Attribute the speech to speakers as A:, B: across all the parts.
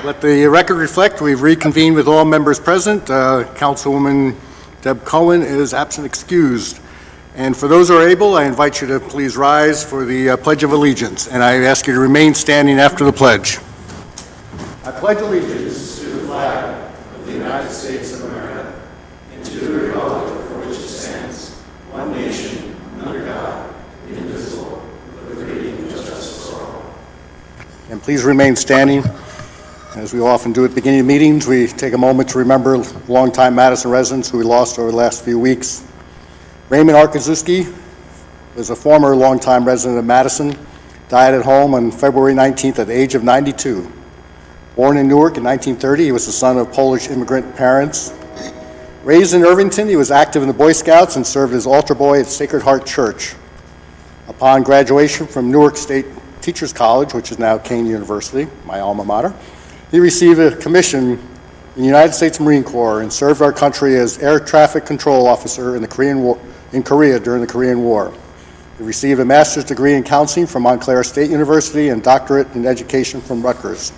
A: Let the record reflect we've reconvened with all members present. Councilwoman Deb Cohen is absent excused. And for those who are able, I invite you to please rise for the Pledge of Allegiance. And I ask you to remain standing after the pledge. I pledge allegiance to the flag of the United States of America and to the republic for which it stands, one nation, under God, indivisible, with liberty and justice for all. And please remain standing. As we often do at the beginning of meetings, we take a moment to remember longtime Madison residents who we lost over the last few weeks. Raymond Arkazuski was a former longtime resident of Madison, died at home on February 19th at the age of 92. Born in Newark in 1930, he was the son of Polish immigrant parents. Raised in Irvington, he was active in the Boy Scouts and served as altar boy at Sacred Heart Church. Upon graduation from Newark State Teachers College, which is now Kane University, my alma mater, he received a commission in the United States Marine Corps and served our country as air traffic control officer in Korea during the Korean War. He received a master's degree in counseling from Montclair State University and doctorate in education from Rutgers.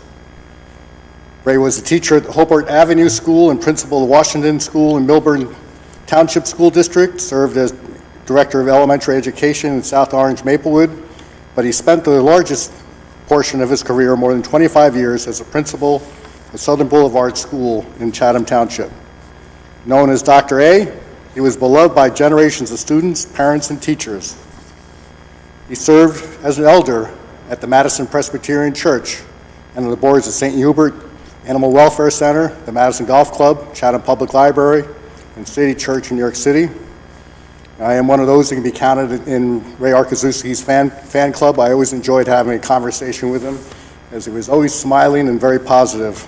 A: Ray was a teacher at the Hobart Avenue School and principal of Washington School in Milburn Township School District, served as director of elementary education in South Orange, Maplewood, but he spent the largest portion of his career, more than 25 years, as a principal of Southern Boulevard School in Chatham Township. Known as Dr. A, he was beloved by generations of students, parents, and teachers. He served as an elder at the Madison Presbyterian Church and on the boards of St. Hubert Animal Welfare Center, the Madison Golf Club, Chatham Public Library, and City Church in New York City. I am one of those that can be counted in Ray Arkazuski's fan club. I always enjoyed having a conversation with him, as he was always smiling and very positive.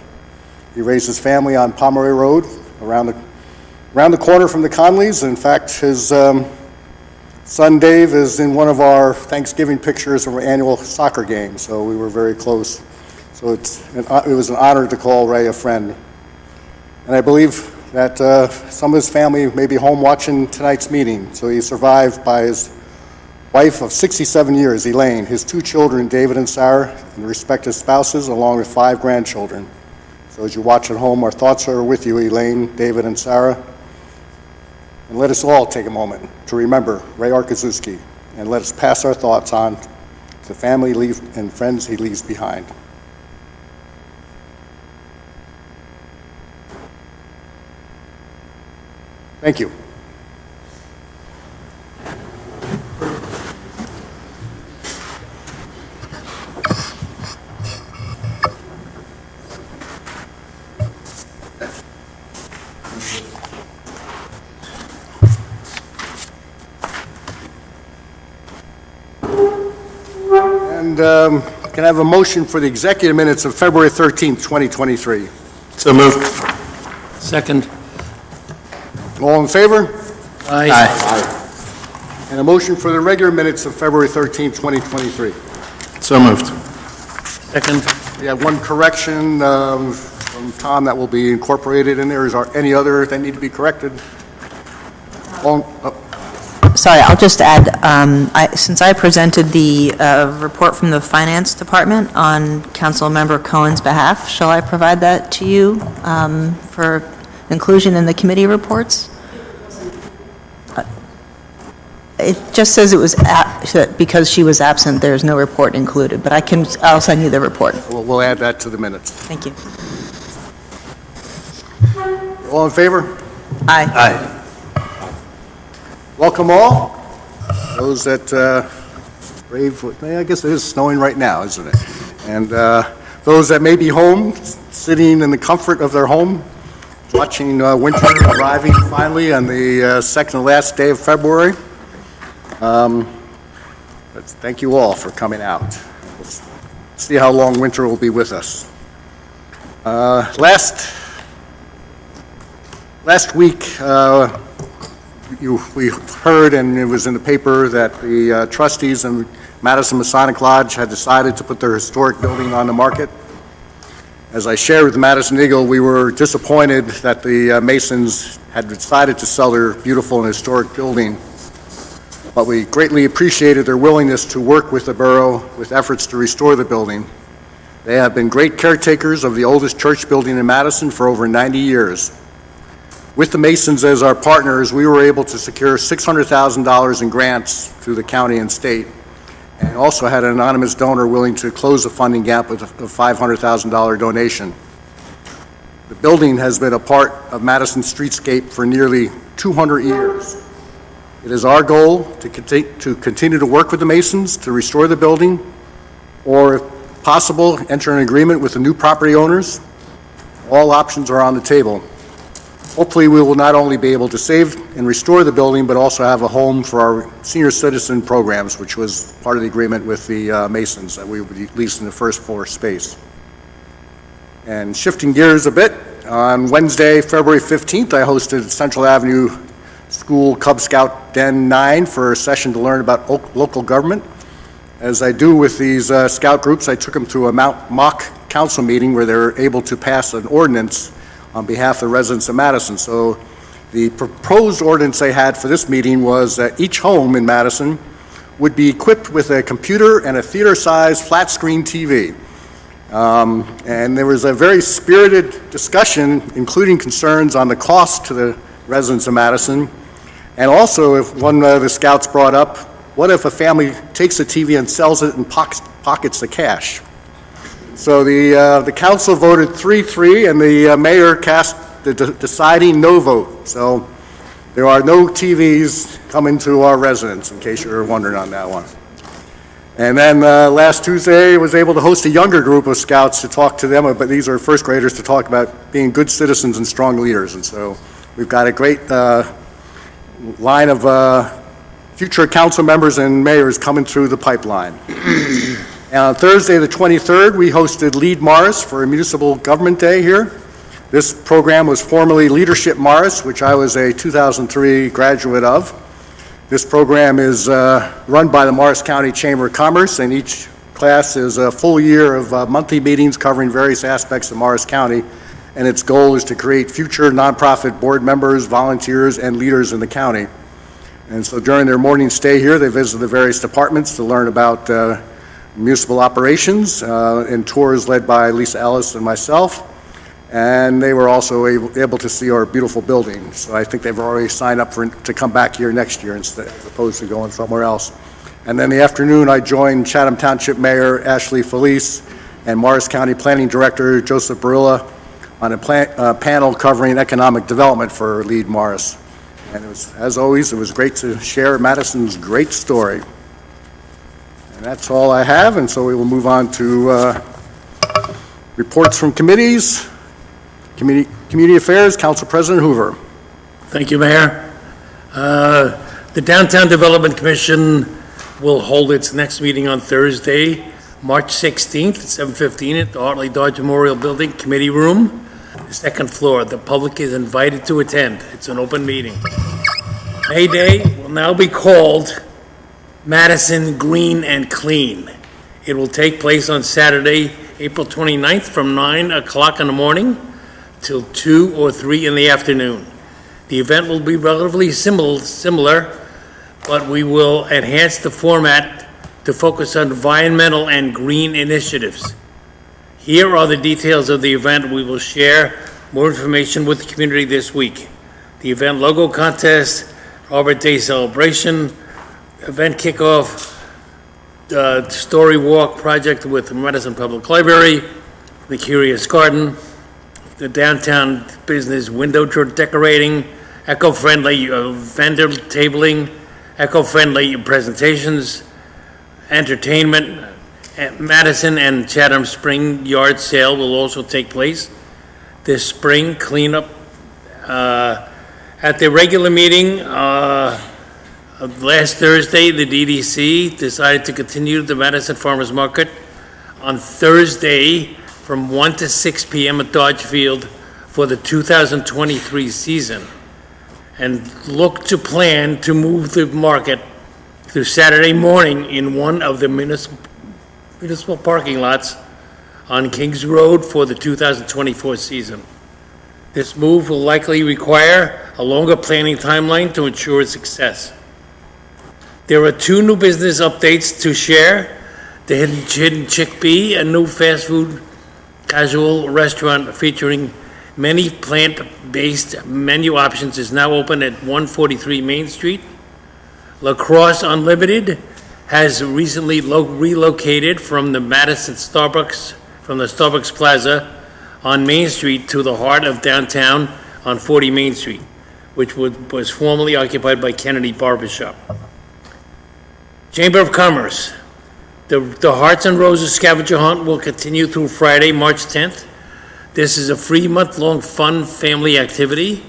A: He raised his family on Pomeroy Road, around the corner from the Conleys. In fact, his son Dave is in one of our Thanksgiving pictures of our annual soccer game, so we were very close. So it was an honor to call Ray a friend. And I believe that some of his family may be home watching tonight's meeting. So he's survived by his wife of 67 years, Elaine, his 2 children, David and Sarah, and respective spouses, along with 5 grandchildren. So as you watch at home, our thoughts are with you, Elaine, David, and Sarah. And let us all take a moment to remember Ray Arkazuski, and let us pass our thoughts on to the family and friends he leaves behind. Thank you. And can I have a motion for the executive minutes of February 13th, 2023?
B: So moved.
C: Second.
A: All in favor?
C: Aye.
A: Aye. And a motion for the regular minutes of February 13th, 2023.
B: So moved.
C: Second.
A: We have one correction from Tom that will be incorporated in there. Is there any other that need to be corrected?
D: Sorry, I'll just add, since I presented the report from the Finance Department on Councilmember Cohen's behalf, shall I provide that to you for inclusion in the committee reports? It just says it was because she was absent, there's no report included, but I'll send you the report.
A: We'll add that to the minutes.
D: Thank you.
A: All in favor?
D: Aye.
B: Aye.
A: Welcome all. Those that I guess it is snowing right now, isn't it? And those that may be home, sitting in the comfort of their home, watching winter arriving finally on the second to last day of February. But thank you all for coming out. We'll see how long winter will be with us. Last week, we heard, and it was in the paper, that the trustees in Madison Masonic Lodge had decided to put their historic building on the market. As I shared with the Madison Eagle, we were disappointed that the Masons had decided to sell their beautiful and historic building, but we greatly appreciated their willingness to work with the borough with efforts to restore the building. They have been great caretakers of the oldest church building in Madison for over 90 years. With the Masons as our partners, we were able to secure $600,000 in grants through the county and state, and also had an anonymous donor willing to close the funding gap with a $500,000 donation. The building has been a part of Madison's streetscape for nearly 200 years. It is our goal to continue to work with the Masons to restore the building, or if possible, enter an agreement with the new property owners. All options are on the table. Hopefully, we will not only be able to save and restore the building, but also have a home for our senior citizen programs, which was part of the agreement with the Masons, that we would be leasing the first floor space. And shifting gears a bit, on Wednesday, February 15th, I hosted Central Avenue School Cub Scout Den 9 for a session to learn about local government. As I do with these scout groups, I took them through a mock council meeting where they were able to pass an ordinance on behalf of the residents of Madison. So the proposed ordinance they had for this meeting was that each home in Madison would be equipped with a computer and a theater-sized flat-screen TV. And there was a very spirited discussion, including concerns on the cost to the residents of Madison. And also, if one of the scouts brought up, what if a family takes the TV and sells it and pockets the cash? So the council voted 3-3, and the mayor cast the deciding no vote. So there are no TVs coming to our residents, in case you were wondering on that one. And then last Tuesday, I was able to host a younger group of scouts to talk to them, but these are first graders, to talk about being good citizens and strong leaders. And so we've got a great line of future council members and mayors coming through the pipeline. And on Thursday, the 23rd, we hosted Lead Morris for a Municipal Government Day here. This program was formerly Leadership Morris, which I was a 2003 graduate of. This program is run by the Morris County Chamber of Commerce, and each class is a full year of monthly meetings covering various aspects of Morris County, and its goal is to create future nonprofit board members, volunteers, and leaders in the county. And so during their morning stay here, they visited the various departments to learn about municipal operations, and tours led by Lisa Ellis and myself. And they were also able to see our beautiful building. So I think they've already signed up to come back here next year as opposed to going somewhere else. And then the afternoon, I joined Chatham Township Mayor Ashley Felice and Morris County Planning Director Joseph Barilla on a panel covering economic development for Lead Morris. And it was, as always, it was great to share Madison's great story. And that's all I have, and so we will move on to reports from committees. Community Affairs, Council President Hoover.
C: Thank you, Mayor. The Downtown Development Commission will hold its next meeting on Thursday, March 16th at 7:15 at the Hartley Dodge Memorial Building Committee Room, the second floor. The public is invited to attend. It's an open meeting. May Day will now be called Madison Green and Clean. It will take place on Saturday, April 29th from 9 o'clock in the morning till 2 or 3 in the afternoon. The event will be relatively similar, but we will enhance the format to focus on environmental and green initiatives. Here are the details of the event. We will share more information with the community this week. The event logo contest, Arbor Day celebration, event kickoff, story walk project with the Madison Public Library, the Curious Garden, the downtown business window decorating, eco-friendly vendor tabling, eco-friendly presentations, entertainment. Madison and Chatham Spring Yard Sale will also take place this spring. Cleanup at the regular meeting last Thursday, the DDC decided to continue the Madison Farmers Market on Thursday from 1 to 6 p.m. at Dodge Field for the 2023 season, and look to plan to move the market to Saturday morning in one of the municipal parking lots on Kings Road for the 2024 season. This move will likely require a longer planning timeline to ensure its success. There are 2 new business updates to share. The Hidden Chickpea, a new fast food casual restaurant featuring many plant-based menu options, is now open at 143 Main Street. Lacrosse Unlimited has recently relocated from the Madison Starbucks, from the Starbucks Plaza on Main Street to the heart of downtown on 40 Main Street, which was formerly occupied by Kennedy Barbershop. Chamber of Commerce. The Hearts and Roses scavenger hunt will continue through Friday, March 10th. This is a free month-long fun family activity.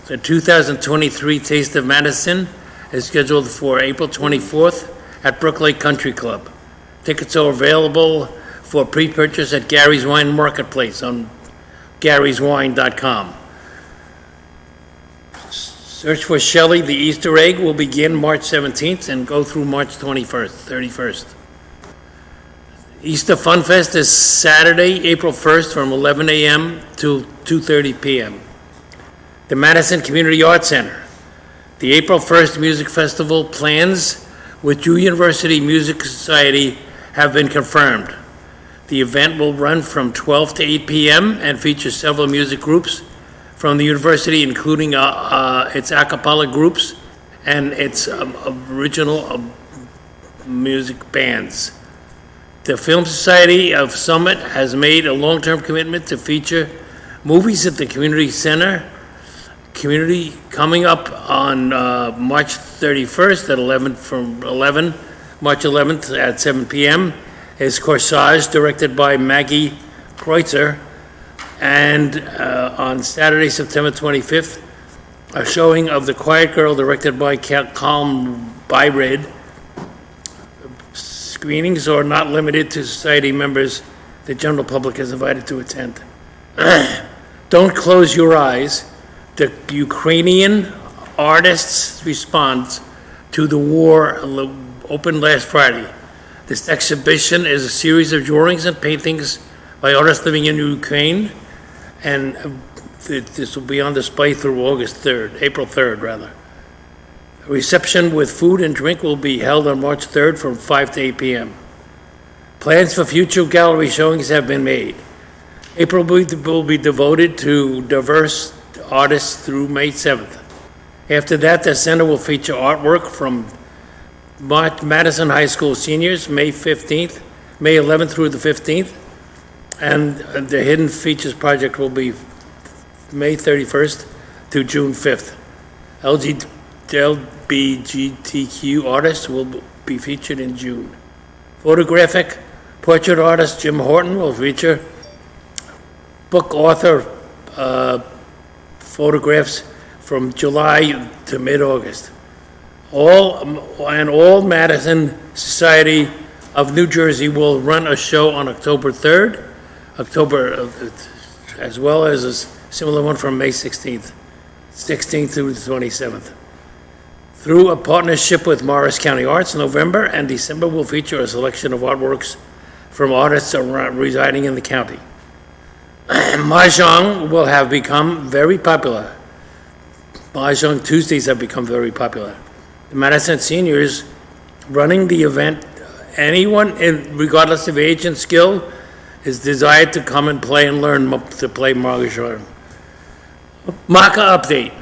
C: The 2023 Taste of Madison is scheduled for April 24th at Brook Lake Country Club. Tickets are available for pre-purchase at Gary's Wine Marketplace on garyswine.com. Search for Shelley the Easter Egg will begin March 17th and go through March 31st. Easter Fun Fest is Saturday, April 1st from 11 a.m. to 2:30 p.m. The Madison Community Arts Center. The April 1st Music Festival plans with Drew University Music Society have been confirmed. The event will run from 12 to 8 p.m. and feature several music groups from the university, including its a cappella groups and its original music bands. The Film Society of Summit has made a long-term commitment to feature movies at the community center. Community coming up on March 31st at March 11th at 7 p.m. is Corsage, directed by Maggie Kreutzer. And on Saturday, September 25th, a showing of The Quiet Girl, directed by Calm Byred. Screenings are not limited to society members. The general public is invited to attend. Don't close your eyes. The Ukrainian artists' response to the war opened last Friday. This exhibition is a series of drawings and paintings by artists living in Ukraine, and this will be on display through April 3rd, rather. A reception with food and drink will be held on March 3rd from 5 to 8 p.m. Plans for future gallery showings have been made. April will be devoted to diverse artists through May 7th. After that, the center will feature artwork from Madison High School seniors, May 11th through the 15th, and the Hidden Features Project will be May 31st to June 5th. LGBTQ artists will be featured in June. Photographic portrait artist Jim Horton will feature book author photographs from July to mid-August. All Madison Society of New Jersey will run a show on October 3rd, as well as a similar one from May 16th through the 27th. Through a partnership with Morris County Arts, November and December will feature a selection of artworks from artists residing in the county. Mahjong will have become very popular. Mahjong Tuesdays have become very popular. The Madison seniors running the event, anyone, regardless of age and skill, is desired to come and play and learn to play Mahjong. Maca update.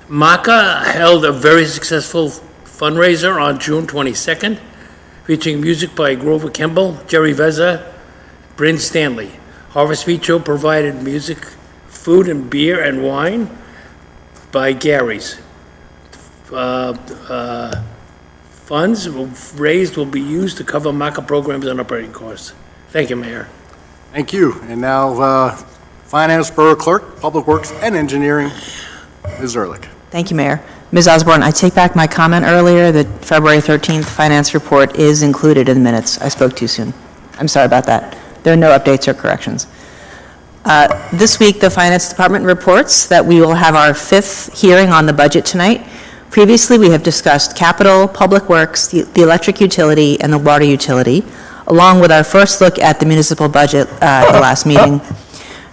C: Maca held a very successful fundraiser on June 22nd, featuring music by Grover Kimball, Jerry Veza, Bryn Stanley. Harvest Beach provided music, food, and beer and wine by Gary's. Funds raised will be used to cover Maca programs and operating costs. Thank you, Mayor.
A: Thank you. And now, Finance, Borough Clerk, Public Works, and Engineering, Ms. Ehrlich.
D: Thank you, Mayor. Ms. Osborne, I take back my comment earlier that February 13th finance report is included in the minutes. I spoke too soon. I'm sorry about that. There are no updates or corrections. This week, the Finance Department reports that we will have our 5th hearing on the budget tonight. Previously, we have discussed capital, public works, the electric utility, and the water utility, along with our first look at the municipal budget at the last meeting.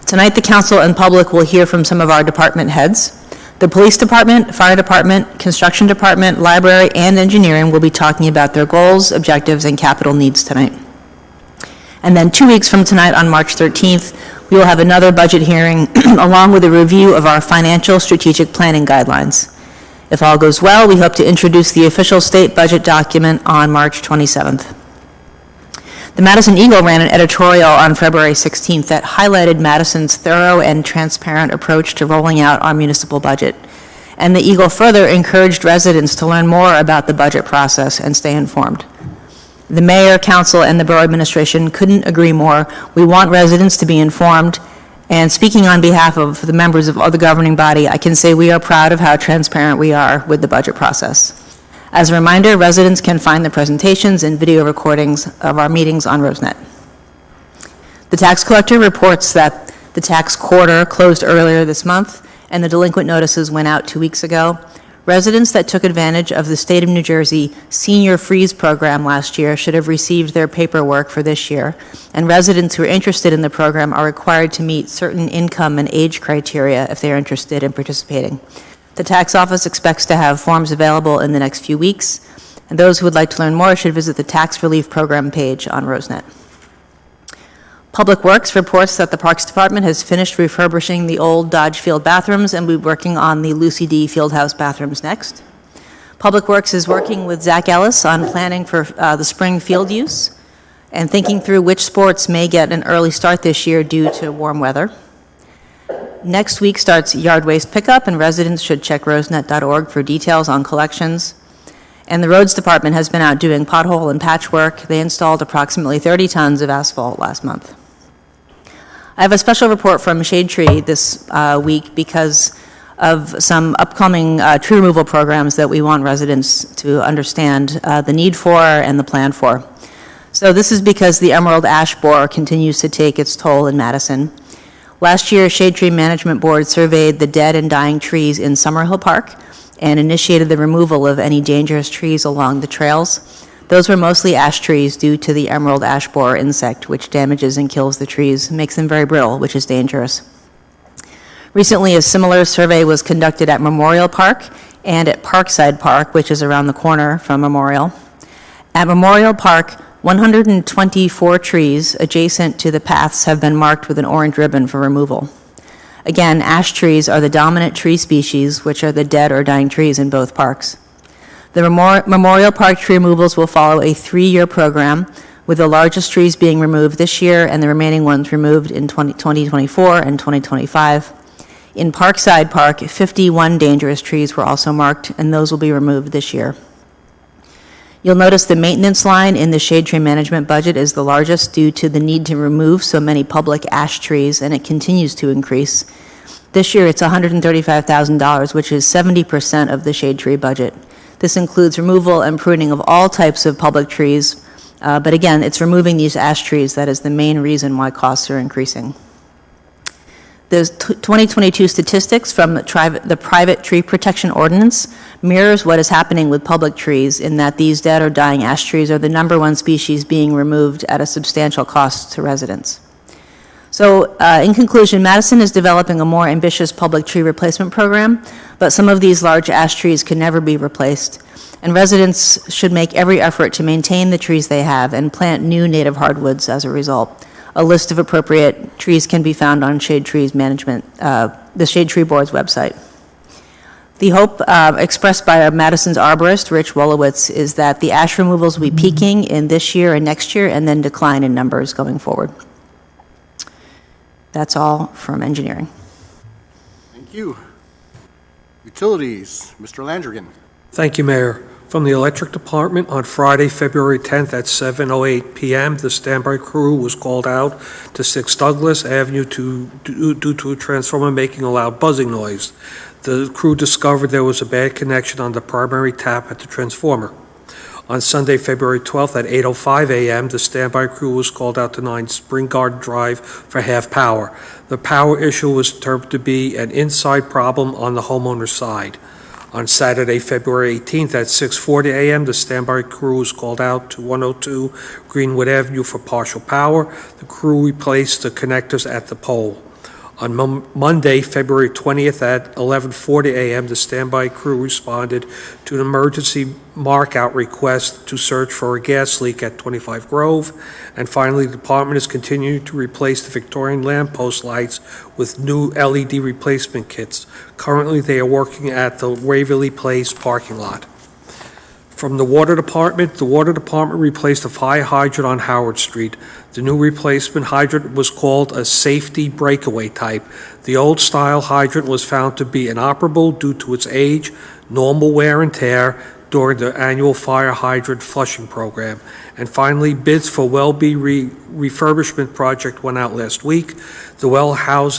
D: Tonight, the council and public will hear from some of our department heads. The police department, fire department, construction department, library, and engineering will be talking about their goals, objectives, and capital needs tonight. And then 2 weeks from tonight, on March 13th, we will have another budget hearing along with a review of our financial strategic planning guidelines. If all goes well, we hope to introduce the official state budget document on March 27th. The Madison Eagle ran an editorial on February 16th that highlighted Madison's thorough and transparent approach to rolling out our municipal budget. And the Eagle further encouraged residents to learn more about the budget process and stay informed. The mayor, council, and the borough administration couldn't agree more. We want residents to be informed, and speaking on behalf of the members of the governing body, I can say we are proud of how transparent we are with the budget process. As a reminder, residents can find the presentations and video recordings of our meetings on Rosenet. The tax collector reports that the tax quarter closed earlier this month, and the delinquent notices went out 2 weeks ago. Residents that took advantage of the State of New Jersey Senior Freeze program last year should have received their paperwork for this year, and residents who are interested in the program are required to meet certain income and age criteria if they are interested in participating. The tax office expects to have forms available in the next few weeks, and those who would like to learn more should visit the Tax Relief Program page on Rosenet. Public Works reports that the Parks Department has finished refurbishing the old Dodge Field bathrooms and will be working on the Lucy D. Fieldhouse bathrooms next. Public Works is working with Zach Ellis on planning for the spring field use and thinking through which sports may get an early start this year due to warm weather. Next week starts yard waste pickup, and residents should check rosenet.org for details on collections. And the Roads Department has been out doing pothole and patchwork. They installed approximately 30 tons of asphalt last month. I have a special report from Shade Tree this week because of some upcoming tree removal programs that we want residents to understand the need for and the plan for. So this is because the emerald ash borer continues to take its toll in Madison. Last year, Shade Tree Management Board surveyed the dead and dying trees in Summerhill Park and initiated the removal of any dangerous trees along the trails. Those were mostly ash trees due to the emerald ash borer insect, which damages and kills the trees, makes them very brittle, which is dangerous. Recently, a similar survey was conducted at Memorial Park and at Parkside Park, which is around the corner from Memorial. At Memorial Park, 124 trees adjacent to the paths have been marked with an orange ribbon for removal. Again, ash trees are the dominant tree species, which are the dead or dying trees in both parks. The Memorial Park tree removals will follow a 3-year program, with the largest trees being removed this year and the remaining ones removed in 2024 and 2025. In Parkside Park, 51 dangerous trees were also marked, and those will be removed this year. You'll notice the maintenance line in the shade tree management budget is the largest due to the need to remove so many public ash trees, and it continues to increase. This year, it's $135,000, which is 70% of the shade tree budget. This includes removal and pruning of all types of public trees, but again, it's removing these ash trees that is the main reason why costs are increasing. The 2022 statistics from the private tree protection ordinance mirrors what is happening with public trees in that these dead or dying ash trees are the #1 species being removed at a substantial cost to residents. So in conclusion, Madison is developing a more ambitious public tree replacement program, but some of these large ash trees can never be replaced, and residents should make every effort to maintain the trees they have and plant new native hardwoods as a result. A list of appropriate trees can be found on Shade Trees Management, the Shade Tree Board's website. The hope expressed by Madison's arborist, Rich Wolowitz, is that the ash removals will be peaking in this year and next year and then decline in numbers going forward. That's all from engineering.
A: Thank you. Utilities, Mr. Landrigan.
E: Thank you, Mayor. From the Electric Department, on Friday, February 10th at 7:08 p.m., the standby crew was called out to 6 Douglas Avenue due to a transformer making a loud buzzing noise. The crew discovered there was a bad connection on the primary tap at the transformer. On Sunday, February 12th at 8:05 a.m., the standby crew was called out to 9 Spring Garden Drive for half power. The power issue was determined to be an inside problem on the homeowner's side. On Saturday, February 18th at 6:40 a.m., the standby crew was called out to 102 Greenwood Avenue for partial power. The crew replaced the connectors at the pole. On Monday, February 20th at 11:40 a.m., the standby crew responded to an emergency mark-out request to search for a gas leak at 25 Grove. And finally, the department is continuing to replace the Victorian lamppost lights with new LED replacement kits. Currently, they are working at the Waverly Place parking lot. From the water department replaced a fire hydrant on Howard Street. The new replacement hydrant was called a safety breakaway type. The old-style hydrant was found to be inoperable due to its age, normal wear and tear during the annual fire hydrant flushing program. And finally, bids for Welby refurbishment project went out last week. The well house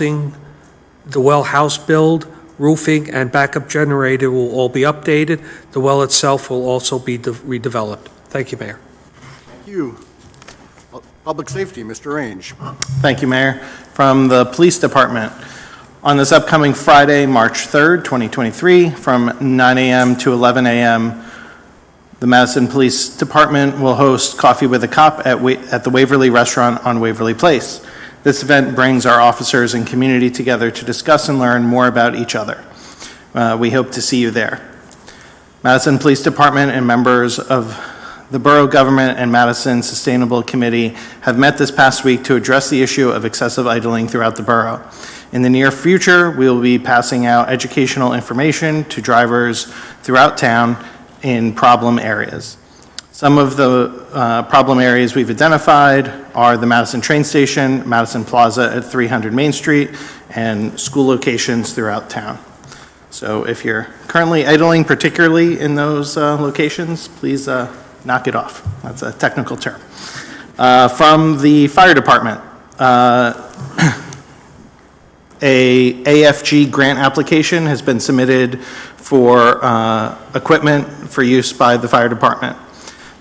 E: build, roofing, and backup generator will all be updated. The well itself will also be redeveloped. Thank you, Mayor.
A: Thank you. Public Safety, Mr. Range.
B: Thank you, Mayor. From the Police Department, on this upcoming Friday, March 3rd, 2023, from 9 a.m. to 11 a.m., the Madison Police Department will host Coffee with a Cop at the Waverly Restaurant on Waverly Place. This event brings our officers and community together to discuss and learn more about each other. We hope to see you there. Madison Police Department and members of the Borough Government and Madison Sustainable Committee have met this past week to address the issue of excessive idling throughout the borough. In the near future, we will be passing out educational information to drivers throughout town in problem areas. Some of the problem areas we've identified are the Madison train station, Madison Plaza at 300 Main Street, and school locations throughout town. So if you're currently idling, particularly in those locations, please knock it off. That's a technical term. From the fire department, a AFG grant application has been submitted for equipment for use by the fire department.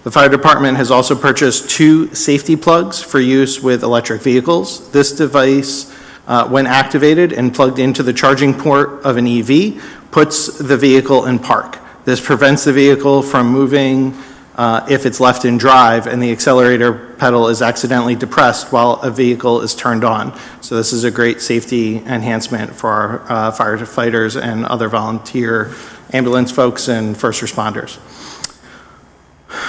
B: The fire department has also purchased 2 safety plugs for use with electric vehicles. This device, when activated and plugged into the charging port of an EV, puts the vehicle in park. This prevents the vehicle from moving if it's left in drive and the accelerator pedal is accidentally depressed while a vehicle is turned on. So this is a great safety enhancement for our firefighters and other volunteer ambulance folks and first responders.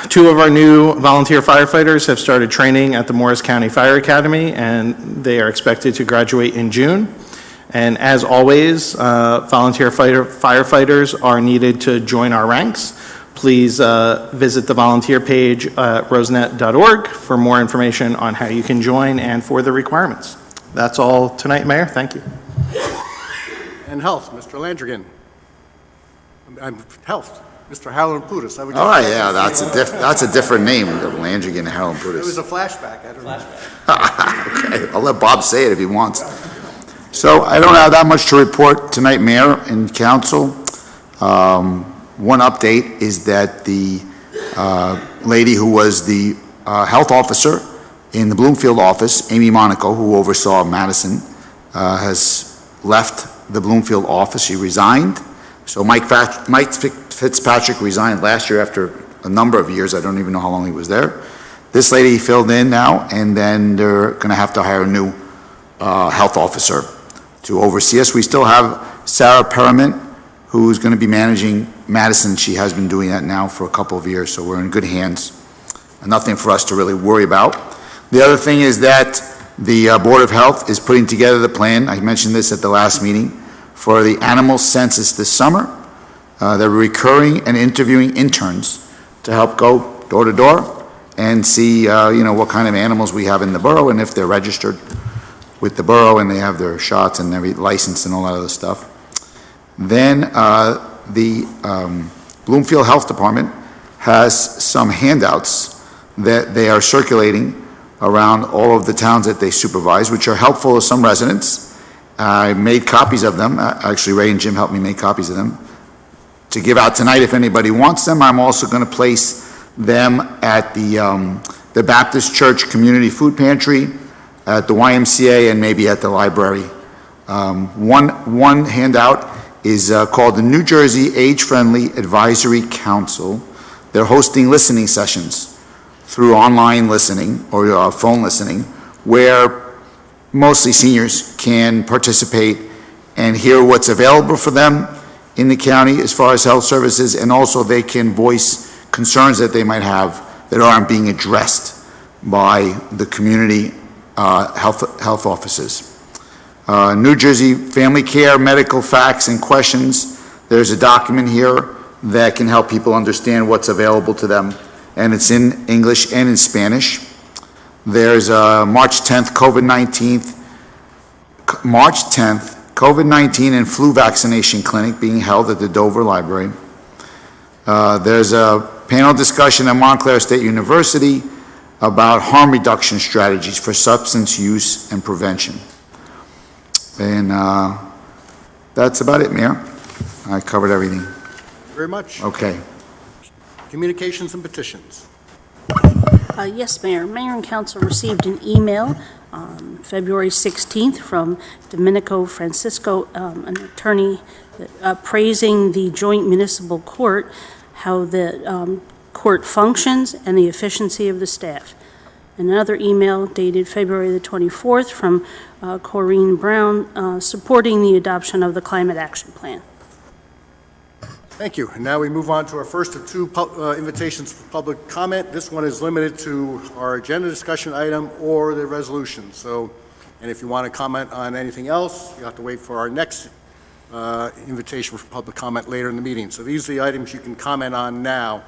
B: 2 of our new volunteer firefighters have started training at the Morris County Fire Academy, and they are expected to graduate in June. And as always, volunteer firefighters are needed to join our ranks. Please visit the volunteer page at rosenet.org for more information on how you can join and for the requirements. That's all tonight, Mayor. Thank you.
A: And Health, Mr. Landrigan. Health, Mr. Howland Putis.
F: Oh, yeah, that's a different name, Landrigan Howland
A: It was
F: Putis.
A: a flashback. I don't know.
F: Okay, I'll let Bob say it if he wants. So I don't have that much to report tonight, Mayor and Council. One update is that the lady who was the health officer in the Bloomfield office, Amy Monaco, who oversaw Madison, has left the Bloomfield office. She resigned. So Mike Fitzpatrick resigned last year after a number of years. I don't even know how long he was there. This lady filled in now, and then they're going to have to hire a new health officer to oversee us. We still have Sarah Perriman, who's going to be managing Madison. She has been doing that now for a couple of years, so we're in good hands. Nothing for us to really worry about. The other thing is that the Board of Health is putting together the plan. I mentioned this at the last meeting for the animal census this summer. They're recurring and interviewing interns to help go door to door and see, what kind of animals we have in the borough and if they're registered with the borough and they have their shots and their license and all that other stuff. Then the Bloomfield Health Department has some handouts that they are circulating around all of the towns that they supervise, which are helpful to some residents. I made copies of them. Actually, Ray and Jim helped me make copies of them to give out tonight if anybody wants them. I'm also going to place them at the Baptist Church Community Food Pantry, at the YMCA, and maybe at the library. One handout is called the New Jersey Age-Friendly Advisory Council. They're hosting listening sessions through online listening or phone listening, where mostly seniors, can participate and hear what's available for them in the county as far as health services, and also they can voice concerns that they might have that aren't being addressed by the community health offices. New Jersey Family Care Medical Facts and Questions. There's a document here that can help people understand what's available to them, and it's in English and in Spanish. There's March 10th COVID-19 and flu vaccination clinic being held at the Dover Library. There's a panel discussion at Montclair State University about harm reduction strategies for substance use and prevention. And that's about it, Mayor. I covered everything.
A: Thank you very much.
F: Okay.
A: Communications and petitions.
G: Yes, Mayor. Mayor and Council received an email on February 16th from Domenico Francisco, an attorney, praising the joint municipal court, how the court functions, and the efficiency of the staff. Another email dated February the 24th from Corrine Brown, supporting the adoption of the Climate Action Plan.
A: Thank you. And now we move on to our first of two invitations for public comment. This one is limited to our agenda discussion item or the resolution. So, and if you want to comment on anything else, you have to wait for our next invitation for public comment later in the meeting. So these are the items you can comment on now.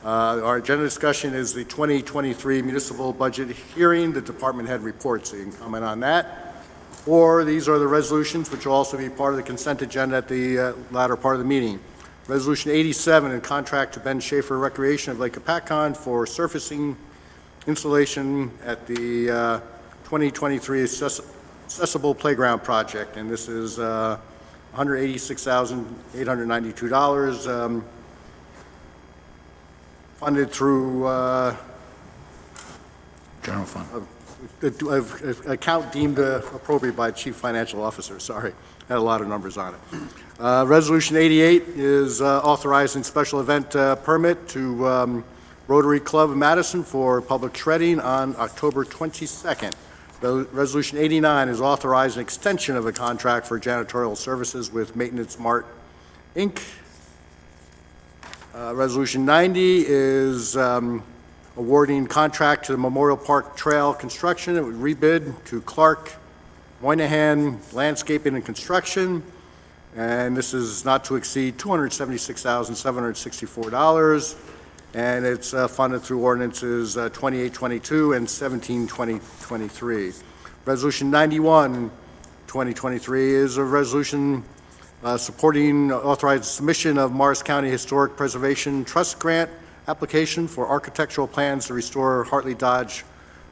A: Our agenda discussion is the 2023 municipal budget hearing, the department head report, so you can comment on that. Or these are the resolutions, which will also be part of the consent agenda at the latter part of the meeting. Resolution 87, in contract to Ben Schaefer Recreation of Lake Apacon for surfacing installation at the 2023 Accessible Playground Project, and this is $186,892, funded through
F: General Fund.
A: account deemed appropriate by Chief Financial Officer, sorry. Had a lot of numbers on it. Resolution 88 is authorizing special event permit to Rotary Club of Madison for public shredding on October 22nd. Resolution 89 is authorizing extension of a contract for janitorial services with Maintenance Mart, Inc. Resolution 90 is awarding contract to the Memorial Park Trail construction. It would rebid to Clark Moynihan Landscaping and Construction, and this is not to exceed $276,764, and it's funded through ordinances 2822 and 172023. Resolution 91, 2023 is a resolution supporting authorized submission of Morris County Historic Preservation Trust Grant application for architectural plans to restore Hartley Dodge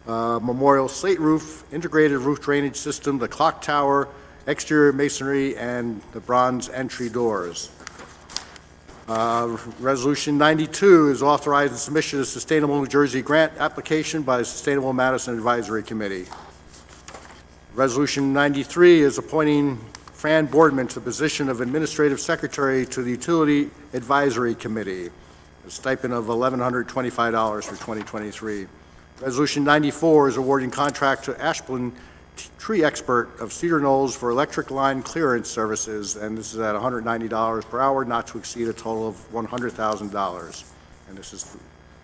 A: Memorial slate roof, integrated roof drainage system, the clock tower, exterior masonry, and the bronze entry doors. Resolution 92 is authorizing submission of Sustainable New Jersey grant application by the Sustainable Madison Advisory Committee. Resolution 93 is appointing Fran Boardman to the position of Administrative Secretary to the Utility Advisory Committee, a stipend of $1,125 for 2023. Resolution 94 is awarding contract to Ashburn Tree Expert of Cedar Knolls for electric line clearance services, and this is at $190 per hour, not to exceed a total of $100,000. And this is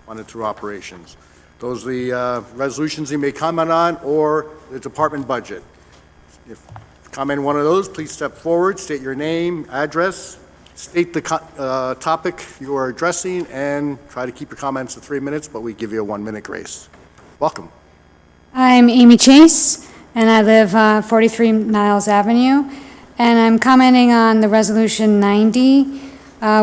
A: funded through operations. Those are the resolutions you may comment on, or the department budget. If you comment on one of those, please step forward, state your name, address, state the topic you are addressing, and try to keep your comments to 3 minutes, but we give you a 1-minute grace. Welcome.
H: I'm Amy Chase, and I live 43 Niles Avenue, and I'm commenting on the Resolution 90,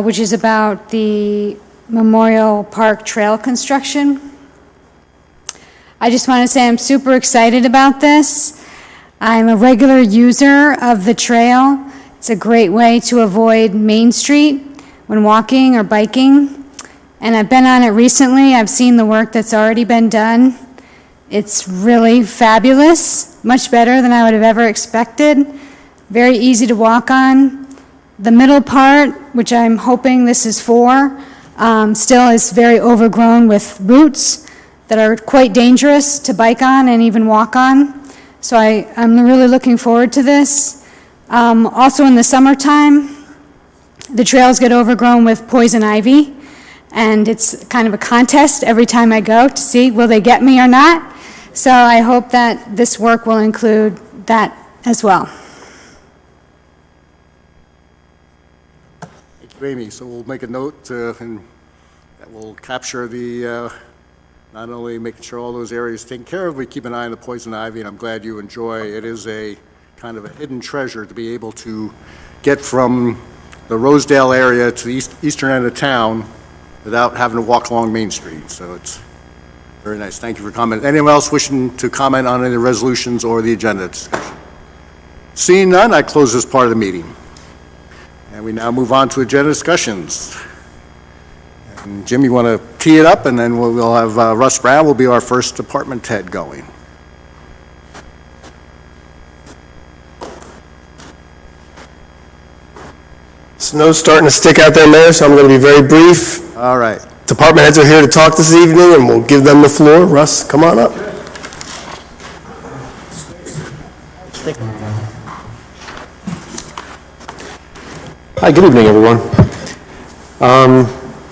H: which is about the Memorial Park Trail construction. I just want to say I'm super excited about this. I'm a regular user of the trail. It's a great way to avoid Main Street when walking or biking, and I've been on it recently. I've seen the work that's already been done. It's really fabulous, much better than I would have ever expected. Very easy to walk on. The middle part, which I'm hoping this is for, still is very overgrown with roots that are quite dangerous to bike on and even walk on. So I'm really looking forward to this. Also in the summertime, the trails get overgrown with poison ivy, and it's kind of a contest every time I go to see will they get me or not. So I hope that this work will include that as well.
A: Thank you, Amy. So we'll make a note and that will capture the, not only making sure all those areas taken care of, we keep an eye on the poison ivy, and I'm glad you enjoy. It is a kind of a hidden treasure to be able to get from the Rosedale area to the eastern end of town without having to walk along Main Street. So it's very nice. Thank you for commenting. Anyone else wishing to comment on any of the resolutions or the agenda discussion? Seeing none, I close this part of the meeting. And we now move on to agenda discussions. And Jim, you want to tee it up, and then we'll have Russ Brown will be our first department head going.
I: Snow's starting to stick out there, Mayor, so I'm going to be very brief.
A: All right.
I: Department heads are here to talk this evening, and we'll give them the floor. Russ, come on up. Hi, good evening, everyone.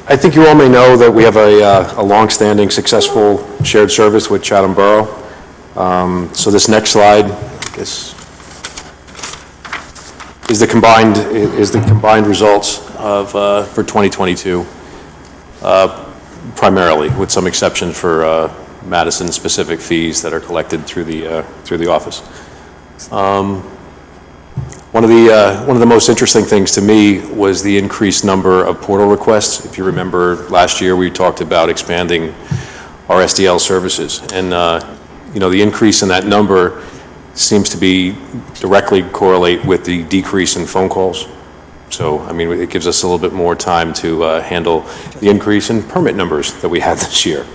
I: I think you all may know that we have a long-standing, successful shared service with Chatham Borough. So this next slide, I guess, is the combined results of for 2022, primarily, with some exceptions for Madison specific fees that are collected through the office. One of the most interesting things to me was the increased number of portal requests. If you remember last year, we talked about expanding our SDL services, and the increase in that number seems to be directly correlate with the decrease in phone calls. So, I mean, it gives us a little bit more time to handle the increase in permit numbers that we had this year.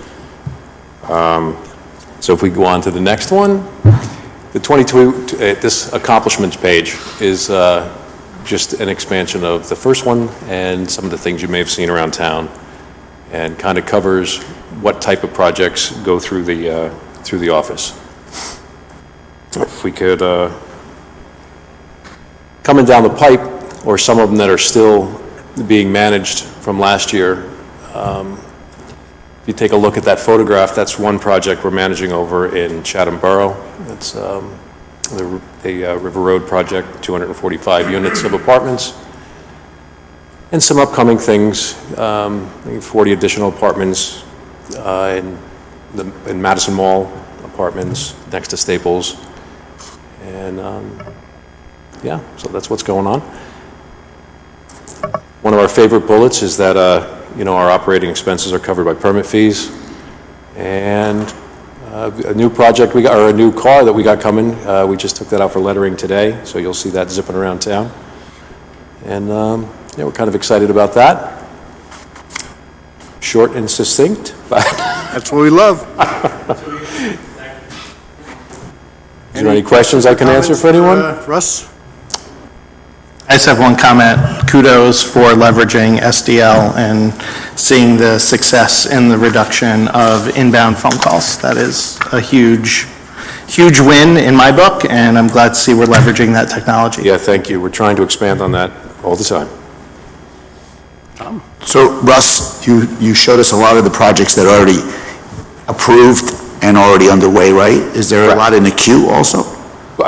I: So if we go on to the next one, the 22, this accomplishments page is just an expansion of the first one and some of the things you may have seen around town, and kind of covers what type of projects go through the office. If we could, coming down the pipe, or some of them that are still being managed from last year, if you take a look at that photograph, that's one project we're managing over in Chatham Borough. That's the River Road project, 245 units of apartments. And some upcoming things, 40 additional apartments in Madison Mall apartments next to Staples. And yeah, so that's what's going on. One of our favorite bullets is that our operating expenses are covered by permit fees. And a new project we got, or a new car that we got coming, we just took that out for lettering today, so you'll see that zipping around town. And yeah, we're kind of excited about that. Short and succinct, but
A: That's what we love.
I: is there any questions I can answer for anyone?
A: Russ?
B: I just have one comment. Kudos for leveraging SDL and seeing the success in the reduction of inbound phone calls. That is a huge win in my book, and I'm glad to see we're leveraging that technology.
I: Yeah, thank you. We're trying to expand on that all the time.
F: So Russ, you showed us a lot of the projects that are already approved and already underway, right? Is there a lot in the queue also?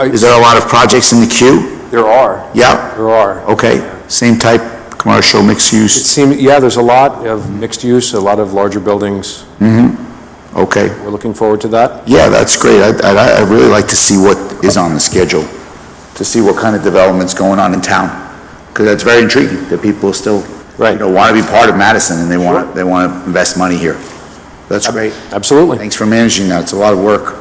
F: Is there a lot of projects in the queue?
I: There are.
F: Yeah?
I: There are.
F: Okay, same type, commercial, mixed
I: It
F: use?
I: seems, yeah, there's a lot of mixed use, a lot of larger buildings.
F: Okay.
I: We're looking forward to that.
F: Yeah, that's great. I'd really like to see what is on the schedule, to see what kind of development's going on in town. Because that's very intriguing, that people still,
I: Right.
F: want to be part of Madison, and they want to invest money here. That's great.
I: Absolutely.
F: Thanks for managing that. It's a lot of work.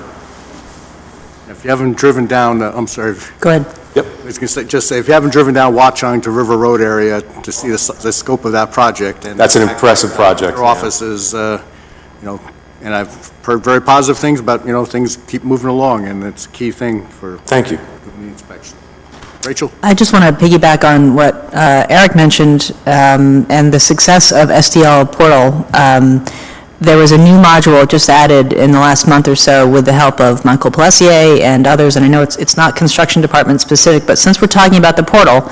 A: If you haven't driven down, I'm sorry,
D: Go ahead.
I: Yep.
A: I was going to just say, if you haven't driven down Watchung to River Road area to see the scope of that project. And
I: That's an impressive project.
A: Their office is, and I've heard very positive things about, things keep moving along, and it's a key thing for
I: Thank you.
A: the inspection. Rachel?
D: I just want to piggyback on what Eric mentioned, and the success of SDL Portal. there was a new module just added in the last month or so with the help of Michael Plessier and others, and I know it's not construction department specific, but since we're talking about the portal,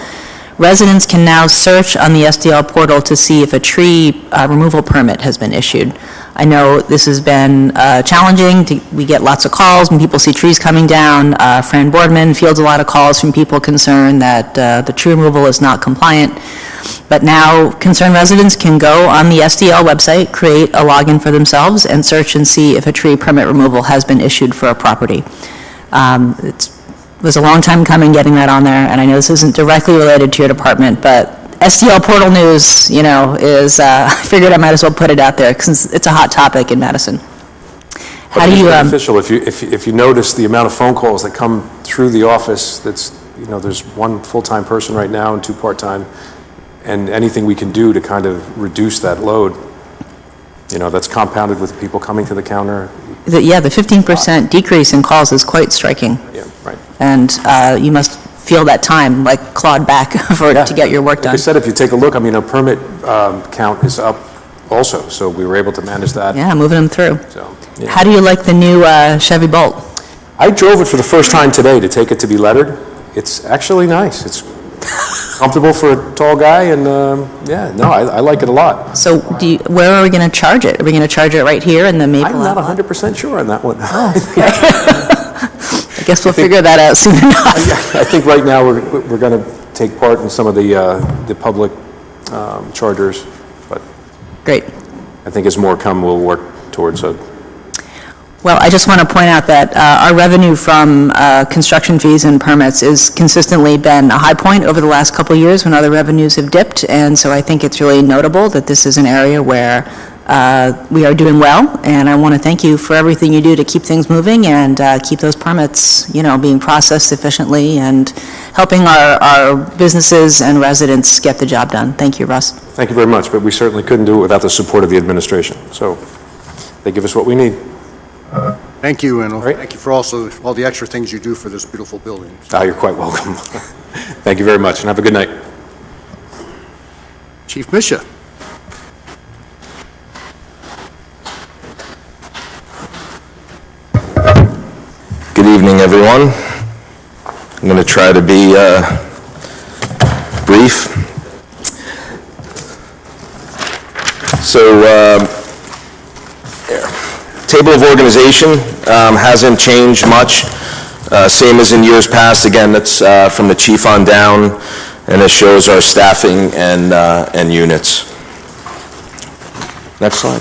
D: residents can now search on the SDL portal to see if a tree removal permit has been issued. I know this has been challenging. We get lots of calls when people see trees coming down. Fran Boardman fields a lot of calls from people concerned that the tree removal is not compliant. But now concerned residents can go on the SDL website, create a login for themselves, and search and see if a tree permit removal has been issued for a property. It was a long time coming getting that on there, and I know this isn't directly related to your department, but SDL portal news, is, I figured I might as well put it out there, because it's a hot topic in Madison. How do you,
I: It's beneficial if you notice the amount of phone calls that come through the office, there's one full-time person right now and two part-time, and anything we can do to kind of reduce that load, that's compounded with people coming to the counter.
D: the 15% decrease in calls is quite striking,
I: Yeah, right.
D: and you must feel that time, like clawed back to get your work
I: Like I
D: done.
I: said, if you take a look, a permit count is up also, so we were able to manage that.
D: Yeah, moving them through.
I: So, yeah.
D: How do you like the new Chevy Bolt?
I: I drove it for the first time today to take it to be lettered. It's actually nice. It's comfortable for a tall guy, and I like it a lot.
D: So where are we going to charge it? Are we going to charge it right here in the Maple
I: I'm not
D: Ave lot?
I: 100% sure on that one.
D: I guess we'll figure that out soon enough.
I: I think right now we're going to take part in some of the public chargers, but
D: Great.
I: I think as more come, we'll work towards a.
D: Well, I just want to point out that our revenue from construction fees and permits has consistently been a high point over the last couple of years when other revenues have dipped, and so I think it's really notable that this is an area where we are doing well, and I want to thank you for everything you do to keep things moving and keep those permits, being processed efficiently and helping our businesses and residents get the job done. Thank you, Russ.
I: Thank you very much, but we certainly couldn't do it without the support of the administration. So they give us what we need.
A: Thank you, and
I: Right.
A: thank you for also all the extra things you do for this beautiful building.
I: You're quite welcome. Thank you very much, and have a good night.
A: Chief Misha.
J: Good evening, everyone. I'm going to try to be brief. So, table of organization hasn't changed much, same as in years past. Again, that's from the chief on down, and it shows our staffing and units. Next slide.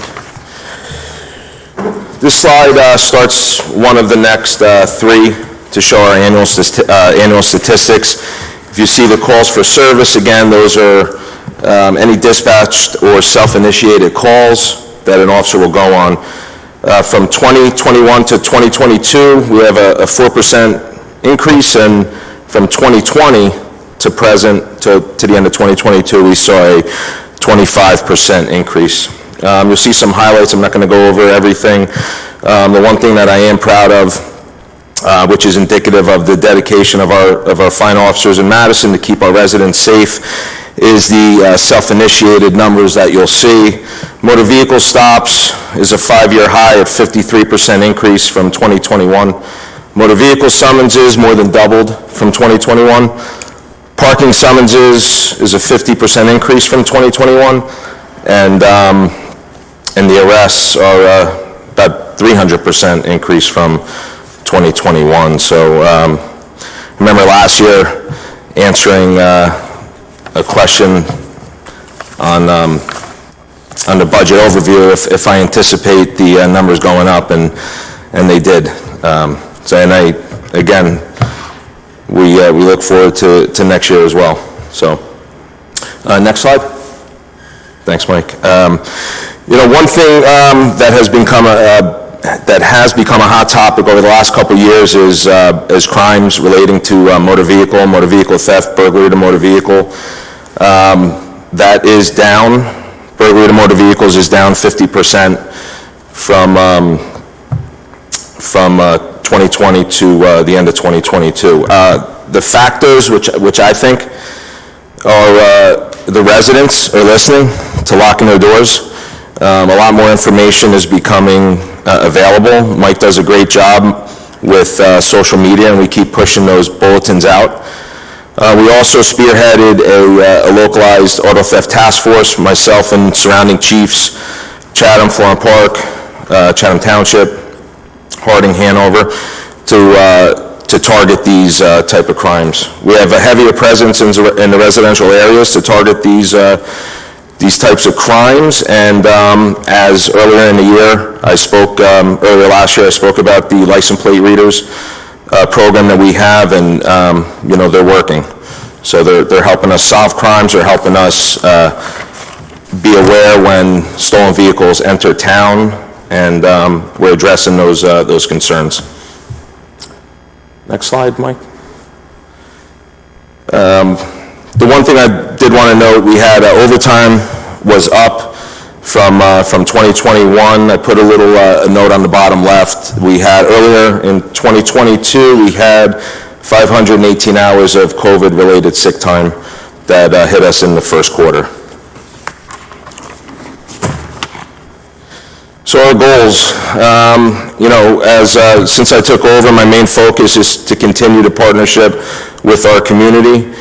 J: This slide starts one of the next three to show our annual statistics. If you see the calls for service, again, those are any dispatched or self-initiated calls that an officer will go on. From 2021 to 2022, we have a 4% increase, and from 2020 to present, to the end of 2022, we saw a 25% increase. You'll see some highlights. I'm not going to go over everything. The one thing that I am proud of, which is indicative of the dedication of our fine officers in Madison to keep our residents safe, is the self-initiated numbers that you'll see. Motor vehicle stops is a 5-year high at 53% increase from 2021. Motor vehicle summonses more than doubled from 2021. Parking summonses is a 50% increase from 2021. And the arrests are about 300% increase from 2021. So remember last year answering a question on the budget overview if I anticipate the numbers going up, and they did. Again, we look forward to next year as well. So next slide. Thanks, Mike. One thing that has become a hot topic over the last couple of years is crimes relating to motor vehicle theft, burglary to motor vehicle. That is down. Burglary to motor vehicles is down 50% from 2020 to the end of 2022. The factors which I think are the residents are listening to locking their doors. A lot more information is becoming available. Mike does a great job with social media, and we keep pushing those bulletins out. We also spearheaded a localized auto theft task force, myself and surrounding chiefs, Chatham, Florham Park, Chatham Township, Harding, Hanover, to target these type of crimes. We have a heavier presence in the residential areas to target these types of crimes, and as earlier in the year, earlier last year, I spoke about the license plate readers program that we have, and they're working. So they're helping us solve crimes, they're helping us be aware when stolen vehicles enter town, and we're addressing those concerns. Next slide, Mike. The one thing I did want to note, we had overtime was up from 2021. I put a little a note on the bottom left. We had earlier in 2022, we had 518 hours of COVID-related sick time that hit us in the first quarter. So our goals, since I took over, my main focus is to continue the partnership with our community.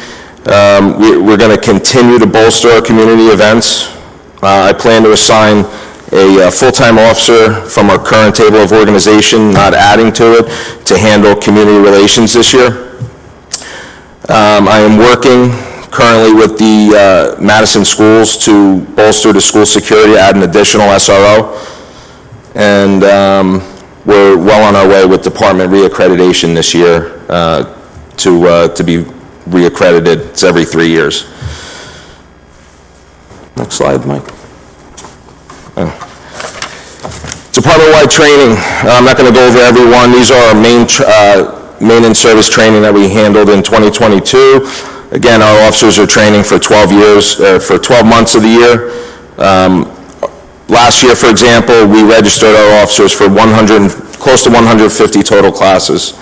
J: We're going to continue to bolster our community events. I plan to assign a full-time officer from our current table of organization, not adding to it, to handle community relations this year. I am working currently with the Madison schools to bolster the school security, add an additional SRO. And we're well on our way with department reaccreditation this year to be reaccredited. It's every 3 years. Next slide, Mike. Department-wide training. I'm not going to go over every one. These are our main in-service training that we handled in 2022. Again, our officers are training for 12 months of the year. Last year, for example, we registered our officers for close to 150 total classes.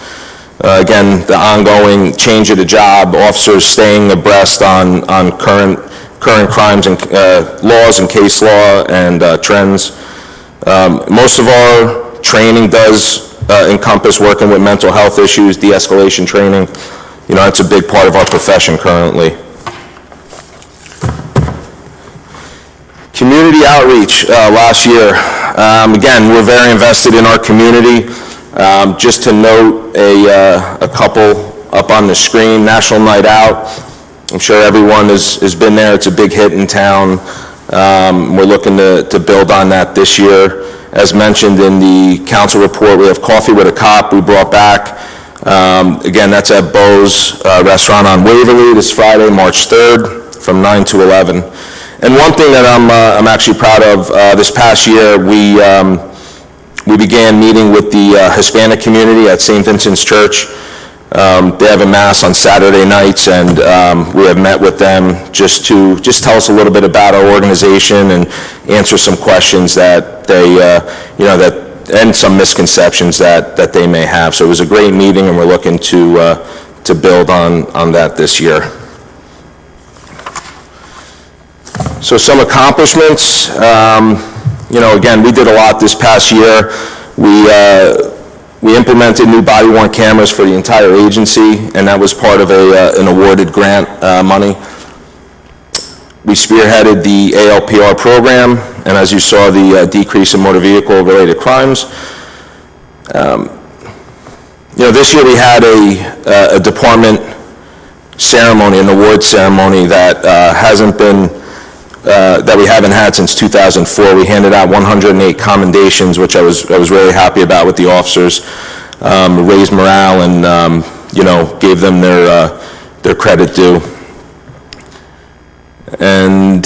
J: Again, the ongoing change of the job, officers staying abreast on current crimes and laws and case law and trends. Most of our training does encompass working with mental health issues, de-escalation training. That's a big part of our profession currently. Community outreach last year. Again, we're very invested in our community. Just to note a couple up on the screen, National Night Out. I'm sure everyone has been there. It's a big hit in town. We're looking to build on that this year. As mentioned in the council report, we have Coffee with a Cop we brought back. Again, that's at Beau's Restaurant on Waverly this Friday, March 3rd from 9 to 11. And one thing that I'm actually proud of, this past year, we began meeting with the Hispanic community at St. Vincent's Church. They have a mass on Saturday nights, and we have met with them just to tell us a little bit about our organization and answer some questions that they, and some misconceptions that they may have. So it was a great meeting, and we're looking to build on that this year. So some accomplishments, again, we did a lot this past year. We implemented new body-worn cameras for the entire agency, and that was part of an awarded grant money. We spearheaded the ALPR program, and as you saw, the decrease in motor vehicle-related crimes. This year we had a department ceremony, an award ceremony that that we haven't had since 2004. We handed out 108 commendations, which I was really happy about with the officers. Raised morale and gave them their credit due. And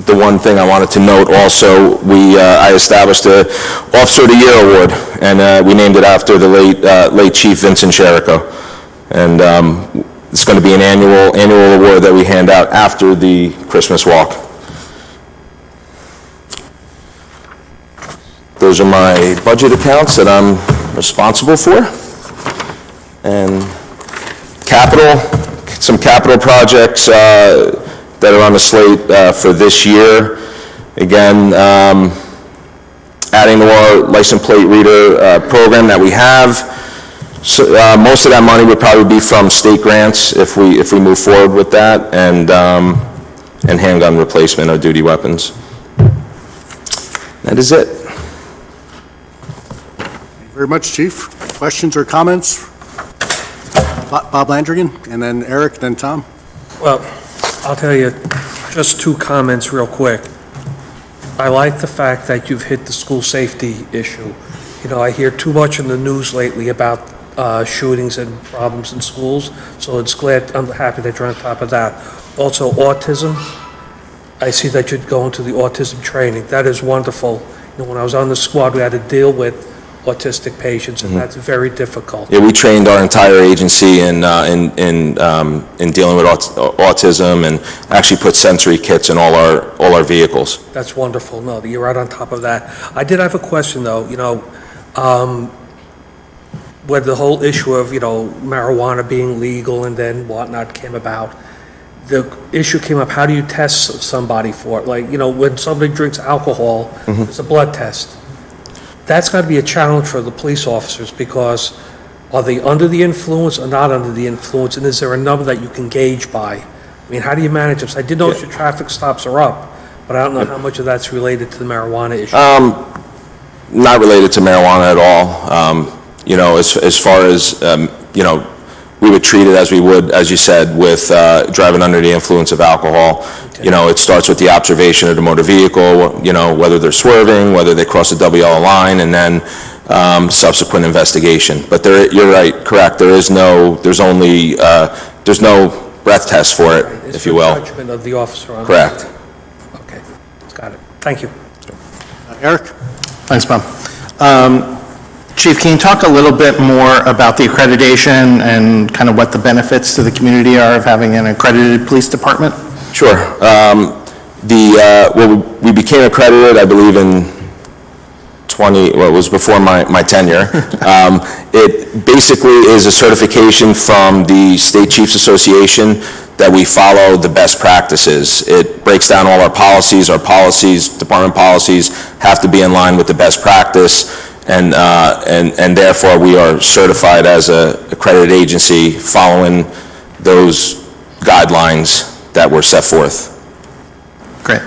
J: the one thing I wanted to note also, I established a Officer of the Year award, and we named it after the late Chief Vincent Cherico. And it's going to be an annual award that we hand out after the Christmas walk. Those are my budget accounts that I'm responsible for. And some capital projects that are on the slate for this year. Again, adding to our license plate reader program that we have. So, most of that money would probably be from state grants if we move forward with that, and handgun replacement of duty weapons. That is it.
A: Thank you very much, Chief. Questions or comments? Bob Landrigan, and then Eric, then Tom.
E: Well, I'll tell you, just two comments real quick. I like the fact that you've hit the school safety issue. You know, I hear too much in the news lately about shootings and problems in schools, so I'm happy that you're on top of that. Also, autism, I see that you're going to the autism training. That is wonderful. You know, when I was on the squad, we had to deal with autistic patients, and that's very difficult.
J: Yeah, we trained our entire agency in dealing with autism, and actually put sensory kits in all our vehicles.
E: That's wonderful. No, you're right on top of that. I did have a question, though. You know, when the whole issue of, you know, marijuana being legal and then whatnot came about, the issue came up, how do you test somebody for it? Like, you know, when somebody drinks alcohol, it's a blood test. That's got to be a challenge for the police officers, because are they under the influence or not under the influence, and is there a number that you can gauge by? I mean, how do you manage this? I did notice your traffic stops are up, but I don't know how much of that's related to the marijuana issue.
J: Not related to marijuana at all. You know, as far as, you know, we would treat it as we would, as you said, with driving under the influence of alcohol. Okay. You know, it starts with the observation of the motor vehicle, you know, whether they're swerving, whether they cross the double yellow line, and then subsequent investigation. But you're right, correct. There's no breath test for it, if you will.
E: It's the judgment of the officer on
J: Correct.
E: that. Okay, got it. Thank you.
A: Eric?
B: Thanks, Bob. Chief, can you talk a little bit more about the accreditation and kind of what the benefits to the community are of having an accredited police department?
J: Sure. We became accredited, I believe, in it was before my tenure. It basically is a certification from the State Chiefs Association that we follow the best practices. It breaks down all our policies, department policies have to be in line with the best practice, and therefore we are certified as an accredited agency following those guidelines that were set forth.
B: Great.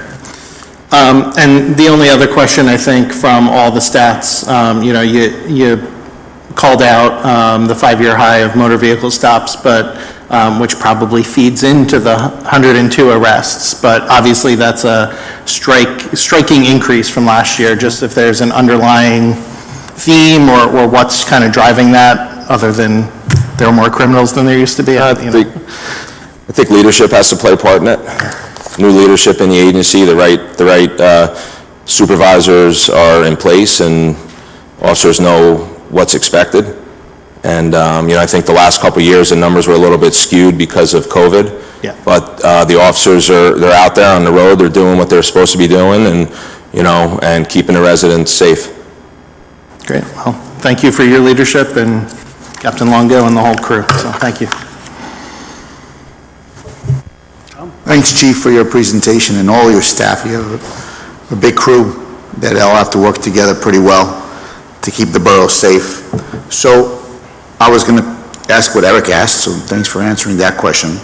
B: And the only other question, I think, from all the stats, you know, you called out the 5-year high of motor vehicle stops, but which probably feeds into the 102 arrests. But obviously, that's a striking increase from last year. Just if there's an underlying theme or what's kind of driving that, other than there are more criminals than there used to be.
J: I think leadership has to play a part in it. New leadership in the agency, the right supervisors are in place, and officers know what's expected. And you know, I think the last couple of years the numbers were a little bit skewed because of COVID.
B: Yeah.
J: But the officers they're out there on the road, they're doing what they're supposed to be doing, and you know, and keeping the residents safe.
B: Great. Well, thank you for your leadership, and Captain Longo and the whole crew. So thank you.
F: Thanks, Chief, for your presentation and all your staff. You have a big crew that all have to work together pretty well to keep the borough safe. So I was going to ask what Eric asked, so thanks for answering that question.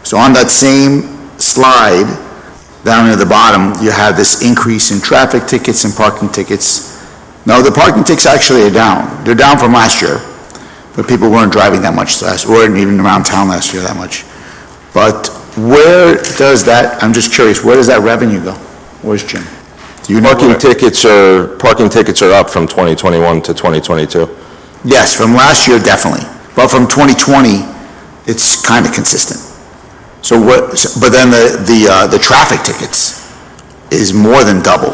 F: So on that same slide, down near the bottom, you have this increase in traffic tickets and parking tickets. No, the parking tickets actually are down. They're down from last year, but people weren't driving that much weren't even around town last year that much. But where does that, I'm just curious, where does that revenue go? Where's Jim? Do you know
J: Parking tickets are up from 2021 to 2022.
F: Yes, from last year, definitely. But from 2020, it's kind of consistent. So but then the traffic tickets is more than double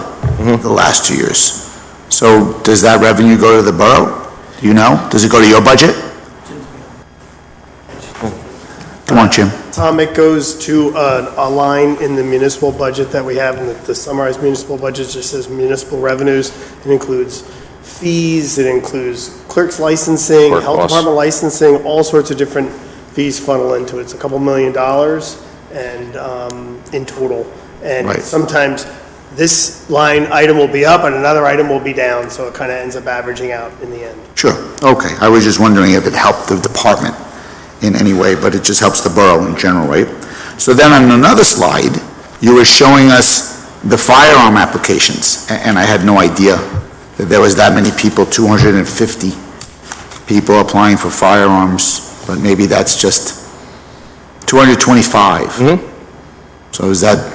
F: the last 2 years. So does that revenue go to the borough? Do you know? Does it go to your budget? Come on, Jim.
K: It goes to a line in the municipal budget that we have, in the summarized municipal budget just says municipal revenues. It includes fees, it includes clerk's licensing, health department licensing, all sorts of different fees funnel into it. It's a couple $1 million and in total. And
F: Right.
K: sometimes this line item will be up and another item will be down, so it kind of ends up averaging out in the end.
F: Sure, okay. I was just wondering if it helped the department in any way, but it just helps the borough in general, right? So then on another slide, you were showing us the firearm applications, and I had no idea that there was that many people, 250 people applying for firearms, but maybe that's just 225. So is that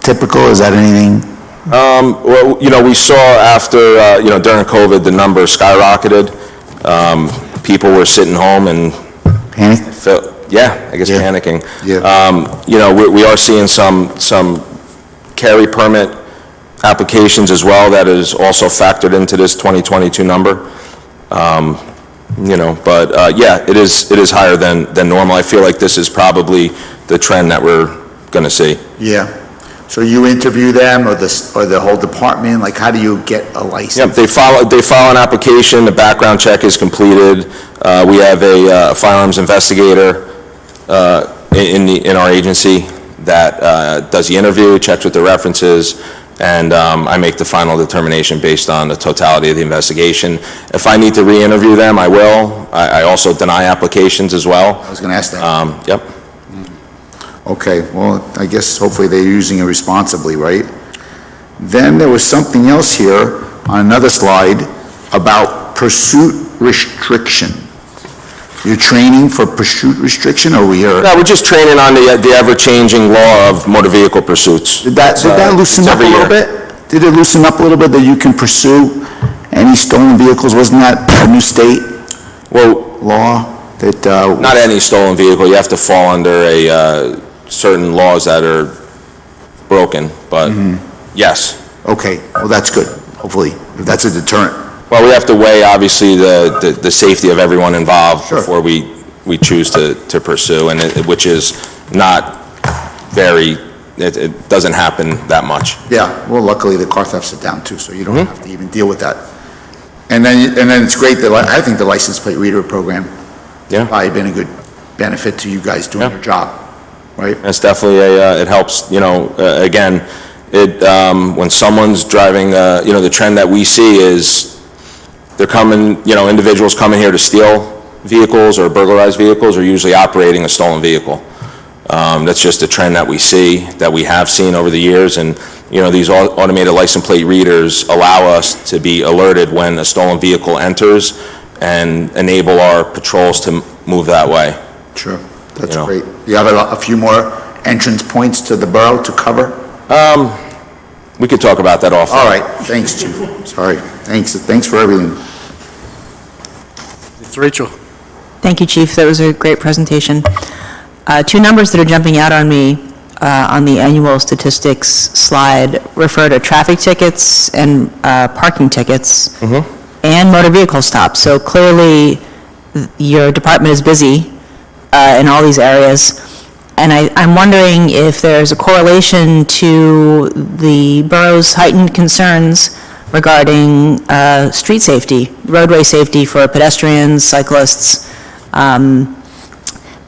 F: typical? Is that anything?
J: Well, we saw after, during COVID, the number skyrocketed. People were sitting home and
F: Panic?
J: panicking.
F: Yeah.
J: We are seeing some carry permit applications as well. That is also factored into this 2022 number. It is higher than normal. I feel like this is probably the trend that we're going to see.
F: Yeah. So you interview them or the whole department? Like, how do you get a license?
J: Yep, they file an application, the background check is completed. We have a firearms investigator in our agency that does the interview, checks with the references, and I make the final determination based on the totality of the investigation. If I need to re-interview them, I will. I also deny applications as well.
F: I was going to ask that.
J: Yep.
F: Okay, well, I guess hopefully they're using it responsibly, right? Then there was something else here on another slide about pursuit restriction. You're training for pursuit restriction, or
J: No, we're just training on the ever-changing law of motor vehicle pursuits.
F: Did that loosen up a little bit? Did it loosen up a little bit that you can pursue any stolen vehicles? Wasn't that a new state law that?
J: Not any stolen vehicle. You have to fall under certain laws that are broken, but yes.
F: Okay, well, that's good, hopefully, if that's a deterrent.
J: Well, we have to weigh, obviously, the safety of everyone involved before we choose to pursue, and which is not it doesn't happen that much.
F: Yeah, well, luckily, the car thefts are down too, so you don't have to even deal with that. And then it's great that, I think the license plate reader program probably been a good benefit to you guys doing your job. Right.
J: It's definitely it helps, again, when someone's driving, the trend that we see is they're coming, individuals coming here to steal vehicles or burglarize vehicles are usually operating a stolen vehicle. That's just a trend that we see, that we have seen over the years, and, these automated license plate readers allow us to be alerted when a stolen vehicle enters and enable our patrols to move that way.
F: Sure. That's great. You have a few more entrance points to the borough to cover?
J: We could talk about that offline.
F: All right, thanks, Chief. Sorry. Thanks for everything.
A: It's Rachel.
D: Thank you, Chief. That was a great presentation. Two numbers that are jumping out on me on the annual statistics slide refer to traffic tickets and parking tickets and motor vehicle stops. So clearly, your department is busy in all these areas. And I'm wondering if there's a correlation to the borough's heightened concerns regarding street safety, roadway safety for pedestrians, cyclists.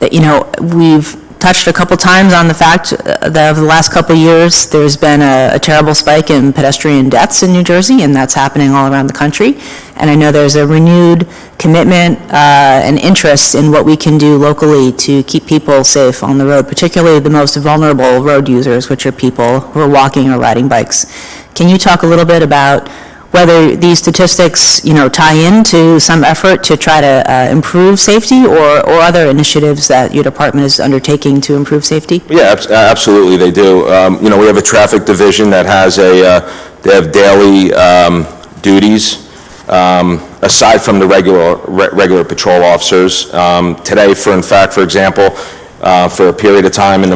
D: We've touched a couple times on the fact that over the last couple of years, there's been a terrible spike in pedestrian deaths in New Jersey, and that's happening all around the country. And I know there's a renewed commitment and interest in what we can do locally to keep people safe on the road, particularly the most vulnerable road users, which are people who are walking or riding bikes. Can you talk a little bit about whether these statistics, tie into some effort to try to improve safety or other initiatives that your department is undertaking to improve safety?
J: Yeah, absolutely, they do. We have a traffic division that has they have daily duties, aside from the regular patrol officers. Today, for example, for a period of time in the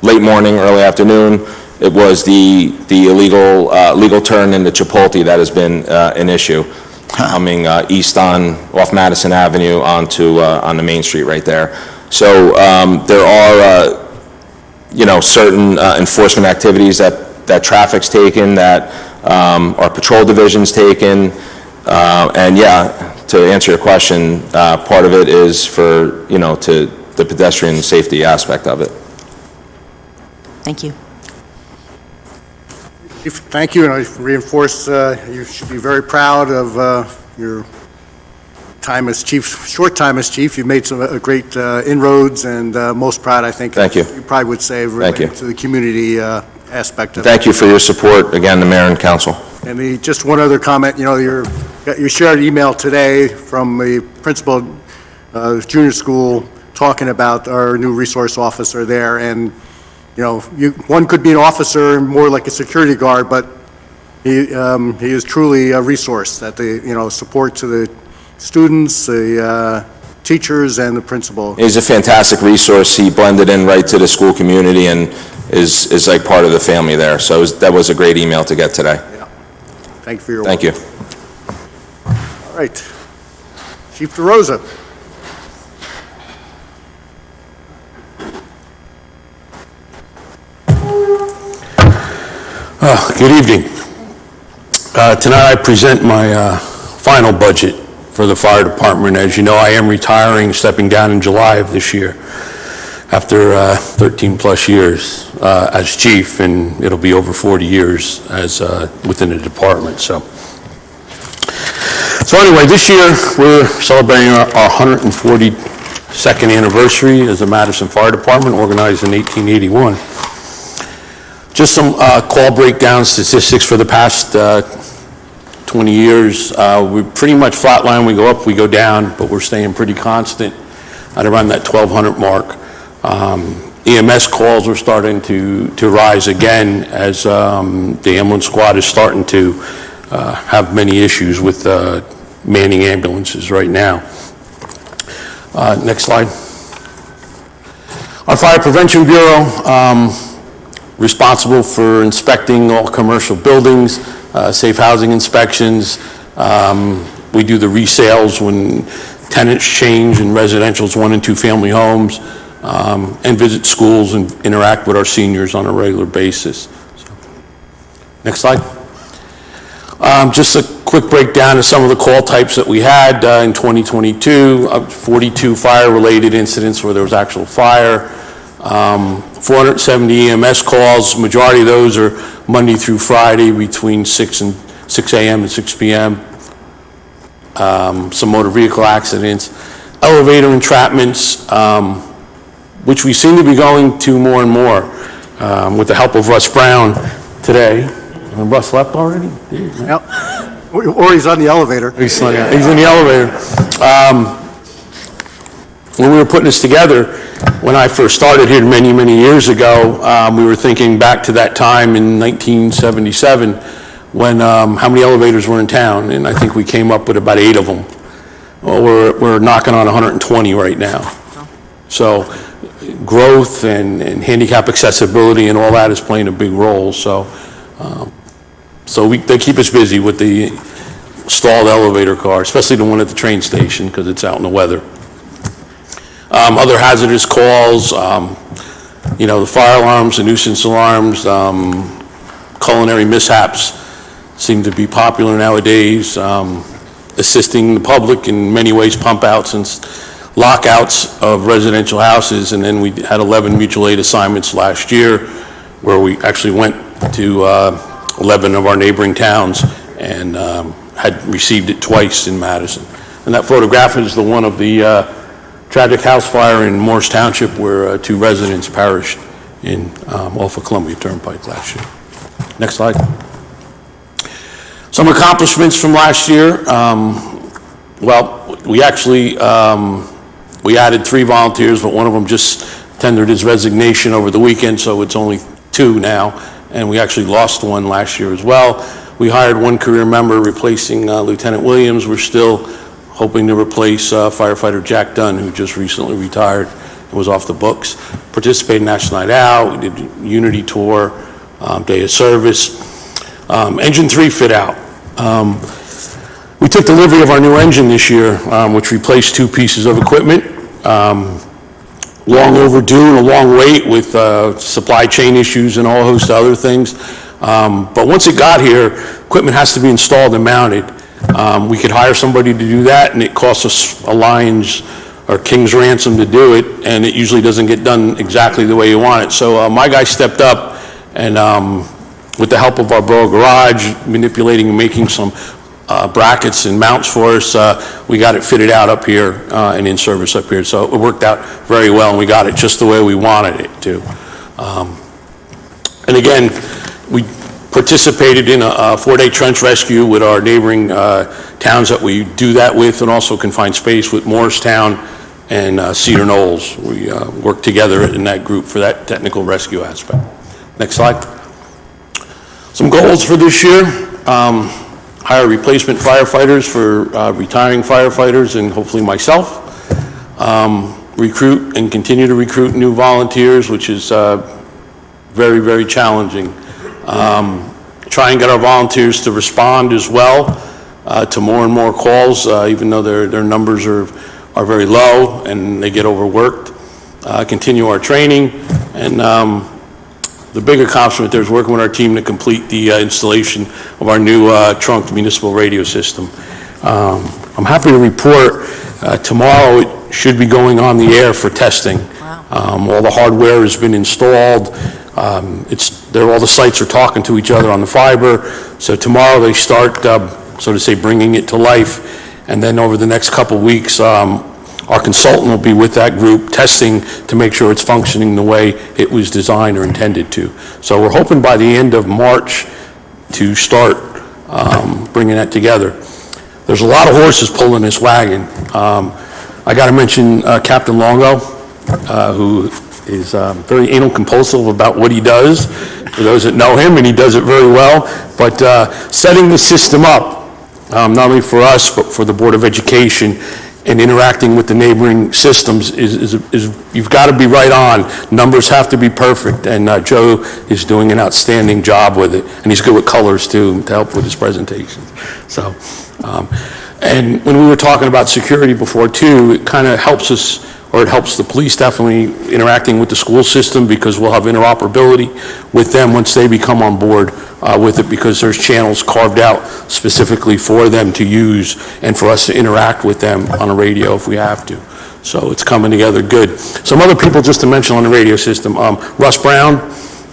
J: late morning, early afternoon, it was the illegal turn into Chipotle that has been an issue, coming east off Madison Avenue on the Main Street right there. So there are certain enforcement activities that traffic's taken, that our patrol division's taken, and to answer your question, part of it is for to the pedestrian safety aspect of it.
D: Thank you.
A: Thank you, and I reinforce, you should be very proud of your time as chief, short time as chief. You've made some great inroads, and most proud, I think.
J: Thank you.
A: You probably would say,
J: Thank you.
A: related to the community aspect of it.
J: Thank you for your support, again, the mayor and council.
A: And just one other comment, you know, you shared an email today from the principal of the junior school talking about our new resource officer there, and, you know, one could be an officer more like a security guard, but he is truly a resource that support to the students, the teachers, and the principal.
J: He's a fantastic resource. He blended in right to the school community and is like part of the family there. So that was a great email to get today.
A: Yeah. Thank you for your
J: Thank you.
A: All right. Chief DeRosa.
L: Good evening. Tonight I present my final budget for the fire department. As you know, I am retiring, stepping down in July of this year after 13 plus years as chief, and it'll be over 40 years as within the department. So anyway, this year we're celebrating our 142nd anniversary as the Madison Fire Department, organized in 1881. Just some call breakdown statistics for the past 20 years. We're pretty much flatline. We go up, we go down, but we're staying pretty constant at around that 1,200 mark. EMS calls are starting to rise again as the ambulance squad is starting to have many issues with manning ambulances right now. Next slide. Our Fire Prevention Bureau, responsible for inspecting all commercial buildings, safe housing inspections. We do the resales when tenants change in residentials, 1 and 2 family homes, and visit schools and interact with our seniors on a regular basis. So, next slide. Just a quick breakdown of some of the call types that we had in 2022. 42 fire-related incidents where there was actual fire. 470 EMS calls. Majority of those are Monday through Friday between 6 a.m. and 6 p.m. Some motor vehicle accidents. Elevator entrapments, which we seem to be going to more and more with the help of Russ Brown today. Russ left already?
A: Yep. Or he's on the elevator.
L: He's in the elevator. When we were putting this together, when I first started here many, many years ago, we were thinking back to that time in 1977 when how many elevators were in town, and I think we came up with about 8 of them. Well, we're knocking on 120 right now. So growth and handicap accessibility and all that is playing a big role. So they keep us busy with the stalled elevator car, especially the one at the train station because it's out in the weather. Other hazardous calls, the fire alarms, the nuisance alarms, culinary mishaps seem to be popular nowadays, assisting the public in many ways, pump outs and lockouts of residential houses. And then we had 11 mutual aid assignments last year where we actually went to 11 of our neighboring towns and had received it twice in Madison. And that photograph is the one of the tragic house fire in Morris Township where 2 residents perished off of Columbia Turnpike last year. Next slide. Some accomplishments from last year. We actually we added 3 volunteers, but one of them just tendered his resignation over the weekend, so it's only 2 now, and we actually lost 1 last year as well. We hired 1 career member replacing Lieutenant Williams. We're still hoping to replace firefighter Jack Dunn, who just recently retired and was off the books. Participated in National Night Out, we did Unity Tour, Day of Service. Engine 3 fit out. We took delivery of our new engine this year, which replaced 2 pieces of equipment. Long overdue and a long wait with supply chain issues and a whole host of other things. But once it got here, equipment has to be installed and mounted. We could hire somebody to do that, and it costs us a lion's or king's ransom to do it, and it usually doesn't get done exactly the way you want it. So my guy stepped up and with the help of our Borough garage, manipulating and making some brackets and mounts for us, we got it fitted out up here and in service up here. So it worked out very well, and we got it just the way we wanted it to. And again, we participated in a 4-day trench rescue with our neighboring towns that we do that with, and also confined space with Morristown and Cedar Knolls. We work together in that group for that technical rescue aspect. Next slide. Some goals for this year. Hire replacement firefighters for retiring firefighters and hopefully myself. Recruit and continue to recruit new volunteers, which is very, very challenging. Try and get our volunteers to respond as well to more and more calls, even though their numbers are very low and they get overworked. Continue our training, and the big accomplishment there is working with our team to complete the installation of our new trunked municipal radio system. I'm happy to report tomorrow it should be going on the air for testing. Wow. All the hardware has been installed. All the sites are talking to each other on the fiber. So tomorrow they start, so to say, bringing it to life. And then over the next couple weeks, our consultant will be with that group testing to make sure it's functioning the way it was designed or intended to. So we're hoping by the end of March to start bringing that together. There's a lot of horses pulling this wagon. I got to mention Captain Longo, who is very anal compulsive about what he does, for those that know him, and he does it very well. But setting the system up, not only for us, but for the Board of Education, and interacting with the neighboring systems is you've got to be right on. Numbers have to be perfect, and Joe is doing an outstanding job with it, and he's good with colors too, to help with his presentation. So, and when we were talking about security before too, it kind of helps us, or it helps the police definitely interacting with the school system, because we'll have interoperability with them once they become on board with it, because there's channels carved out specifically for them to use and for us to interact with them on a radio if we have to. So it's coming together good. Some other people just to mention on the radio system, Russ Brown,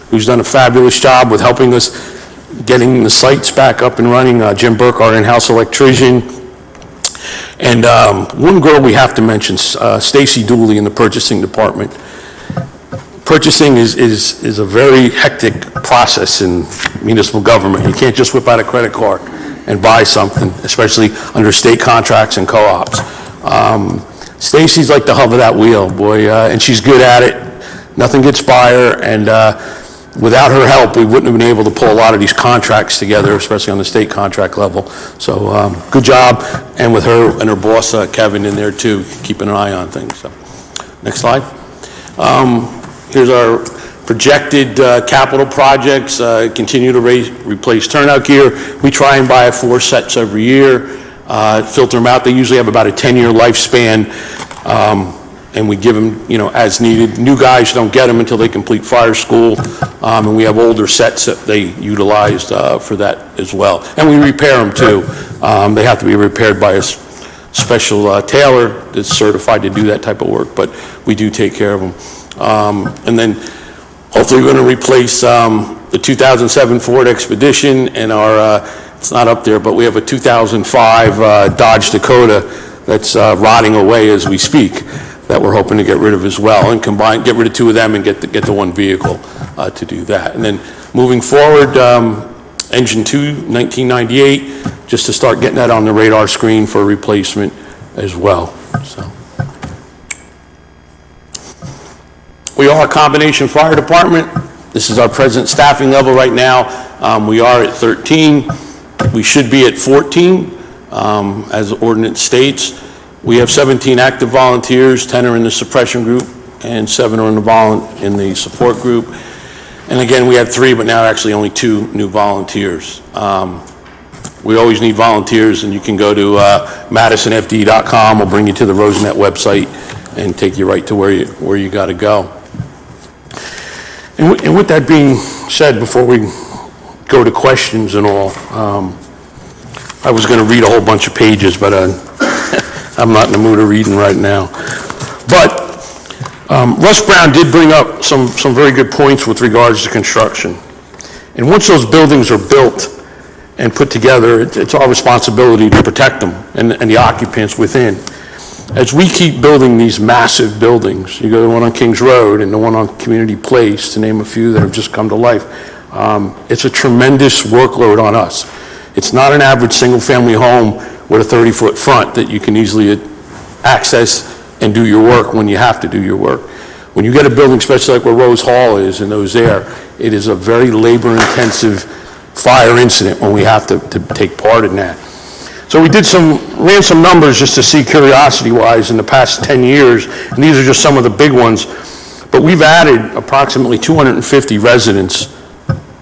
L: who's done a fabulous job with helping us getting the sites back up and running, Jim Burke, our in-house electrician, and one girl we have to mention, Stacy Dooley in the purchasing department. Purchasing is a very hectic process in municipal government. You can't just whip out a credit card and buy something, especially under state contracts and co-ops. Stacy's like the hub of that wheel, boy, and she's good at it. Nothing gets by her, and without her help, we wouldn't have been able to pull a lot of these contracts together, especially on the state contract level. So good job, and with her and her boss, Kevin, in there too, keeping an eye on things. So, next slide. Here's our projected capital projects. Continue to replace turnout gear. We try and buy 4 sets every year, filter them out. They usually have about a 10-year lifespan, and we give them, as needed. New guys don't get them until they complete fire school, and we have older sets that they utilized for that as well. And we repair them too. They have to be repaired by a special tailor that's certified to do that type of work, but we do take care of them. And then hopefully we're going to replace the 2007 Ford Expedition and our, it's not up there, but we have a 2005 Dodge Dakota that's rotting away as we speak, that we're hoping to get rid of as well, and get rid of 2 of them and get the one vehicle to do that. And then moving forward, Engine 2, 1998, just to start getting that on the radar screen for replacement as well. So. We are a combination fire department. This is our present staffing level right now. We are at 13. We should be at 14, as the ordinance states. We have 17 active volunteers, 10 are in the suppression group, and 7 are in the support group. And again, we had 3, but now actually only 2 new volunteers. We always need volunteers, and you can go to madisonfd.com. We'll bring you to the Rosenet website and take you right to where you got to go. And with that being said, before we go to questions and all, I was going to read a whole bunch of pages, but I'm not in the mood of reading right now. But Russ Brown did bring up some very good points with regards to construction. And once those buildings are built and put together, it's our responsibility to protect them and the occupants within. As we keep building these massive buildings, you go to the one on Kings Road and the one on Community Place, to name a few that have just come to life, it's a tremendous workload on us. It's not an average single-family home with a 30-foot front that you can easily access and do your work when you have to do your work. When you get a building, especially like where Rose Hall is and those there, it is a very labor-intensive fire incident when we have to take part in that. So we ran some numbers just to see curiosity-wise in the past 10 years, and these are just some of the big ones, but we've added approximately 250 residents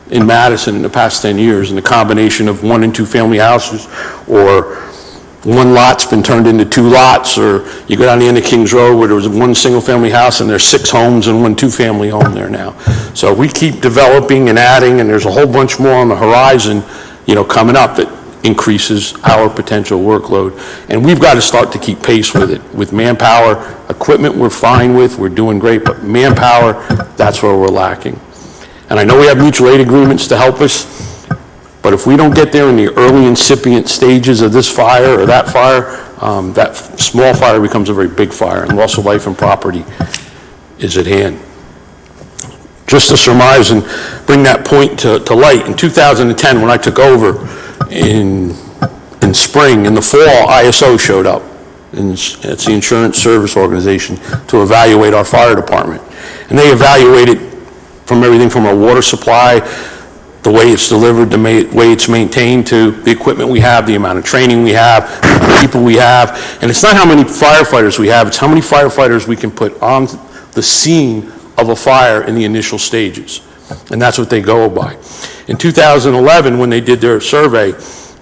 L: in Madison in the past 10 years in the combination of 1 and 2 family houses, or one lot's been turned into 2 lots, or you go down the end of Kings Road where there was 1 single family house and there's 6 homes and 1 2-family home there now. So we keep developing and adding, and there's a whole bunch more on the horizon, coming up that increases our potential workload. And we've got to start to keep pace with it. With manpower, equipment we're fine with, we're doing great, but manpower, that's where we're lacking. And I know we have mutual aid agreements to help us, but if we don't get there in the early incipient stages of this fire or that fire, that small fire becomes a very big fire, and loss of life and property is at hand. Just to surmise and bring that point to light, in 2010, when I took over in spring, in the fall, ISO showed up. It's the Insurance Service Organization, to evaluate our fire department. And they evaluated from everything from our water supply, the way it's delivered, the way it's maintained, to the equipment we have, the amount of training we have, the people we have. And it's not how many firefighters we have, it's how many firefighters we can put on the scene of a fire in the initial stages. And that's what they go by. In 2011, when they did their survey,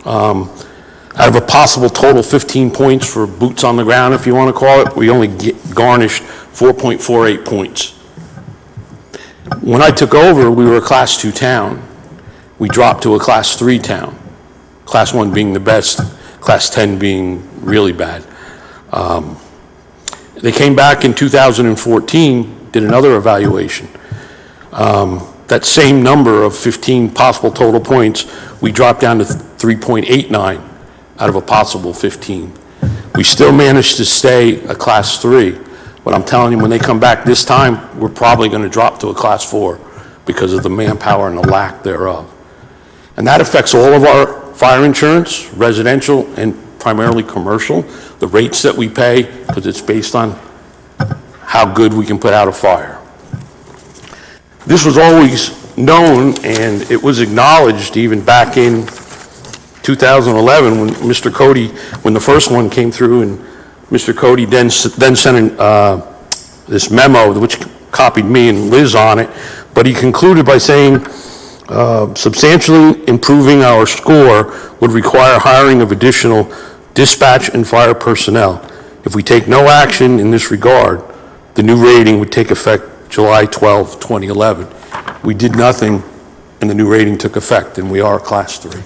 L: out of a possible total 15 points for boots on the ground, if you want to call it, we only garnished 4.48 points. When I took over, we were a Class 2 town. We dropped to a Class 3 town. Class 1 being the best, Class 10 being really bad. They came back in 2014, did another evaluation. That same number of 15 possible total points, we dropped down to 3.89 out of a possible 15. We still managed to stay a Class 3, but I'm telling you, when they come back this time, we're probably going to drop to a Class 4 because of the manpower and the lack thereof. And that affects all of our fire insurance, residential and primarily commercial, the rates that we pay, because it's based on how good we can put out a fire. This was always known, and it was acknowledged even back in 2011 when Mr. Cody, when the first one came through, and Mr. Cody then sent in this memo, which copied me and Liz on it, but he concluded by saying, substantially improving our score would require hiring of additional dispatch and fire personnel. If we take no action in this regard, the new rating would take effect July 12, 2011. We did nothing, and the new rating took effect, and we are Class 3.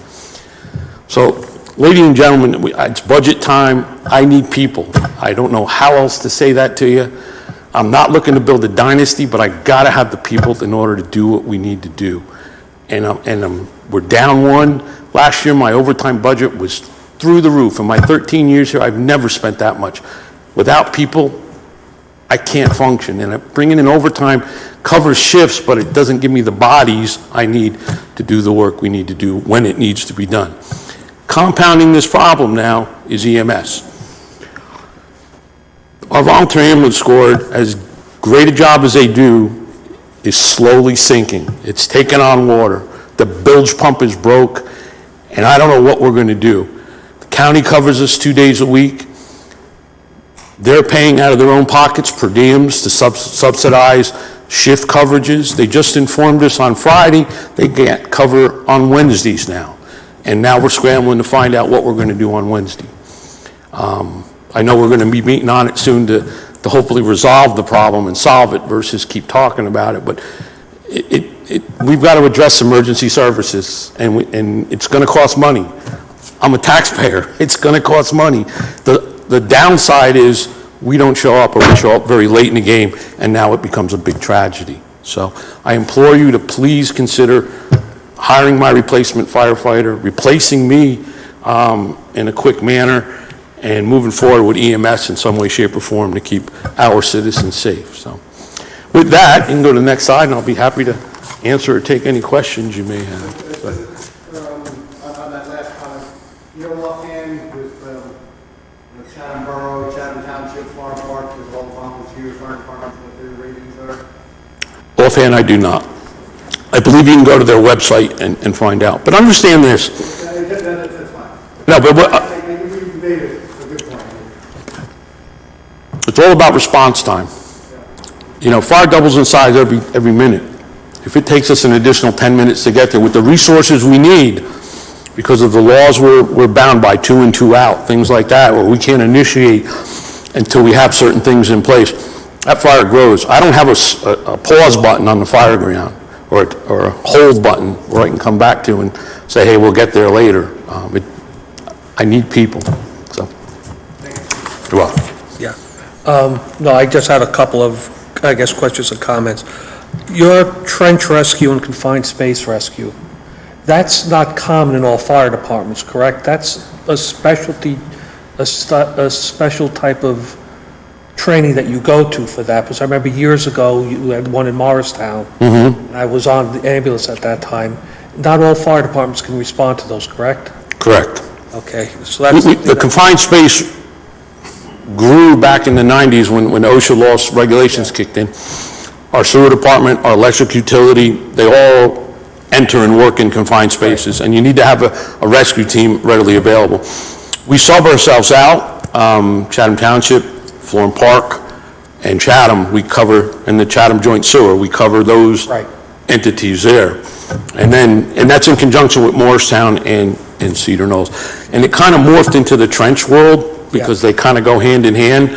L: So, ladies and gentlemen, it's budget time. I need people. I don't know how else to say that to you. I'm not looking to build a dynasty, but I got to have the people in order to do what we need to do. And we're down one. Last year, my overtime budget was through the roof. In my 13 years here, I've never spent that much. Without people, I can't function. And bringing in overtime covers shifts, but it doesn't give me the bodies I need to do the work we need to do when it needs to be done. Compounding this problem now is EMS. Our volunteer ambulance squad, as great a job as they do, is slowly sinking. It's taking on water. The bilge pump is broke, and I don't know what we're going to do. The county covers us 2 days a week. They're paying out of their own pockets per diems to subsidize shift coverages. They just informed us on Friday they can't cover on Wednesdays now. And now we're scrambling to find out what we're going to do on Wednesday. I know we're going to be meeting on it soon to hopefully resolve the problem and solve it versus keep talking about it. But we've got to address emergency services, and it's going to cost money. I'm a taxpayer. It's going to cost money. The downside is we don't show up, or we show up very late in the game, and now it becomes a big tragedy. So I implore you to please consider hiring my replacement firefighter, replacing me in a quick manner, and moving forward with EMS in some way, shape, or form to keep our citizens safe. So with that, you can go to the next slide, and I'll be happy to answer or take any questions you may have.
A: On that last comment, you know, offhand with Chatham Borough, Chatham Township, Farm Park, with all the volunteers, fire departments, what their ratings are?
L: Offhand, I do not. I believe you can go to their website and find out. But understand this.
A: That's fine.
L: No, but
A: I think you made a good point.
L: it's all about response time. You know, fire doubles in size every minute. If it takes us an additional 10 minutes to get there with the resources we need, because of the laws we're bound by, 2 in, 2 out, things like that, where we can't initiate until we have certain things in place, that fire grows. I don't have a pause button on the fire ground or a hold button where I can come back to and say, hey, we'll get there later. I need people, so. You're welcome.
E: Yeah. No, I just had a couple of, I guess, questions and comments. Your trench rescue and confined space rescue, that's not common in all fire departments, correct? That's a specialty, a special type of training that you go to for that, because I remember years ago, you had one in Morristown. And I was on the ambulance at that time. Not all fire departments can respond to those, correct?
L: Correct.
E: Okay, so that's...
L: The confined space grew back in the 90s when OSHA laws regulations kicked in. Our sewer department, our electric utility, they all enter and work in confined spaces, and you need to have a rescue team readily available. We sub ourselves out, Chatham Township, Florham Park, and Chatham, we cover, and the Chatham Joint Sewer, we cover those entities there. And that's in conjunction with Morristown and Cedar Knolls. And it kind of morphed into the trench world, because they kind of go hand in hand.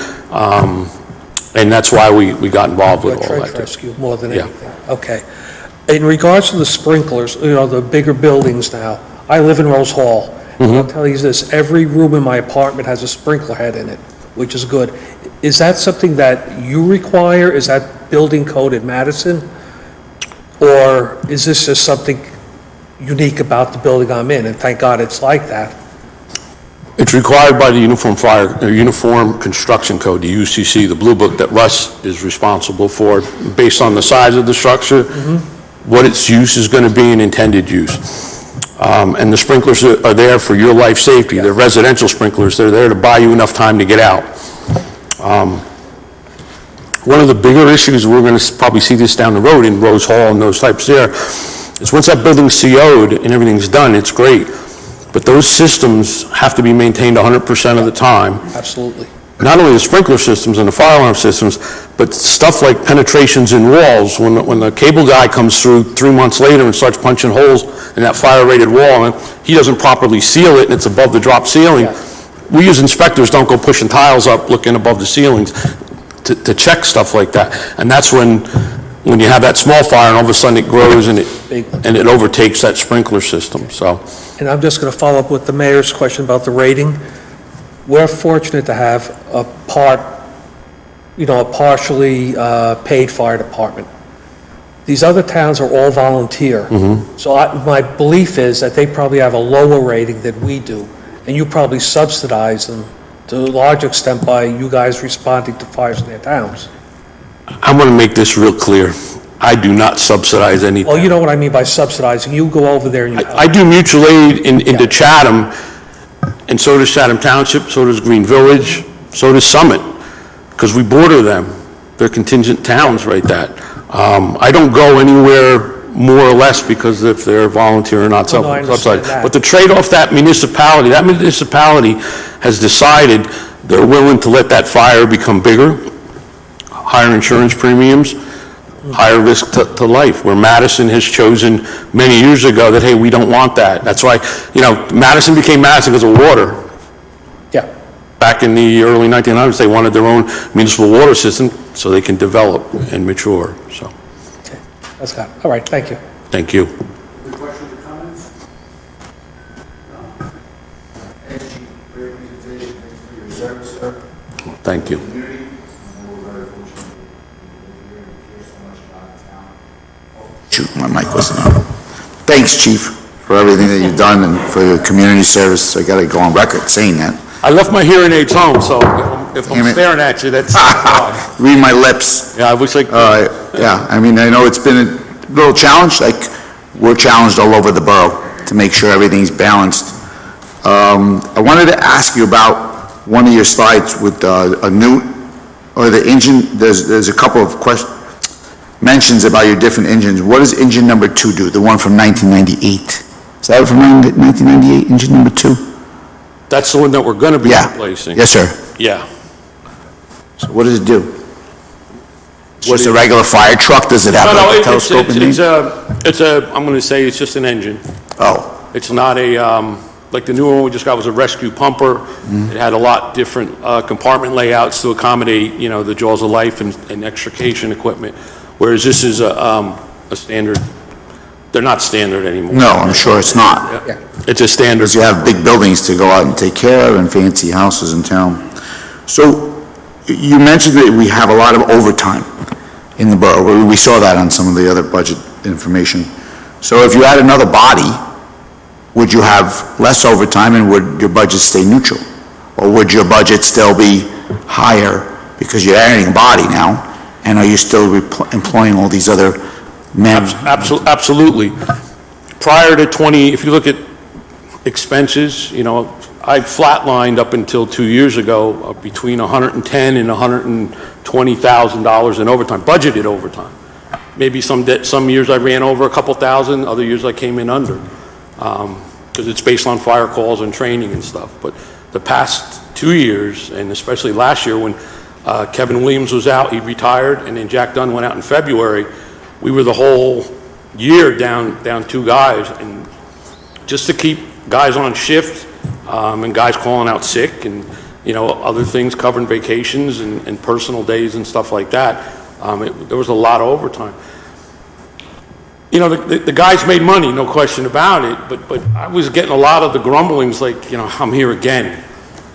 L: And that's why we got involved with all that.
E: Trench rescue more than anything. Okay. In regards to the sprinklers, you know, the bigger buildings now, I live in Rose Hall. And I'll tell you this, every room in my apartment has a sprinkler head in it, which is good. Is that something that you require? Is that building code in Madison? Or is this just something unique about the building I'm in? And thank God it's like that.
L: It's required by the Uniform Construction Code, the UCC, the blue book that Russ is responsible for, based on the size of the structure, what its use is going to be and intended use. And the sprinklers are there for your life safety. They're residential sprinklers. They're there to buy you enough time to get out. One of the bigger issues, we're going to probably see this down the road in Rose Hall and those types there, is once that building's CO'd and everything's done, it's great. But those systems have to be maintained 100% of the time.
E: Absolutely.
L: Not only the sprinkler systems and the fire alarm systems, but stuff like penetrations in walls. When the cable guy comes through 3 months later and starts punching holes in that fire-rated wall, and he doesn't properly seal it, and it's above the drop ceiling, we as inspectors don't go pushing tiles up looking above the ceilings to check stuff like that. And that's when you have that small fire and all of a sudden it grows and it overtakes that sprinkler system, so.
E: And I'm just going to follow up with the mayor's question about the rating. We're fortunate to have a partially paid fire department. These other towns are all volunteer. So my belief is that they probably have a lower rating than we do, and you probably subsidize them to a large extent by you guys responding to fires in their towns.
L: I'm going to make this real clear. I do not subsidize anything.
E: Well, you know what I mean by subsidizing. You go over there and you...
L: I do mutual aid into Chatham, and so does Chatham Township, so does Green Village, so does Summit, because we border them. They're contingent towns right that. I don't go anywhere more or less because if they're volunteer or not subsidized. But the trade-off that municipality has decided they're willing to let that fire become bigger, higher insurance premiums, higher risk to life, where Madison has chosen many years ago that, hey, we don't want that. That's why, Madison became Madison because of water.
E: Yeah.
L: Back in the early 1900s, they wanted their own municipal water system so they can develop and mature, so.
E: Okay, that's got it. All right, thank you.
L: Thank you.
A: Any questions or comments? No? Thanks, Chief, for your presentation. Thanks for your service, sir.
L: Thank you.
A: Community. We're very fortunate to live here and care so much about the town.
F: Shoot, my mic wasn't on. Thanks, Chief, for everything that you've done and for your community service. I gotta go on record saying that.
L: I left my hearing aids home, so if
F: Damn
L: I'm
F: it.
L: staring at you, that's odd.
F: Read my lips.
L: Yeah, I wish I could.
F: Yeah, I mean, I know it's been a little challenge, like, we're challenged all over the borough to make sure everything's balanced. I wanted to ask you about one of your slides with a new, or the engine, there's a couple of mentions about your different engines. What does engine number 2 do, the one from 1998? Is that from 1998, engine number 2?
L: That's the one that we're going to be
F: Yeah.
L: replacing.
F: Yes, sir.
L: Yeah.
F: So what does it do? What's a regular fire truck? Does it have
L: No,
F: like a
L: it's
F: telescoping thing?
L: I'm going to say it's just an engine.
F: Oh,
L: It's not a, like the new one we just got was a rescue pumper. It had a lot different compartment layouts to accommodate, the jaws of life and extrication equipment, whereas this is a standard, they're not standard anymore.
F: no, I'm sure it's not.
L: It's a standard.
F: Because you have big buildings to go out and take care of and fancy houses in town. So you mentioned that we have a lot of overtime in the borough. We saw that on some of the other budget information. So if you had another body, would you have less overtime and would your budget stay neutral? Or would your budget still be higher because you're adding a body now? And are you still employing all these other men?
L: Absolutely. Prior to if you look at expenses, I flatlined up until 2 years ago between $110,000 and $120,000 in overtime, budgeted overtime. Maybe some years I ran over a couple thousand, other years I came in under, because it's based on fire calls and training and stuff. But the past 2 years, and especially last year when Kevin Williams was out, he retired, and then Jack Dunn went out in February, we were the whole year down 2 guys, and just to keep guys on shift, and guys calling out sick, and other things, covering vacations and personal days and stuff like that, there was a lot of overtime. The guys made money, no question about it, but I was getting a lot of the grumblings like, I'm here again.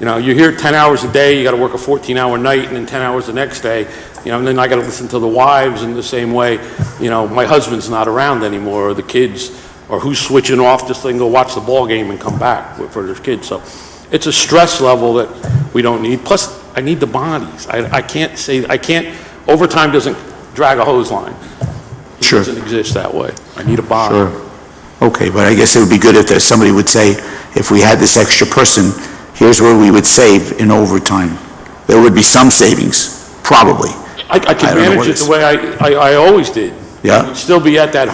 L: You're here 10 hours a day, you got to work a 14-hour night, and then 10 hours the next day, and then I got to listen to the wives in the same way, my husband's not around anymore, or the kids, or who's switching off just so they can go watch the ball game and come back for their kids. So it's a stress level that we don't need. Plus, I need the bodies. I can't, overtime doesn't drag a hose line. It
F: Sure.
L: doesn't exist that way. I need a body.
F: Sure. Okay, but I guess it would be good if somebody would say, if we had this extra person, here's where we would save in overtime. There would be some savings, probably.
L: I could
F: don't know
L: manage
F: what
L: it
F: it's-
L: the way I always did.
F: Yeah.
L: We'd still be at that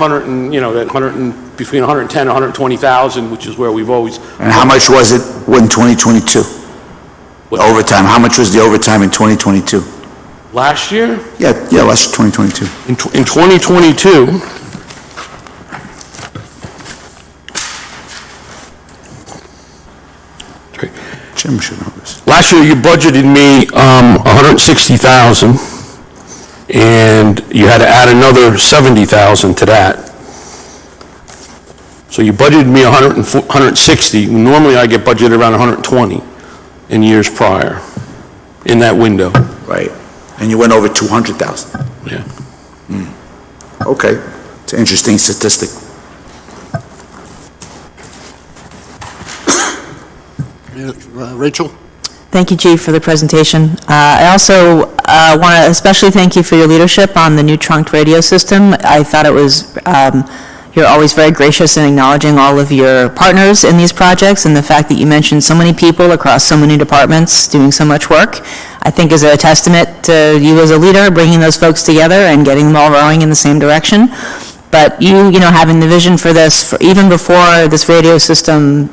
L: between 110 and 120,000, which is where we've always.
F: And how much was it in 2022? Overtime, how much was the overtime in 2022?
L: Last year?
F: Yeah, last 2022.
L: In 2022,
F: Jim should know this.
L: last year you budgeted me 160,000, and you had to add another 70,000 to that. So you budgeted me 160. Normally I get budgeted around 120 in years prior, in that window.
F: Right, and you went over 200,000.
L: Yeah.
F: Okay, it's an interesting statistic.
A: Rachel?
D: Thank you, Chief, for the presentation. I also want to especially thank you for your leadership on the new trunked radio system. I thought it was, you're always very gracious in acknowledging all of your partners in these projects, and the fact that you mentioned so many people across so many departments doing so much work, I think is a testament to you as a leader, bringing those folks together and getting them all rowing in the same direction. But having the vision for this, even before this radio system,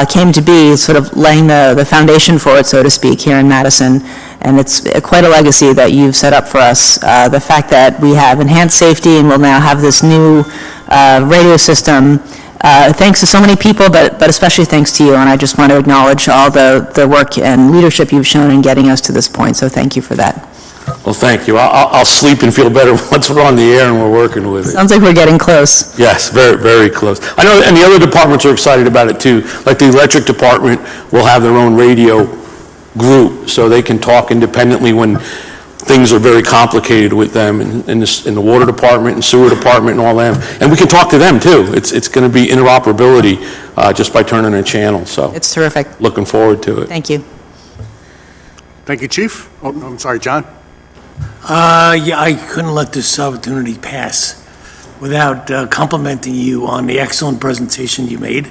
D: came to be, sort of laying the foundation for it, so to speak, here in Madison. And it's quite a legacy that you've set up for us. The fact that we have enhanced safety and we'll now have this new radio system, thanks to so many people, but especially thanks to you. And I just want to acknowledge all the work and leadership you've shown in getting us to this point. So thank you for that.
L: Well, thank you. I'll sleep and feel better once we're on the air and we're working with it.
D: Sounds like we're getting close.
L: Yes, very, very close. I know, and the other departments are excited about it too. Like the electric department will have their own radio group, so they can talk independently when things are very complicated with them in the water department and sewer department and all them. And we can talk to them too. It's going to be interoperability just by turning a channel, so.
D: It's terrific.
L: Looking forward to it.
D: Thank you.
A: Thank you, Chief. Oh, I'm sorry, John?
C: Yeah, I couldn't let this opportunity pass without complimenting you on the excellent presentation you made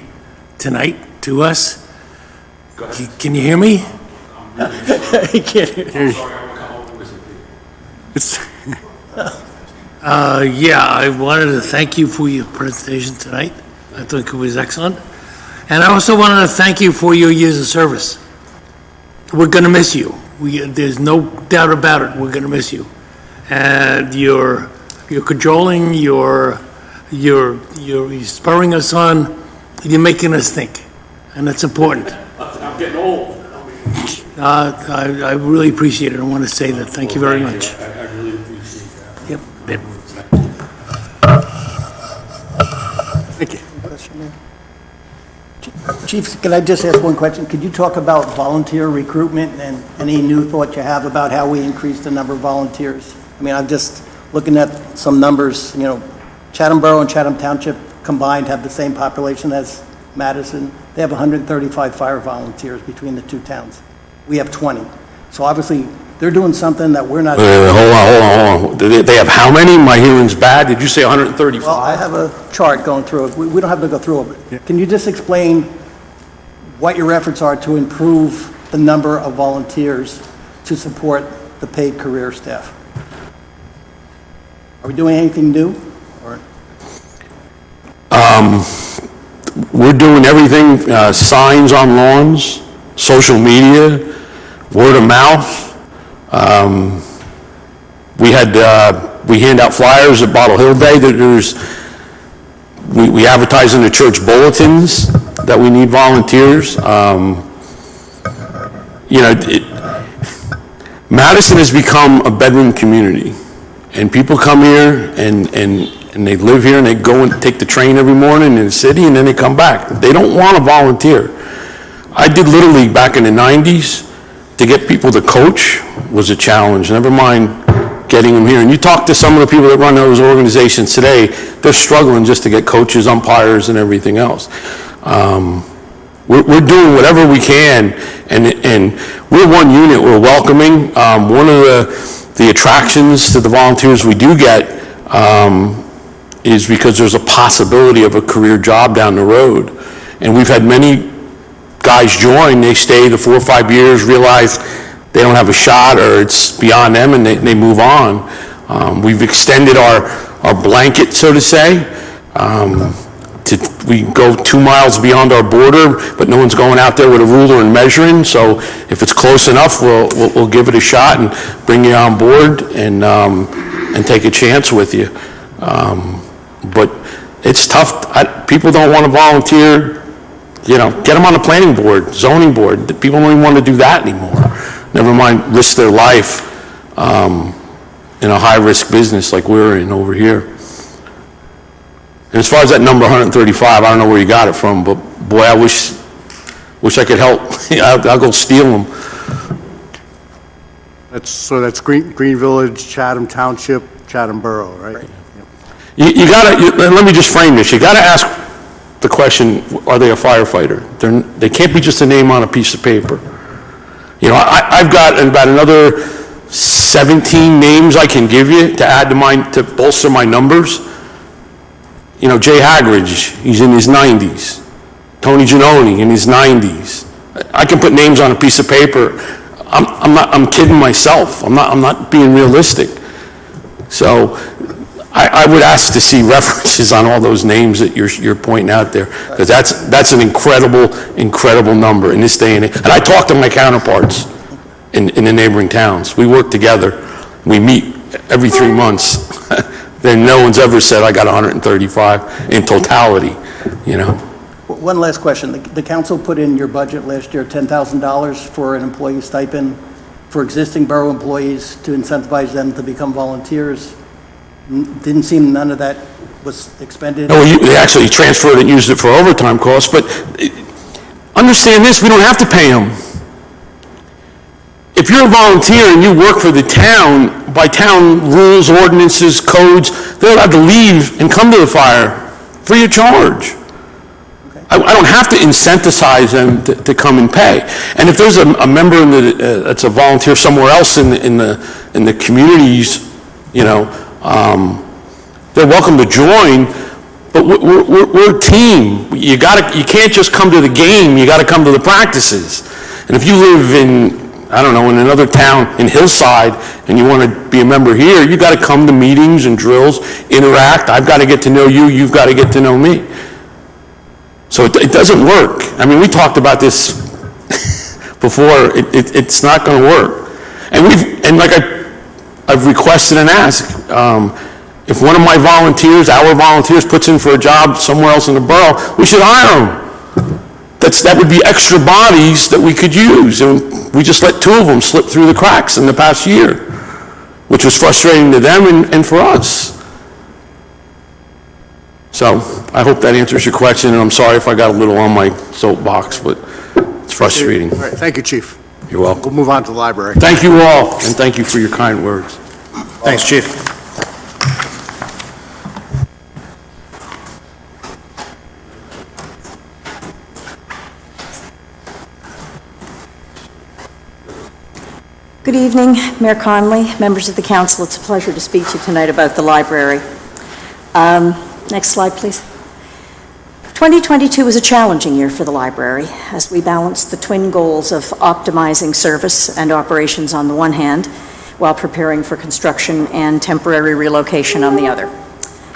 C: tonight to us. Can you hear me? I can't hear. Yeah, I wanted to thank you for your presentation tonight. I think it was excellent. And I also wanted to thank you for your years of service. We're going to miss you. There's no doubt about it, we're going to miss you. And you're cajoling, you're spurring us on, you're making us think, and that's important.
L: I'm getting old.
C: I really appreciate it. I want to say that. Thank you very much.
L: I really appreciate that.
C: Yep.
A: Thank you.
M: Chief, can I just ask one question? Could you talk about volunteer recruitment and any new thought you have about how we increase the number of volunteers? I mean, I'm just looking at some numbers, you know, Chatham Borough and Chatham Township combined have the same population as Madison. They have 135 fire volunteers between the two towns. We have 20. So obviously, they're doing something that we're not.
L: Hold on. They have how many? My hearing's bad. Did you say 135?
M: Well, I have a chart going through it. We don't have to go through it. Can you just explain what your efforts are to improve the number of volunteers to support the paid career staff? Are we doing anything new? Or?
L: We're doing everything, signs on lawns, social media, word of mouth. We hand out flyers at Bottle Hill Day. We advertise in the church bulletins that we need volunteers. You know, Madison has become a bedroom community, and people come here and they live here and they go and take the train every morning in the city and then they come back. They don't want to volunteer. I did Little League back in the 90s. To get people to coach was a challenge, never mind getting them here. And you talk to some of the people that run those organizations today, they're struggling just to get coaches, umpires, and everything else. We're doing whatever we can, and we're one unit, we're welcoming. One of the attractions to the volunteers we do get is because there's a possibility of a career job down the road. And we've had many guys join, they stay the 4 or 5 years, realize they don't have a shot or it's beyond them, and they move on. We've extended our blanket, so to say. We go 2 miles beyond our border, but no one's going out there with a ruler and measuring, so if it's close enough, we'll give it a shot and bring you on board and take a chance with you. But it's tough. People don't want to volunteer. You know, get them on the planning board, zoning board. People don't even want to do that anymore. Never mind risk their life in a high-risk business like we're in over here. And as far as that number 135, I don't know where you got it from, but boy, I wish I could help. I'll go steal them.
A: That's Green Village, Chatham Township, Chatham Borough, right?
L: You gotta, let me just frame this. You gotta ask the question, are they a firefighter? They can't be just a name on a piece of paper. You know, I've got about another 17 names I can give you to add to bolster my numbers. You know, Jay Hagridge, he's in his 90s. Tony Giannone in his 90s. I can put names on a piece of paper. I'm kidding myself. I'm not being realistic. So I would ask to see references on all those names that you're pointing out there, because that's an incredible number in this day and age. And I talk to my counterparts in the neighboring towns. We work together. We meet every 3 months. Then no one's ever said I got 135 in totality, you know.
M: One last question. The council put in your budget last year $10,000 for an employee stipend for existing borough employees to incentivize them to become volunteers. Didn't seem none of that was expended.
L: No, they actually transferred and used it for overtime costs, but understand this, we don't have to pay them. if you're a volunteer and you work for the town, by town rules, ordinances, codes, they're allowed to leave and come to the fire free of charge. I don't have to incentivize them to come and pay. And if there's a member that's a volunteer somewhere else in the communities, you know, they're welcome to join. But we're a team. You can't just come to the game. You got to come to the practices. And if you live in, I don't know, in another town in Hillside, and you want to be a member here, you got to come to meetings and drills, interact. I've got to get to know you. You've got to get to know me. So it doesn't work. I mean, we talked about this before. It's not going to work. And like I've requested and asked, if one of my volunteers, our volunteers, puts in for a job somewhere else in the borough, we should hire them. That would be extra bodies that we could use, and we just let 2 of them slip through the cracks in the past year, which was frustrating to them and for us. So I hope that answers your question, and I'm sorry if I got a little on my soapbox, but it's frustrating.
A: All right, thank you, Chief.
L: You're welcome.
A: We'll move on to the library.
L: Thank you all, and thank you for your kind words.
B: Thanks, Chief.
N: Good evening, Mayor Conley, members of the council. It's a pleasure to speak to you tonight about the library. Next slide, please. 2022 was a challenging year for the library as we balanced the twin goals of optimizing service and operations on the one hand, while preparing for construction and temporary relocation on the other.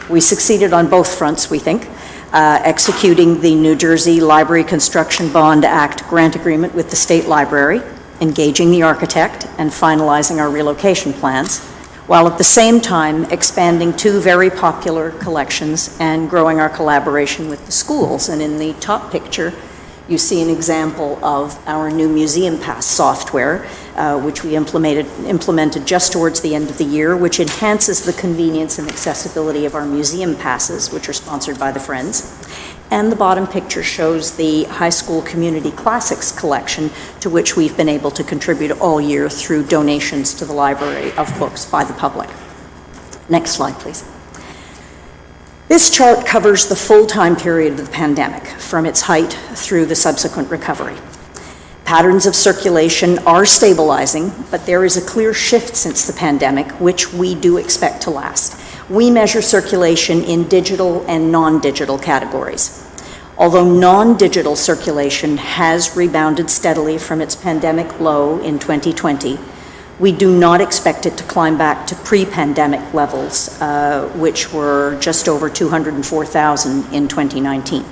N: We succeeded on both fronts, we think, executing the New Jersey Library Construction Bond Act grant agreement with the State Library, engaging the architect, and finalizing our relocation plans, while at the same time expanding 2 very popular collections and growing our collaboration with the schools. And in the top picture, you see an example of our new Museum Pass software, which we implemented just towards the end of the year, which enhances the convenience and accessibility of our museum passes, which are sponsored by the Friends. And the bottom picture shows the high school community classics collection, to which we've been able to contribute all year through donations to the library of books by the public. Next slide, please. This chart covers the full time period of the pandemic, from its height through the subsequent recovery. Patterns of circulation are stabilizing, but there is a clear shift since the pandemic, which we do expect to last. We measure circulation in digital and non-digital categories. Although non-digital circulation has rebounded steadily from its pandemic low in 2020, we do not expect it to climb back to pre-pandemic levels, which were just over 204,000 in 2019.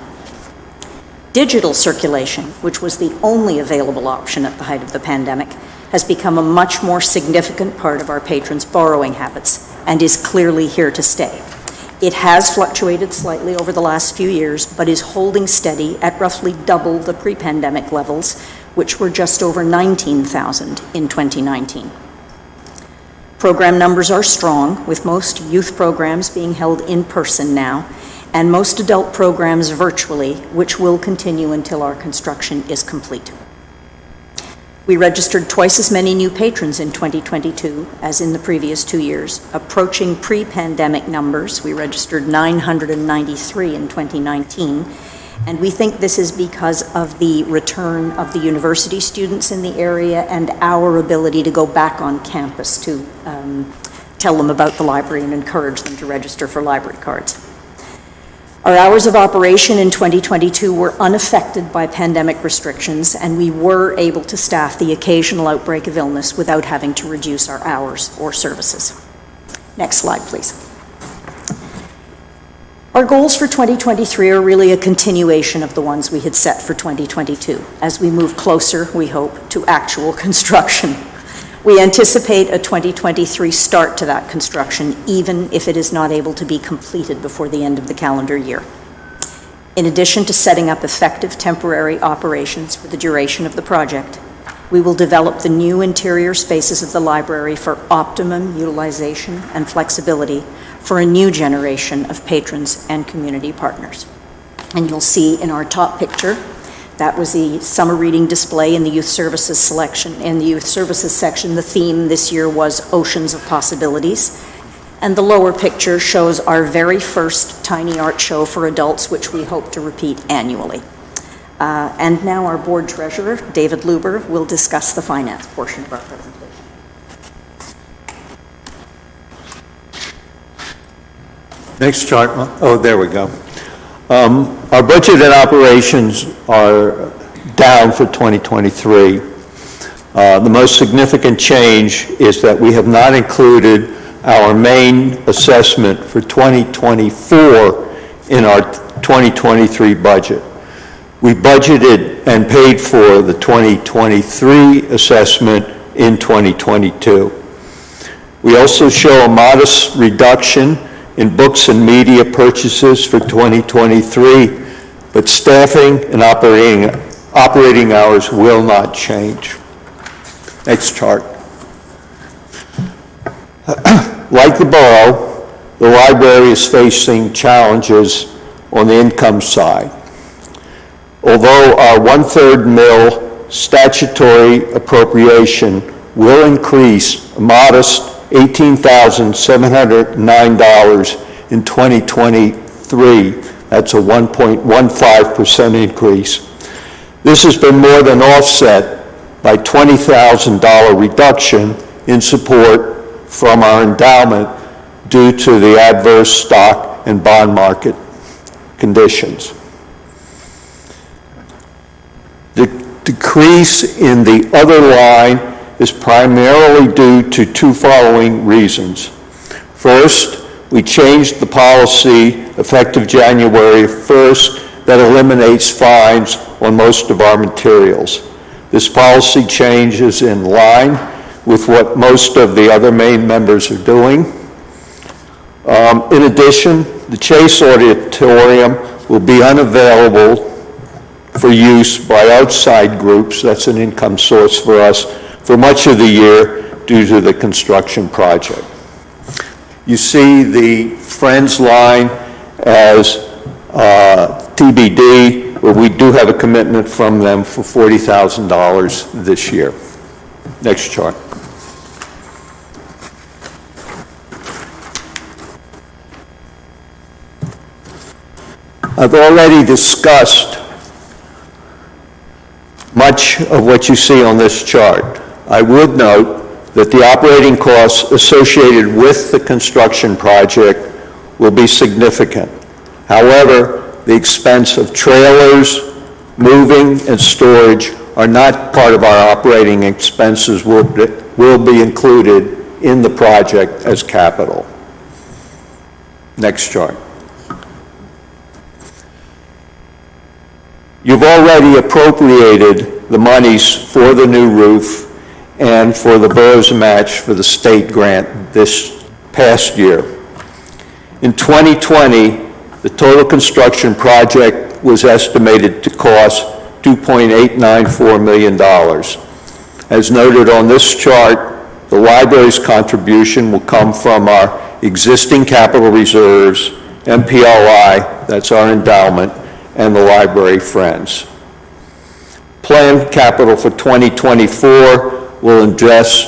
N: Digital circulation, which was the only available option at the height of the pandemic, has become a much more significant part of our patrons' borrowing habits and is clearly here to stay. It has fluctuated slightly over the last few years, but is holding steady at roughly double the pre-pandemic levels, which were just over 19,000 in 2019. Program numbers are strong, with most youth programs being held in person now, and most adult programs virtually, which will continue until our construction is complete. We registered twice as many new patrons in 2022 as in the previous 2 years, approaching pre-pandemic numbers. We registered 993 in 2019, and we think this is because of the return of the university students in the area and our ability to go back on campus to tell them about the library and encourage them to register for library cards. Our hours of operation in 2022 were unaffected by pandemic restrictions, and we were able to staff the occasional outbreak of illness without having to reduce our hours or services. Next slide, please. Our goals for 2023 are really a continuation of the ones we had set for 2022, as we move closer, we hope, to actual construction. We anticipate a 2023 start to that construction, even if it is not able to be completed before the end of the calendar year. In addition to setting up effective temporary operations for the duration of the project, we will develop the new interior spaces of the library for optimum utilization and flexibility for a new generation of patrons and community partners. And you'll see in our top picture That was the summer reading display in the youth services selection. In the youth services section, the theme this year was Oceans of Possibilities. And the lower picture shows our very first tiny art show for adults, which we hope to repeat annually. And now our board treasurer, David Luber, will discuss the finance portion of our presentation.
O: Next chart. Oh, there we go. Our budget and operations are down for 2023. The most significant change is that we have not included our main assessment for 2024 in our 2023 budget. We budgeted and paid for the 2023 assessment in 2022. We also show a modest reduction in books and media purchases for 2023, but staffing and operating hours will not change. Next chart. Like the Borough, the library is facing challenges on the income side. Although our 1/3 mil statutory appropriation will increase a modest $18,709 in 2023, that's a 1.15% increase. This has been more than offset by $20,000 reduction in support from our endowment due to the adverse stock and bond market conditions. The decrease in the other line is primarily due to two following reasons. First, we changed the policy effective January 1st that eliminates fines on most of our materials. This policy change is in line with what most of the other main members are doing. In addition, the Chase Auditorium will be unavailable for use by outside groups, that's an income source for us, for much of the year due to the construction project. You see the Friends line as TBD, where we do have a commitment from them for $40,000 this year. Next chart. I've already discussed much of what you see on this chart. I would note that the operating costs associated with the construction project will be significant. However, the expense of trailers, moving, and storage are not part of our operating expenses, will be included in the project as capital. Next chart. You've already appropriated the monies for the new roof and for the borough's match for the state grant this past year. In 2020, the total construction project was estimated to cost $2.894 million. As noted on this chart, the library's contribution will come from our existing capital reserves, MPLI, that's our endowment, and the library friends. Planned capital for 2024 will address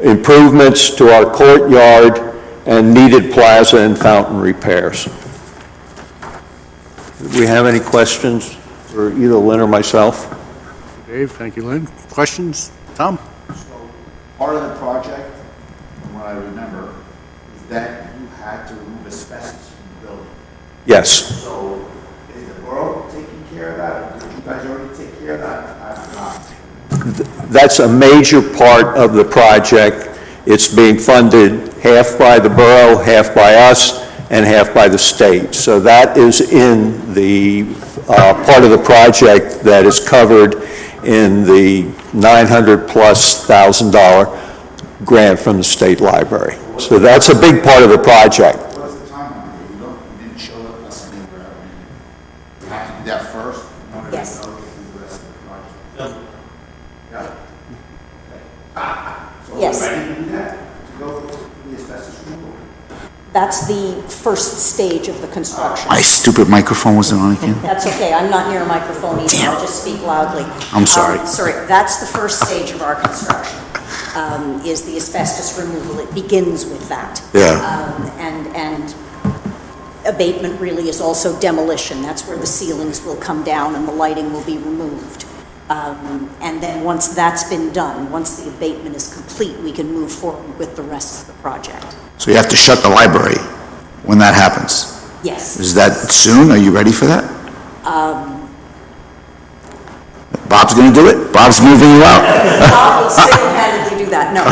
O: improvements to our courtyard and needed plaza and fountain repairs. Do we have any questions for either Lynn or myself?
A: Dave, thank you, Lynn. Questions? Tom?
F: So part of the project, from what I remember, is that you had to remove asbestos from the building.
O: Yes.
F: So is the borough taking care of that, or did you guys already take care of that?
O: That's a major part of the project. It's being funded half by the borough, half by us, and half by the state. So that is in the part of the project that is covered in the $900,000+ grant from the state library. So that's a big part of the project.
F: What's the timeline? You didn't show us anywhere. You have to do that first?
N: Yes.
F: So
N: Yes.
F: are we ready to do that? To go to the asbestos removal?
N: That's the first stage of the construction.
F: My stupid microphone wasn't on again.
N: That's okay, I'm not near a microphone either, I'll just speak loudly.
F: I'm sorry.
N: Sorry, that's the first stage of our construction, is the asbestos removal. It begins with that.
F: Yeah.
N: And abatement really is also demolition. That's where the ceilings will come down and the lighting will be removed. And then once that's been done, once the abatement is complete, we can move forward with the rest of the project.
F: So you have to shut the library when that happens.
N: Yes.
F: Is that soon? Are you ready for that? Bob's going to do it? Bob's moving you out?
N: Bob will single-handedly do that, no.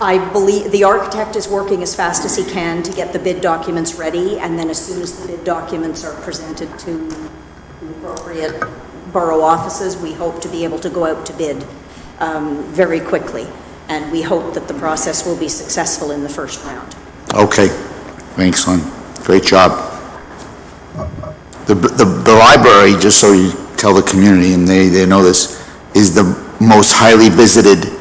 N: I believe, the architect is working as fast as he can to get the bid documents ready, and then as soon as the bid documents are presented to the appropriate borough offices, we hope to be able to go out to bid very quickly. And we hope that the process will be successful in the first round.
F: Okay. Thanks, Lynn. Great job. The library, just so you tell the community, and they know this, is the most highly visited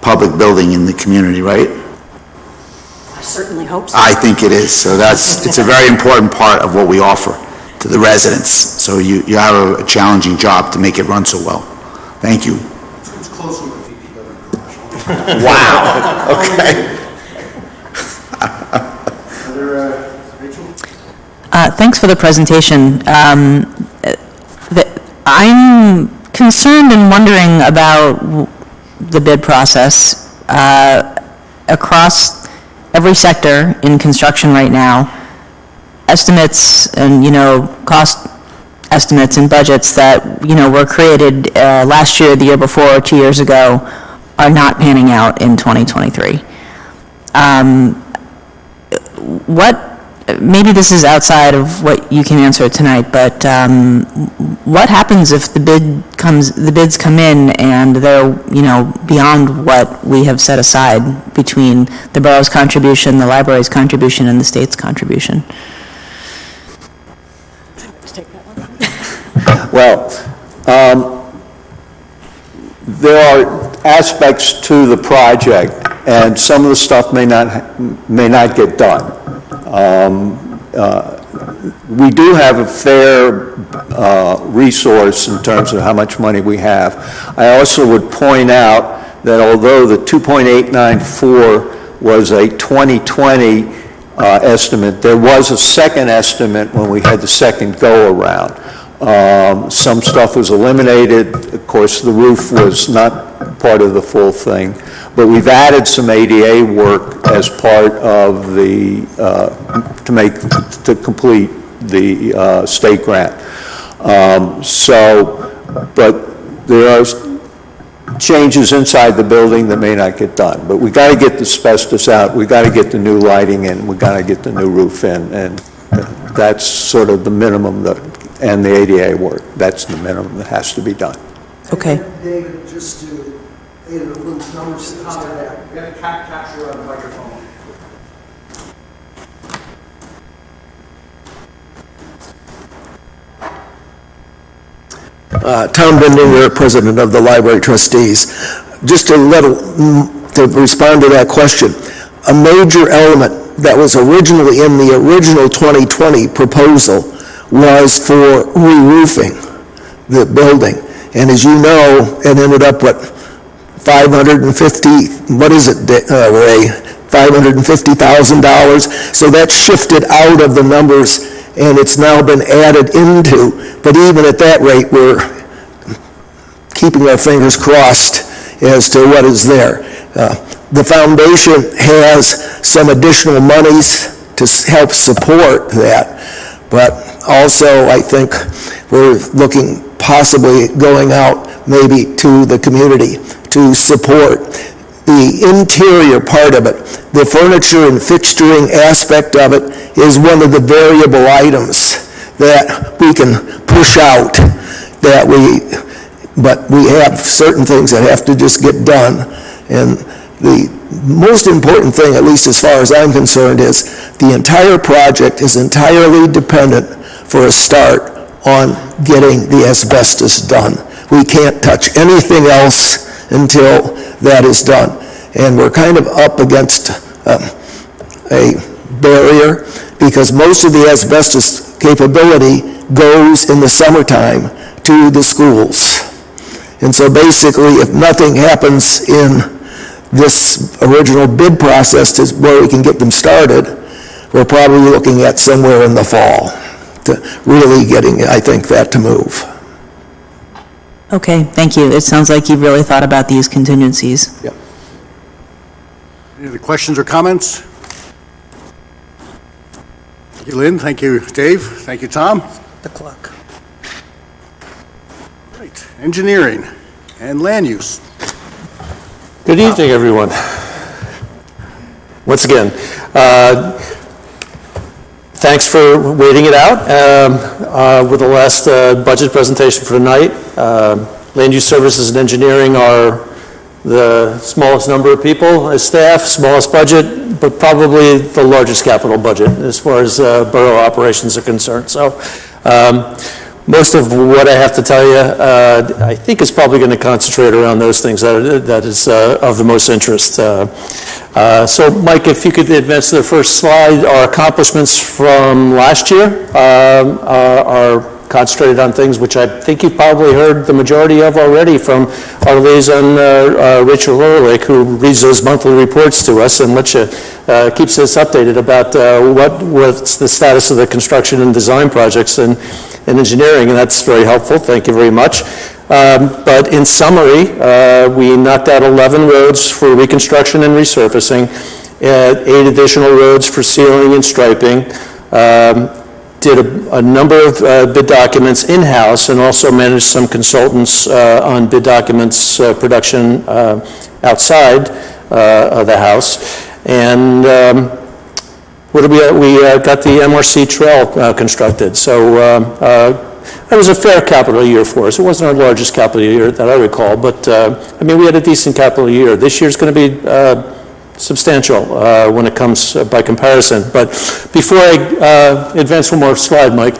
F: public building in the community, right?
N: I certainly hope so.
F: I think it is. So it's a very important part of what we offer to the residents. So you have a challenging job to make it run so well. Thank you.
A: It's closer with
F: Wow. Okay.
D: Thanks for the presentation. I'm concerned and wondering about the bid process across every sector in construction right now. Estimates and, cost estimates and budgets that, were created last year, the year before, 2 years ago, are not panning out in 2023. Maybe this is outside of what you can answer tonight, but what happens if the bids come in and they're, beyond what we have set aside between the borough's contribution, the library's contribution, and the state's contribution?
O: Well, there are aspects to the project, and some of the stuff may not get done. We do have a fair resource in terms of how much money we have. I also would point out that although the 2.894 was a 2020 estimate, there was a second estimate when we had the second go-around. Some stuff was eliminated. Of course, the roof was not part of the full thing. But we've added some ADA work as part of the, to complete the state grant. But there are changes inside the building that may not get done. But we got to get the asbestos out. We got to get the new lighting in. We got to get the new roof in. And that's sort of the minimum and the ADA work. That's the minimum that has to be done.
D: Okay.
A: David, just to add a little numbers to that. We have a capture on the microphone.
P: Tom Bendinger, President of the Library Trustees. Just to respond to that question, a major element that was originally in the original 2020 proposal was for re-roofing the building. And as you know, it ended up at $550,000. So that shifted out of the numbers, and it's now been added into. But even at that rate, we're keeping our fingers crossed as to what is there. The foundation has some additional monies to help support that, but also I think we're looking possibly going out maybe to the community to support the interior part of it. The furniture and fixturing aspect of it is one of the variable items that we can push out, but we have certain things that have to just get done. And the most important thing, at least as far as I'm concerned, is the entire project is entirely dependent for a start on getting the asbestos done. We can't touch anything else until that is done. And we're kind of up against a barrier, because most of the asbestos capability goes in the summertime to the schools. And so basically, if nothing happens in this original bid process to where we can get them started, we're probably looking at somewhere in the fall to really getting, I think, that to move.
D: Okay, thank you. It sounds like you've really thought about these contingencies.
P: Yep.
A: Any other questions or comments? Thank you, Lynn. Thank you, Dave. Thank you, Tom.
M: The clock.
A: Right. Engineering and land use.
I: Good evening, everyone. Once again, thanks for waiting it out with the last budget presentation for tonight. Land use services and engineering are the smallest number of people as staff, smallest budget, but probably the largest capital budget as far as borough operations are concerned. So most of what I have to tell you, I think is probably going to concentrate around those things that is of the most interest. So Mike, if you could advance to the first slide, our accomplishments from last year are concentrated on things which I think you've probably heard the majority of already from our liaison, Rachel Lorlick, who reads those monthly reports to us and keeps us updated about what's the status of the construction and design projects and engineering, and that's very helpful. Thank you very much. But in summary, we knocked out 11 roads for reconstruction and resurfacing, 8 additional roads for sealing and striping, did a number of bid documents in-house, and also managed some consultants on bid documents production outside of the house. And what did we got the MRC trail constructed. So that was a fair capital year for us. It wasn't our largest capital year that I recall, but I mean, we had a decent capital year. This year's going to be substantial when it comes by comparison. But before I advance one more slide, Mike,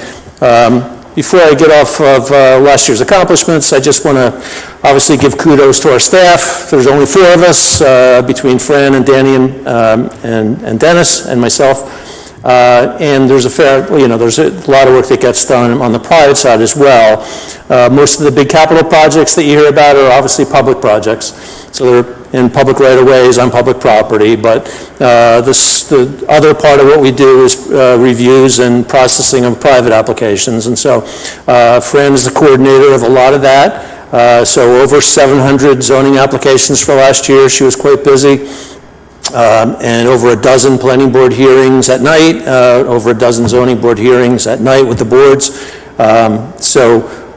I: before I get off of last year's accomplishments, I just want to obviously give kudos to our staff. There's only 4 of us, between Fran and Danny and Dennis and myself. And there's there's a lot of work that gets done on the private side as well. Most of the big capital projects that you hear about are obviously public projects. So they're in public right-of-ways on public property, but the other part of what we do is reviews and processing of private applications. And so Fran is the coordinator of a lot of that. So over 700 zoning applications for last year. She was quite busy. And over a dozen planning board hearings at night, over a dozen zoning board hearings at night with the boards.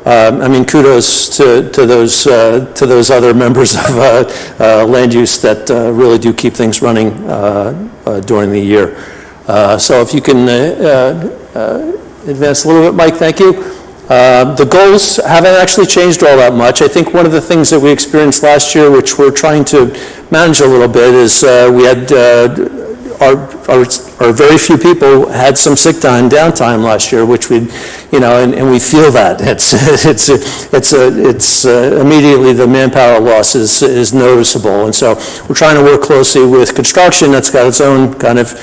I: I mean, kudos to those other members of land use that really do keep things running during the year. So if you can advance a little bit, Mike, thank you. The goals haven't actually changed all that much. I think one of the things that we experienced last year, which we're trying to manage a little bit, is we had our very few people had some sick time, downtime last year, which we, and we feel that it's immediately the manpower loss is noticeable, and so we're trying to work closely with construction that's got its own kind of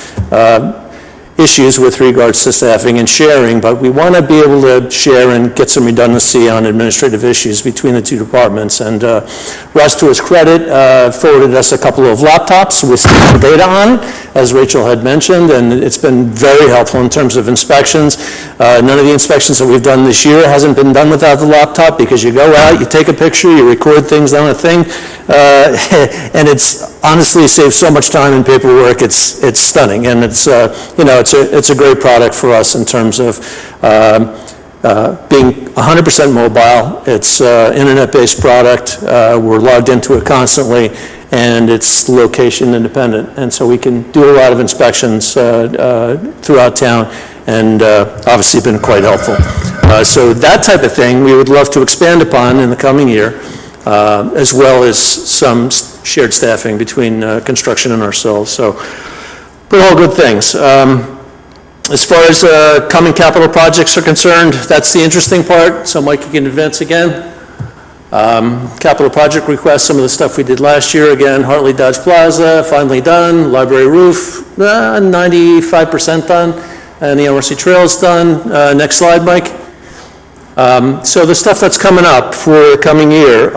I: issues with regards to staffing and sharing, but we want to be able to share and get some redundancy on administrative issues between the 2 departments. And Russ, to his credit, forwarded us a couple of laptops with some data on it, as Rachel had mentioned, and it's been very helpful in terms of inspections. None of the inspections that we've done this year hasn't been done without the laptop, because you go out, you take a picture, you record things on a thing, and it's honestly saves so much time and paperwork. It's stunning, and it's it's a great product for us in terms of being 100% mobile. It's internet-based product. We're logged into it constantly, and it's location independent, and so we can do a lot of inspections throughout town, and obviously been quite helpful. So that type of thing we would love to expand upon in the coming year, as well as some shared staffing between construction and ourselves. So, but all good things. As far as coming capital projects are concerned, that's the interesting part. So Mike, you can advance again. Capital project requests, some of the stuff we did last year, again, Hartley Dodge Plaza, finally done, library roof, 95% done, and the MRC Trail's done. Next slide, Mike. So the stuff that's coming up for the coming year,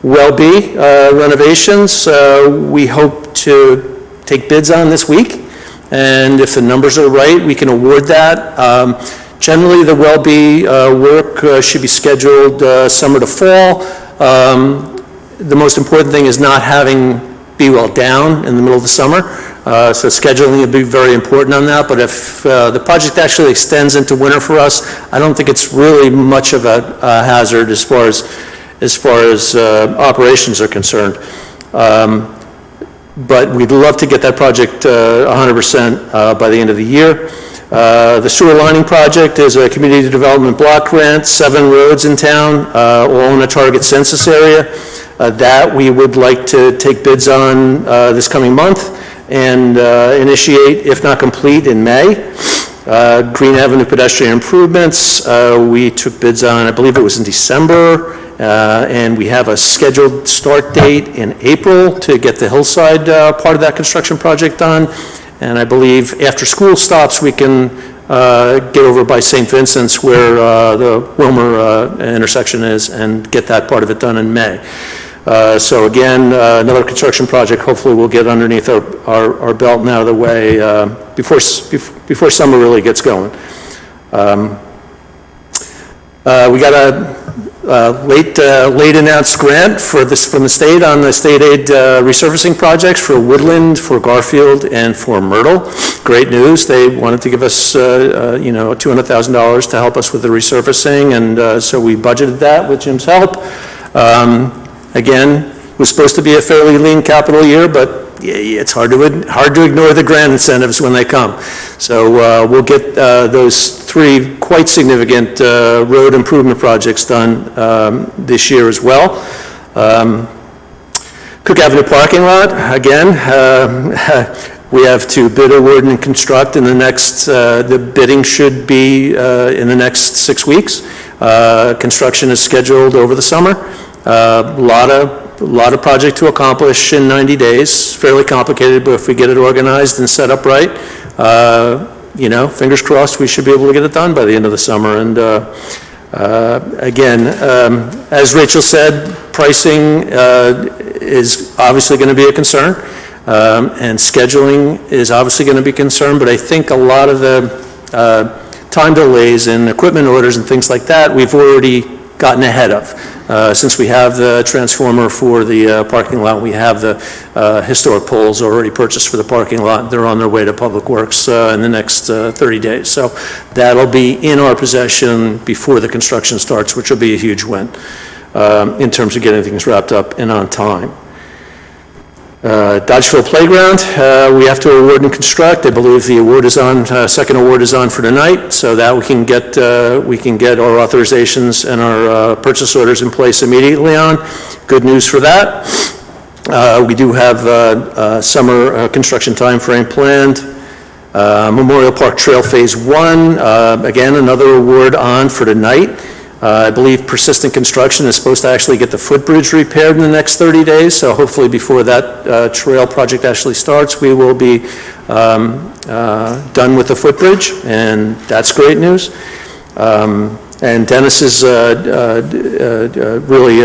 I: Well-Be renovations, we hope to take bids on this week, and if the numbers are right, we can award that. Generally, the Well-Be work should be scheduled summer to fall. The most important thing is not having Be-Well down in the middle of the summer, so scheduling will be very important on that, but if the project actually extends into winter for us, I don't think it's really much of a hazard as far as operations are concerned. But we'd love to get that project 100% by the end of the year. The sewer lining project is a community development block grant, 7 roads in town, all in a target census area. That we would like to take bids on this coming month and initiate, if not complete, in May. Green Avenue pedestrian improvements, we took bids on, I believe it was in December, and we have a scheduled start date in April to get the hillside part of that construction project done. And I believe after school stops, we can get over by St. Vincent's where the Wilmer intersection is and get that part of it done in May. So again, another construction project hopefully we'll get underneath our belt and out of the way before summer really gets going. We got a late announced grant from the state on the state aid resurfacing projects for Woodland, for Garfield, and for Myrtle. Great news. They wanted to give us $200,000 to help us with the resurfacing, and so we budgeted that with Jim's help. Again, it was supposed to be a fairly lean capital year, but it's hard to ignore the grant incentives when they come. So we'll get those 3 quite significant road improvement projects done this year as well. Cook Avenue parking lot, again, we have to bid, award, and construct in the next, the bidding should be in the next 6 weeks. Construction is scheduled over the summer. A lot of project to accomplish in 90 days, fairly complicated, but if we get it organized and set up right, fingers crossed, we should be able to get it done by the end of the summer. And again, as Rachel said, pricing is obviously going to be a concern, and scheduling is obviously going to be a concern, but I think a lot of the time delays in equipment orders and things like that, we've already gotten ahead of. Since we have the transformer for the parking lot, we have the historic poles already purchased for the parking lot. They're on their way to Public Works in the next 30 days. So that'll be in our possession before the construction starts, which will be a huge win in terms of getting things wrapped up and on time. Dodgeville Playground, we have to award and construct. I believe the award is on, second award is on for tonight, so that we can get our authorizations and our purchase orders in place immediately on. Good news for that. We do have a summer construction timeframe planned. Memorial Park Trail Phase 1, again, another award on for tonight. I believe Persistent Construction is supposed to actually get the footbridge repaired in the next 30 days, so hopefully before that trail project actually starts, we will be done with the footbridge, and that's great news. And Dennis is really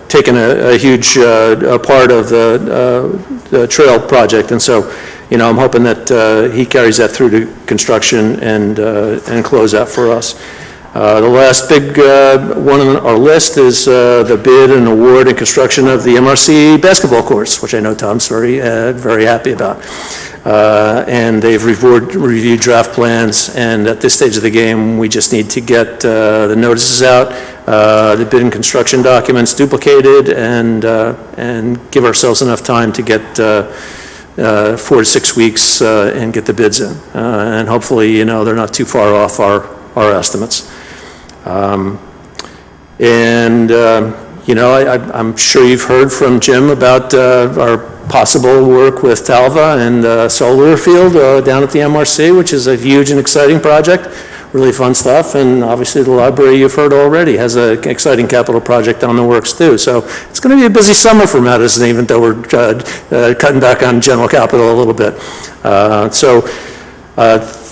I: taken a huge part of the trail project, and so, I'm hoping that he carries that through to construction and close out for us. The last big one on our list is the bid and award and construction of the MRC basketball courts, which I know Tom's very happy about. And they've reviewed draft plans, and at this stage of the game, we just need to get the notices out, the bid and construction documents duplicated, and give ourselves enough time to get 4 to 6 weeks and get the bids in. And hopefully, they're not too far off our estimates. I'm sure you've heard from Jim about our possible work with Talva and solar field down at the MRC, which is a huge and exciting project. really fun stuff. And obviously, the library, you've heard already, has an exciting capital project on the works, too. So it's going to be a busy summer for Madison, even though we're cutting back on general capital a little bit.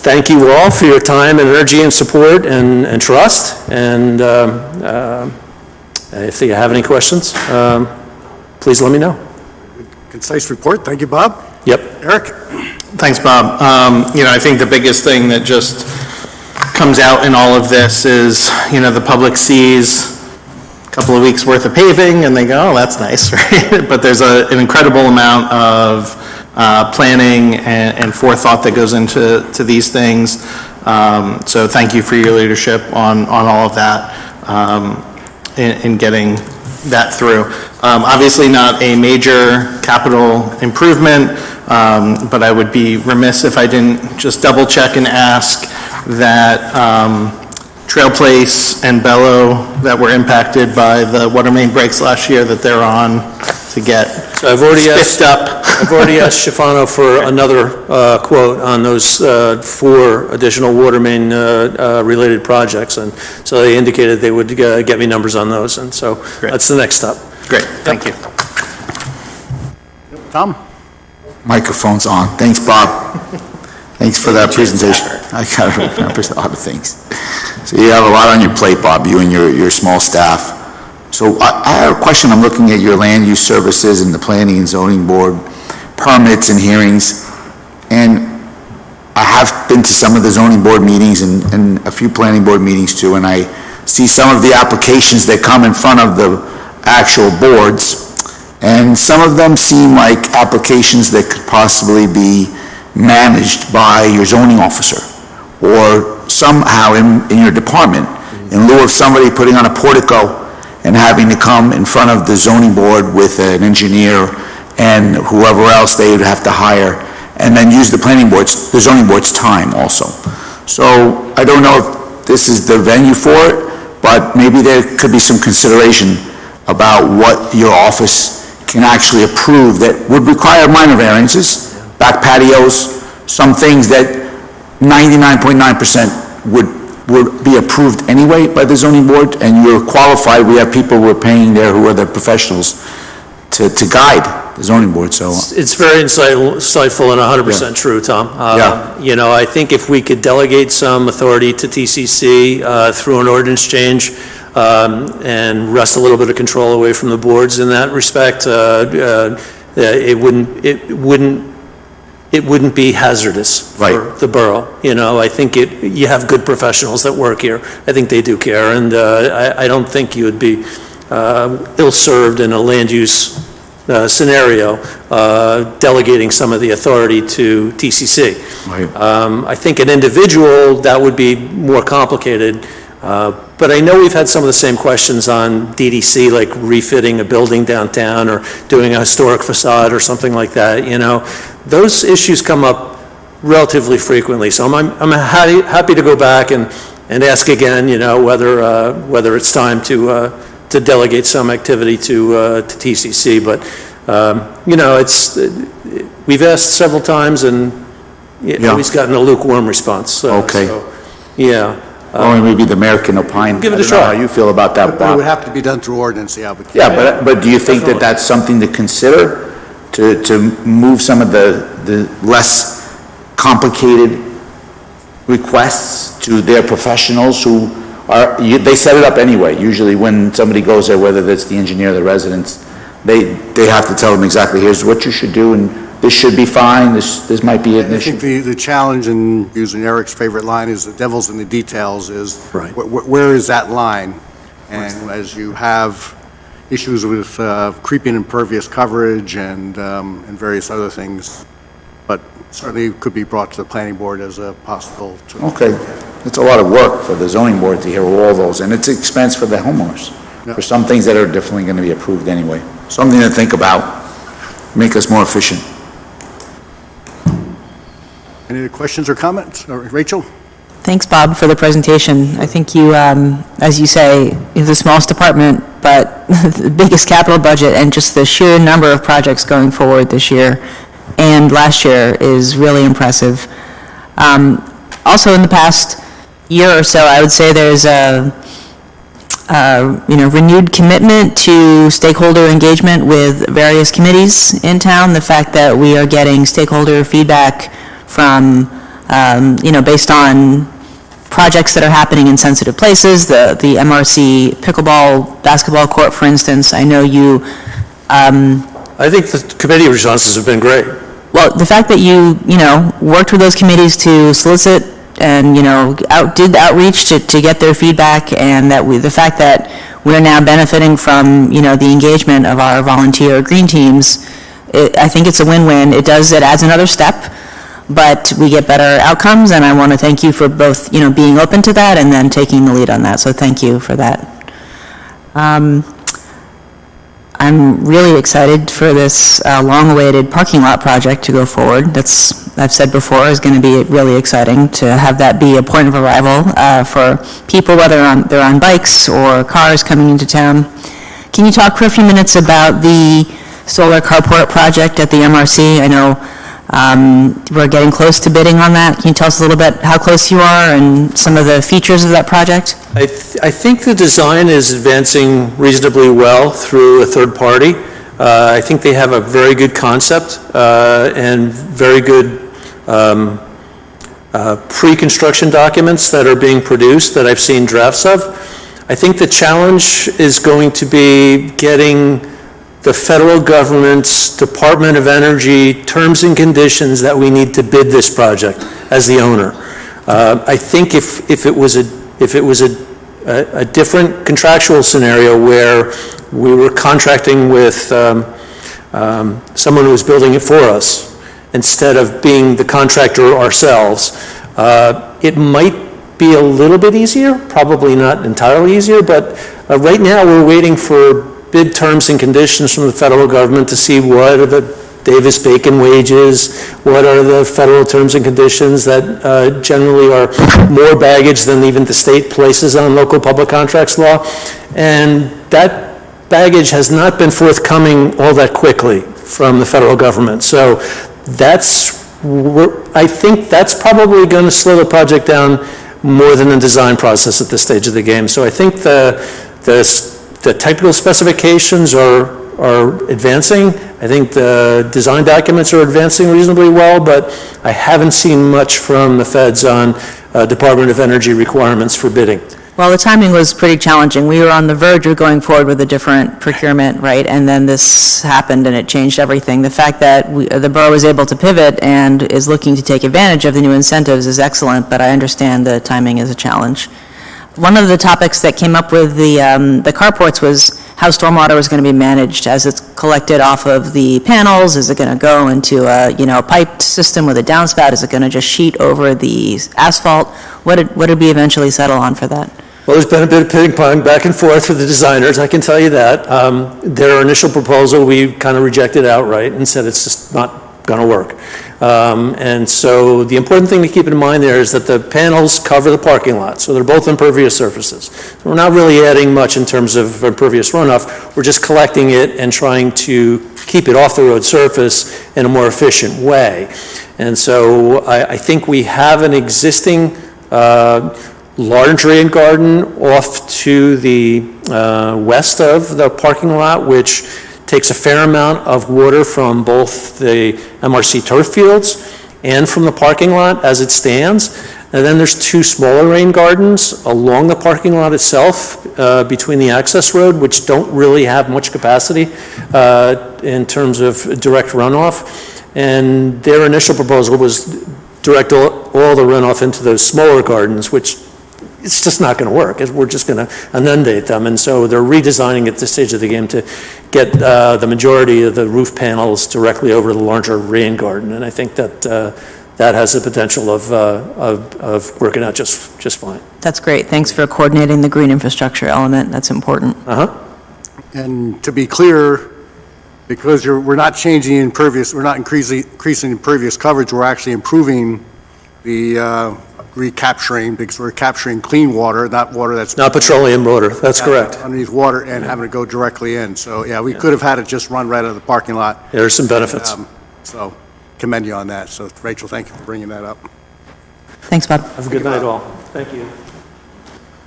I: Thank you all for your time and energy and support and trust. And if you have any questions, please let me know.
A: Concise report. Thank you, Bob.
I: Yep.
A: Eric?
B: Thanks, Bob. I think the biggest thing that just comes out in all of this is, the public sees a couple of weeks worth of paving and they go, oh, that's nice, right? But there's an incredible amount of planning and forethought that goes into these things. So thank you for your leadership on all of that in getting that through. Obviously not a major capital improvement, but I would be remiss if I didn't just double check and ask that Trail Place and Bellow that were impacted by the water main breaks last year, that they're on to get
I: So I've already
B: spiffed up.
I: I've already asked Shafano for another quote on those 4 additional water main related projects, and so they indicated they would get me numbers on those, and so that's the next step.
B: Great, thank you.
A: Tom?
F: Microphone's on. Thanks, Bob. Thanks for that presentation. I got to remember a lot of things. So you have a lot on your plate, Bob, you and your small staff. So I have a question. I'm looking at your land use services and the planning and zoning board permits and hearings, and I have been to some of the zoning board meetings and a few planning board meetings too, and I see some of the applications that come in front of the actual boards, and some of them seem like applications that could possibly be managed by your zoning officer or somehow in your department, in lieu of somebody putting on a portico and having to come in front of the zoning board with an engineer and whoever else they would have to hire, and then use the zoning board's time also. So I don't know if this is the venue for it, but maybe there could be some consideration about what your office can actually approve that would require minor variances, back patios, some things that 99.9% would be approved anyway by the zoning board, and you're qualified. We have people we're paying there who are the professionals to guide the zoning board, so.
I: It's very insightful and 100% true, Tom. I think if we could delegate some authority to TCC through an ordinance change and wrest a little bit of control away from the boards in that respect, it wouldn't be hazardous for the borough. I think you have good professionals that work here. I think they do care, and I don't think you would be ill-served in a land use scenario, delegating some of the authority to TCC. I think an individual, that would be more complicated, but I know we've had some of the same questions on DDC, like refitting a building downtown or doing a historic facade or something like that. Those issues come up relatively frequently, so I'm happy to go back and ask again, whether it's time to delegate some activity to TCC, but we've asked several times and always gotten a lukewarm response.
F: Okay.
I: Well,
F: maybe the mayor can opine.
I: Give it a
F: I don't know
I: try.
F: how you feel about that,
A: But it
F: Bob?
A: would have to be done through ordinance, yeah.
F: Yeah, but do you think that that's something to consider, to move some of the less complicated requests to their professionals who they set it up anyway? Usually when somebody goes there, whether it's the engineer or the residents, they have to tell them exactly, here's what you should do, and this should be fine, this might be an issue.
A: I think the challenge, in using Eric's favorite line, is the devil's in the details, is where is that line? And as you have issues with creeping impervious coverage and various other things, but certainly could be brought to the planning board as a possible.
F: Okay, it's a lot of work for the zoning board to hear all those, and it's expense for the homeowners, for some things that are definitely going to be approved anyway. Something to think about, make us more efficient.
A: Any other questions or comments? Rachel?
D: Thanks, Bob, for the presentation. I think you, as you say, is the smallest department, but the biggest capital budget, and just the sheer number of projects going forward this year and last year is really impressive. Also, in the past, year or so, I would say there's a renewed commitment to stakeholder engagement with various committees in town. The fact that we are getting stakeholder feedback from, based on projects that are happening in sensitive places, the MRC pickleball basketball court, for instance. I know you.
Q: I think the committee responses have been great.
D: Well, the fact that you worked with those committees to solicit and, did outreach to get their feedback, and that the fact that we're now benefiting from, the engagement of our volunteer green teams, I think it's a win-win. It adds another step, but we get better outcomes, and I want to thank you for both, being open to that and then taking the lead on that, so thank you for that. I'm really excited for this long-awaited parking lot project to go forward. I've said before, is going to be really exciting to have that be a point of arrival for people, whether they're on bikes or cars coming into town. Can you talk for a few minutes about the solar carport project at the MRC? I know we're getting close to bidding on that. Can you tell us a little bit how close you are and some of the features of that project?
Q: I think the design is advancing reasonably well through a third party. I think they have a very good concept and very good pre-construction documents that are being produced that I've seen drafts of. I think the challenge is going to be getting the federal government's Department of Energy terms and conditions that we need to bid this project as the owner. I think if it was a different contractual scenario where we were contracting with someone who was building it for us instead of being the contractor ourselves, it might be a little bit easier, probably not entirely easier, but right now we're waiting for bid terms and conditions from the federal government to see what are the Davis-Bacon wages, what are the federal terms and conditions that generally are more baggage than even the state places on local public contracts law. And that baggage has not been forthcoming all that quickly from the federal government. So I think that's probably going to slow the project down more than the design process at this stage of the game. So I think the technical specifications are advancing. I think the design documents are advancing reasonably well, but I haven't seen much from the feds on Department of Energy requirements for bidding.
D: Well, the timing was pretty challenging. We were on the verge of going forward with a different procurement, right? And then this happened and it changed everything. The fact that the borough was able to pivot and is looking to take advantage of the new incentives is excellent, but I understand the timing is a challenge. One of the topics that came up with the carports was how stormwater was going to be managed as it's collected off of the panels. Is it going to go into a piped system with a downspout? Is it going to just sheet over the asphalt? What did we eventually settle on for that?
Q: Well, there's been a bit of ping-pong back and forth with the designers, I can tell you that. Their initial proposal, we kind of rejected outright and said it's just not going to work. And so the important thing to keep in mind there is that the panels cover the parking lot, so they're both impervious surfaces. So we're not really adding much in terms of impervious runoff. We're just collecting it and trying to keep it off the road surface in a more efficient way. And so I think we have an existing large rain garden off to the west of the parking lot, which takes a fair amount of water from both the MRC turf fields and from the parking lot as it stands. And then there's two smaller rain gardens along the parking lot itself between the access road, which don't really have much capacity in terms of direct runoff. And their initial proposal was direct all the runoff into those smaller gardens, which it's just not going to work. We're just going to inundate them. And so they're redesigning at this stage of the game to get the majority of the roof panels directly over the larger rain garden. And I think that that has the potential of working out just fine.
D: That's great. Thanks for coordinating the green infrastructure element. That's important.
A: And to be clear, because we're not changing impervious, we're not increasing impervious coverage, we're actually improving the recapturing, because we're capturing clean water, not water that's...
Q: Not petroleum water, that's correct.
A: Underneath water and having it go directly in. So, yeah, we could have had it just run right out of the parking lot.
Q: There's some benefits.
A: So, commend you on that. So, Rachel, thank you for bringing that up.
D: Thanks, Bob.
Q: Have a good night, all. Thank you.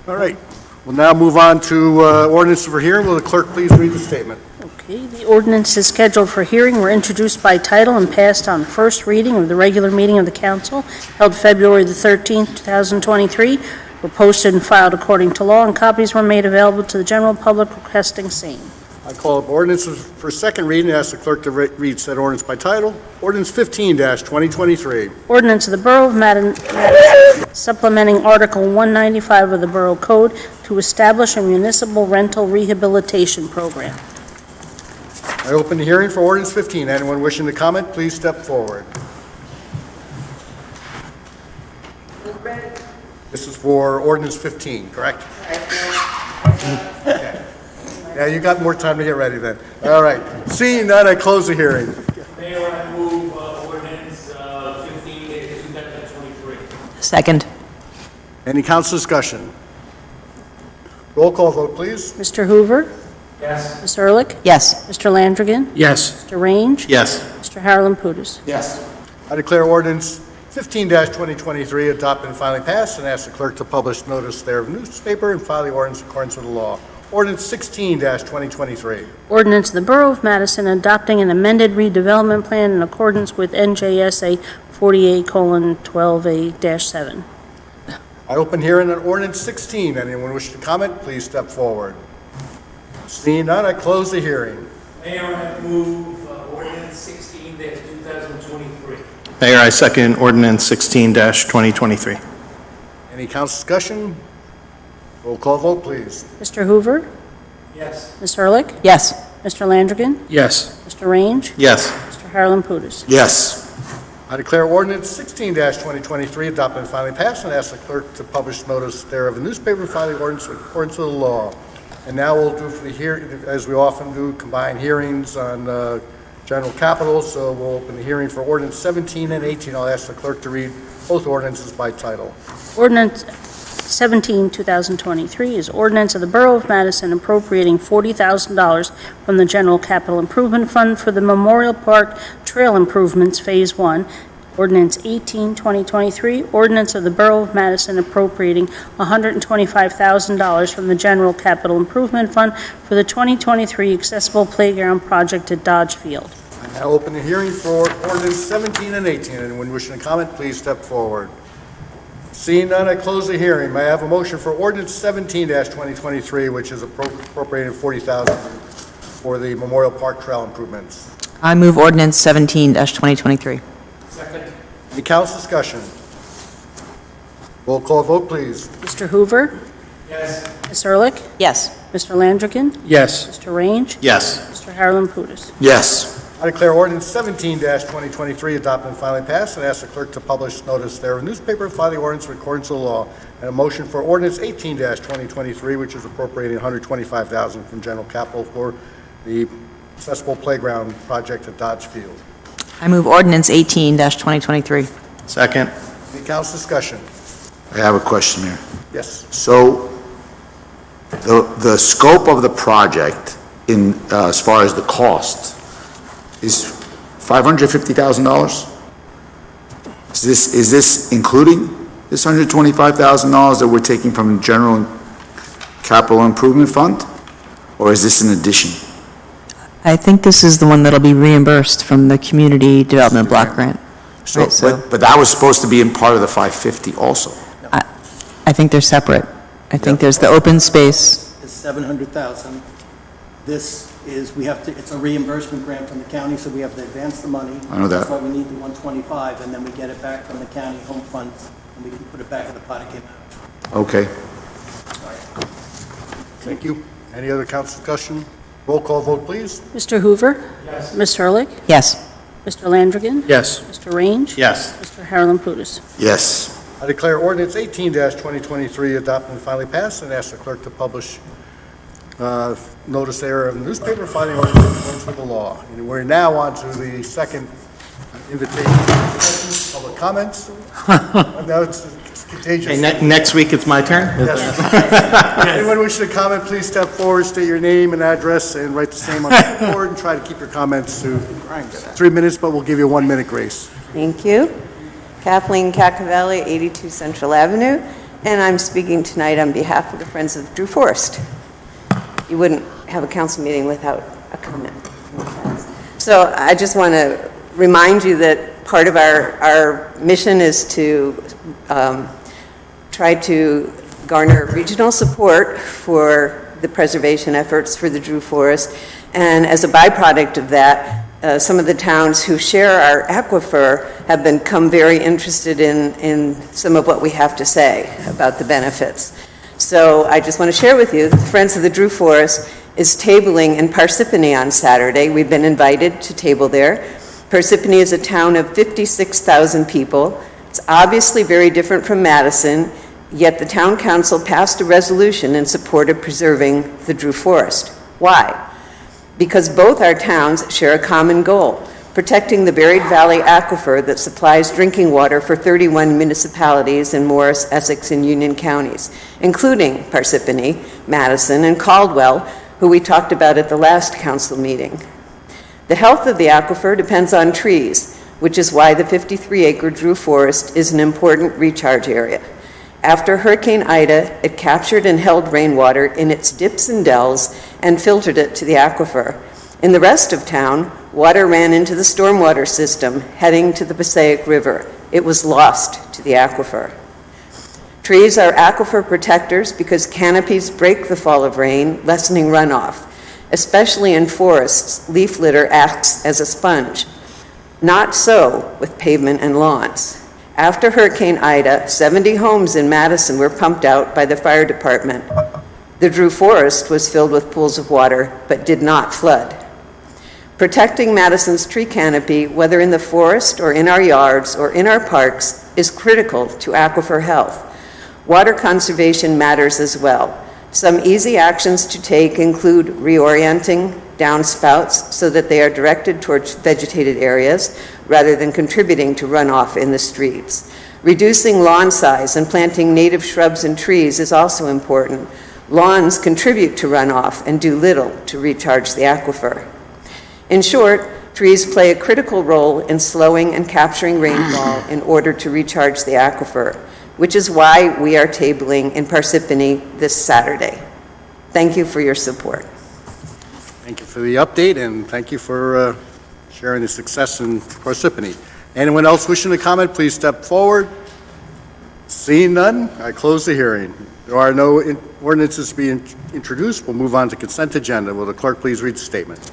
A: All right. We'll now move on to ordinance for hearing. Will the clerk please read the statement?
G: Okay, the ordinances scheduled for hearing were introduced by title and passed on first reading of the regular meeting of the council held February the 13th, 2023, were posted and filed according to law, and copies were made available to the general public requesting same.
A: I call up ordinances for second reading and ask the clerk to read said ordinance by title. Ordinance 15-2023.
G: Ordinance of the Borough of Madison supplementing Article 195 of the Borough Code to establish a municipal rental rehabilitation program.
A: I open the hearing for ordinance 15. Anyone wishing to comment, please step forward. This is for ordinance 15, correct? Okay. Yeah, you got more time to get ready then. All right. Seeing none, I close the hearing.
C: Mayor, I move ordinance 15-2023.
D: Second.
A: Any council discussion? Roll call vote, please.
G: Mr. Hoover?
C: Yes.
G: Ms. Ehrlich?
D: Yes.
G: Mr. Landrigan?
C: Yes.
G: Mr. Range?
B: Yes.
G: Mr. Harlan Pudes?
F: Yes.
A: I declare ordinance 15-2023 adopted and finally passed, and ask the clerk to publish notice thereof in the newspaper and file the ordinance in accordance with the law. Ordinance 16-2023.
G: Ordinance of the Borough of Madison adopting an amended redevelopment plan in accordance with NJSA 48:12A-7.
A: I open hearing on ordinance 16. Anyone wish to comment, please step forward. Seeing none, I close the hearing.
C: Mayor, I move ordinance 16-2023.
B: Mayor, I second ordinance 16-2023.
A: Any council discussion? Roll call vote, please.
G: Mr. Hoover?
C: Yes.
G: Ms. Ehrlich?
D: Yes.
G: Mr. Landrigan?
C: Yes.
G: Mr. Range?
B: Yes.
G: Mr. Harlan Pudes?
F: Yes.
A: I declare ordinance 16-2023 adopted and finally passed, and ask the clerk to publish notice thereof in the newspaper and file the ordinance in accordance with the law. And now we'll do for the hearing, as we often do, combine hearings on general capital. So we'll open the hearing for ordinance 17 and 18. I'll ask the clerk to read both ordinances by title.
G: Ordinance 17, 2023 is ordinance of the Borough of Madison appropriating $40,000 from the General Capital Improvement Fund for the Memorial Park Trail Improvements Phase 1. Ordinance 18, 2023, ordinance of the Borough of Madison appropriating $125,000 from the General Capital Improvement Fund for the 2023 Accessible Playground Project at Dodge Field.
A: I now open the hearing for ordinance 17 and 18. Anyone wishing to comment, please step forward. Seeing none, I close the hearing. May I have a motion for ordinance 17-2023, which is appropriating $40,000 for the Memorial Park Trail improvements?
D: I move ordinance 17-2023.
C: Second.
A: Any council discussion? Roll call vote, please.
G: Mr. Hoover?
C: Yes.
G: Ms. Ehrlich?
D: Yes.
G: Mr. Landrigan?
C: Yes.
G: Mr. Range?
B: Yes.
G: Mr. Harlan Pudes?
F: Yes.
A: I declare ordinance 17-2023 adopted and finally passed, and ask the clerk to publish notice thereof in the newspaper and file the ordinance in accordance with the law. And a motion for ordinance 18-2023, which is appropriating $125,000 from general capital for the accessible playground project at Dodge Field.
D: I move ordinance 18-2023.
B: Second.
A: Any council discussion?
F: I have a question here.
A: Yes.
F: So the scope of the project in, as far as the cost, is $550,000? Is this including this $125,000 that we're taking from the General Capital Improvement Fund? Or is this an addition?
D: I think this is the one that'll be reimbursed from the Community Development Block Grant.
F: So,
D: Right, so-
F: but that was supposed to be in part of the 550 also.
D: I think they're separate. I think there's the open space.
M: It's 700,000. This is, it's a reimbursement grant from the county, so we have to advance the money.
F: I know that.
M: That's why we need the 125, and then we get it back from the county home fund, and we can put it back in the pot it came out.
F: Okay.
A: Thank you. Any other council discussion? Roll call vote, please.
G: Mr. Hoover?
C: Yes.
G: Ms. Ehrlich?
D: Yes.
G: Mr. Landrigan?
C: Yes.
G: Mr. Range?
B: Yes.
G: Mr. Harlan Pudes?
F: Yes.
A: I declare ordinance 18-2023 adopted and finally passed, and ask the clerk to publish notice thereof in the newspaper, filing ordinance in accordance with the law. And we're now on to the second invitation, public comments. Now it's contagious.
B: Okay, next week it's my turn?
A: Yes. Anyone wishing to comment, please step forward, state your name and address, and write the same on the board, and try to keep your comments to 3 minutes, but we'll give you a 1-minute grace.
R: Thank you. Kathleen Cacavelli, 82 Central Avenue. and I'm speaking tonight on behalf of the Friends of Drew Forest. You wouldn't have a council meeting without a comment. So I just want to remind you that part of our mission is to try to garner regional support for the preservation efforts for the Drew Forest, and as a byproduct of that, some of the towns who share our aquifer have become very interested in some of what we have to say about the benefits. So I just want to share with you that the Friends of the Drew Forest is tabling in Parsippany on Saturday. We've been invited to table there. Parsippany is a town of 56,000 people. It's obviously very different from Madison, yet the town council passed a resolution in support of preserving the Drew Forest. Why? Because both our towns share a common goal, protecting the Buried Valley aquifer that supplies drinking water for 31 municipalities in Morris, Essex, and Union counties, including Parsippany, Madison, and Caldwell, who we talked about at the last council meeting. The health of the aquifer depends on trees, which is why the 53-acre Drew Forest is an important recharge area. After Hurricane Ida, it captured and held rainwater in its dips and dells and filtered it to the aquifer. In the rest of town, water ran into the stormwater system, heading to the Passaic River. It was lost to the aquifer. Trees are aquifer protectors because canopies break the fall of rain, lessening runoff. Especially in forests, leaf litter acts as a sponge. Not so with pavement and lawns. After Hurricane Ida, 70 homes in Madison were pumped out by the fire department. The Drew Forest was filled with pools of water, but did not flood. Protecting Madison's tree canopy, whether in the forest or in our yards or in our parks, is critical to aquifer health. Water conservation matters as well. Some easy actions to take include reorienting downspouts so that they are directed towards vegetated areas rather than contributing to runoff in the streets. Reducing lawn size and planting native shrubs and trees is also important. Lawns contribute to runoff and do little to recharge the aquifer. In short, trees play a critical role in slowing and capturing rainfall in order to recharge the aquifer, which is why we are tabling in Parsippany this Saturday. Thank you for your support.
A: Thank you for the update, and thank you for sharing the success in Parsippany. Anyone else wishing to comment, please step forward. Seeing none, I close the hearing. There are no ordinances to be introduced. We'll move on to consent agenda. Will the clerk please read the statement?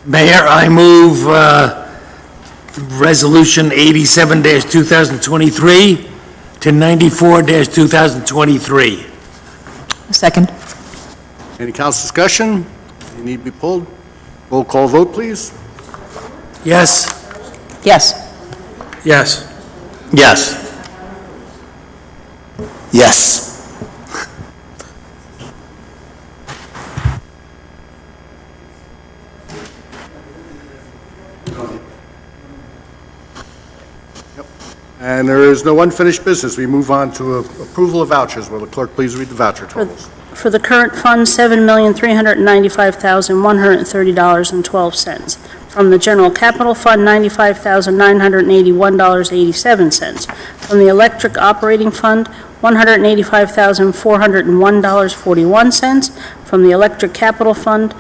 C: Mayor, I move Resolution 87-2023 to 94-2023.
D: Second.
A: Any council discussion? Any need to be pulled? Roll call vote, please.
C: Yes.
D: Yes.
C: Yes.
J: Yes.
F: Yes.
A: And there is no unfinished business. We move on to approval of vouchers. Will the clerk please read the voucher totals?
G: For the current fund, $7,395,130.12. From the general capital fund, $95,981.87. From the electric operating fund, $185,401.41. From the electric capital fund,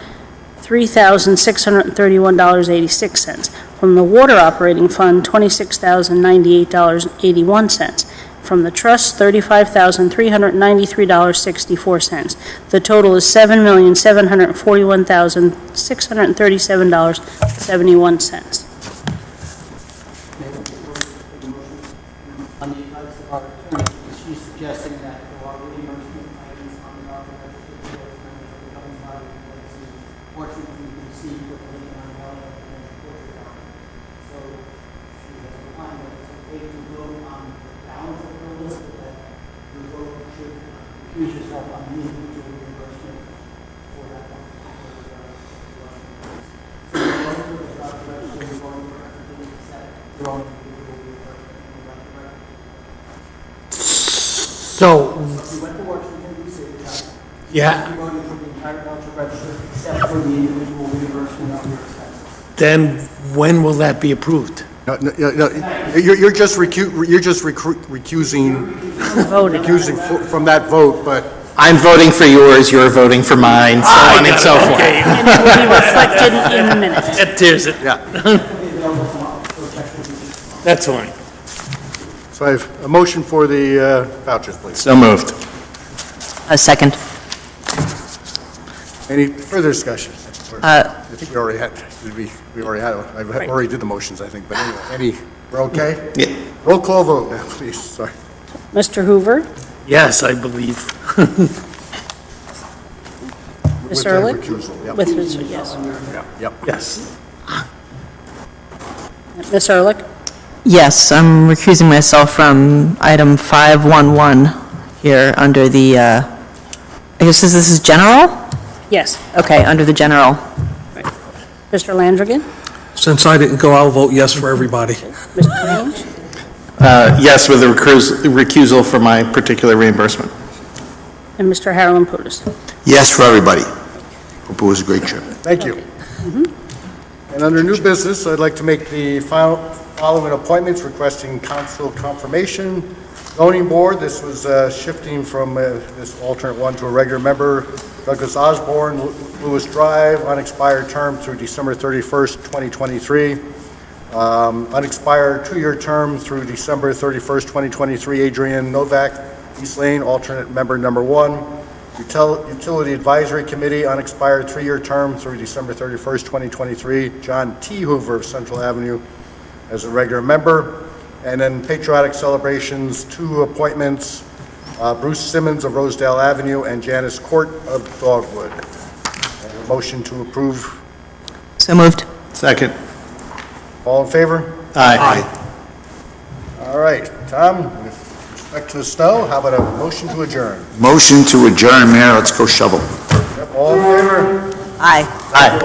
G: $3,631.86. From the water operating fund, $26,098.81. From the trust, $35,393.64. The total is $7,741,637.71.
M: On the advice of our attorney, she's suggesting that there are reimbursement claims on the document portion we can see for the lien on water and water. So she has a line that it's okay to vote on the balance of the list, but that the vote should accuse yourself on the individual reimbursement for that one. So the vote for the document, we're going to accept your own individual reimbursement.
C: So, yeah, then when will that be approved?
A: No, you're just recusing from that vote, but
B: I'm voting for yours, you're voting for mine, so on and so forth.
C: Okay.
G: And it will be reflected in the minutes.
C: That tears it.
A: yeah.
C: That's fine.
A: So I have a motion for the vouchers, please.
B: So moved.
D: A second.
A: Any further discussion? I think we already had, I already did the motions, I think, but anyway, we're okay?
B: Yeah.
A: Roll call vote now, please, sorry.
G: Mr. Hoover?
C: Yes, I believe.
A: With
G: Ms.
A: the
G: Ehrlich?
A: recusal, yep.
G: With his, yes.
A: Yep.
C: Yes.
G: Ms. Ehrlich?
D: Yes, I'm recusing myself from item 511 here under the, I guess this is general?
G: Yes.
D: Okay, under the general.
G: Mr. Landrigan?
E: Since I didn't go, I'll vote yes for everybody.
G: Mr. Range?
B: Yes, with a recusal for my particular reimbursement.
G: And Mr. Harlan Putis?
F: Yes for everybody. Hope it was a great trip.
A: Thank you. And under new business, I'd like to make the following appointments requesting council confirmation. Zoning Board, this was shifting from this alternate one to a regular member. Douglas Osborne, Lewis Drive, unexpired term through December 31st, 2023. Unexpired two-year term through December 31st, 2023. Adrian Novak, East Lane, alternate member number 1. Utility Advisory Committee, unexpired three-year term through December 31st, 2023. John T. Hoover of Central Avenue as a regular member. And then Patriotic Celebrations, 2 appointments, Bruce Simmons of Rosedale Avenue and Janice Court of Dogwood. And a motion to approve.
D: So moved.
B: Second.
A: All in favor?
B: Aye.
A: All right, Tom, with respect to the snow, how about a motion to adjourn?
F: Motion to adjourn, Mayor, let's go shovel.
A: Yep, all in favor?
D: Aye.
B: Aye.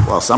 F: Well, some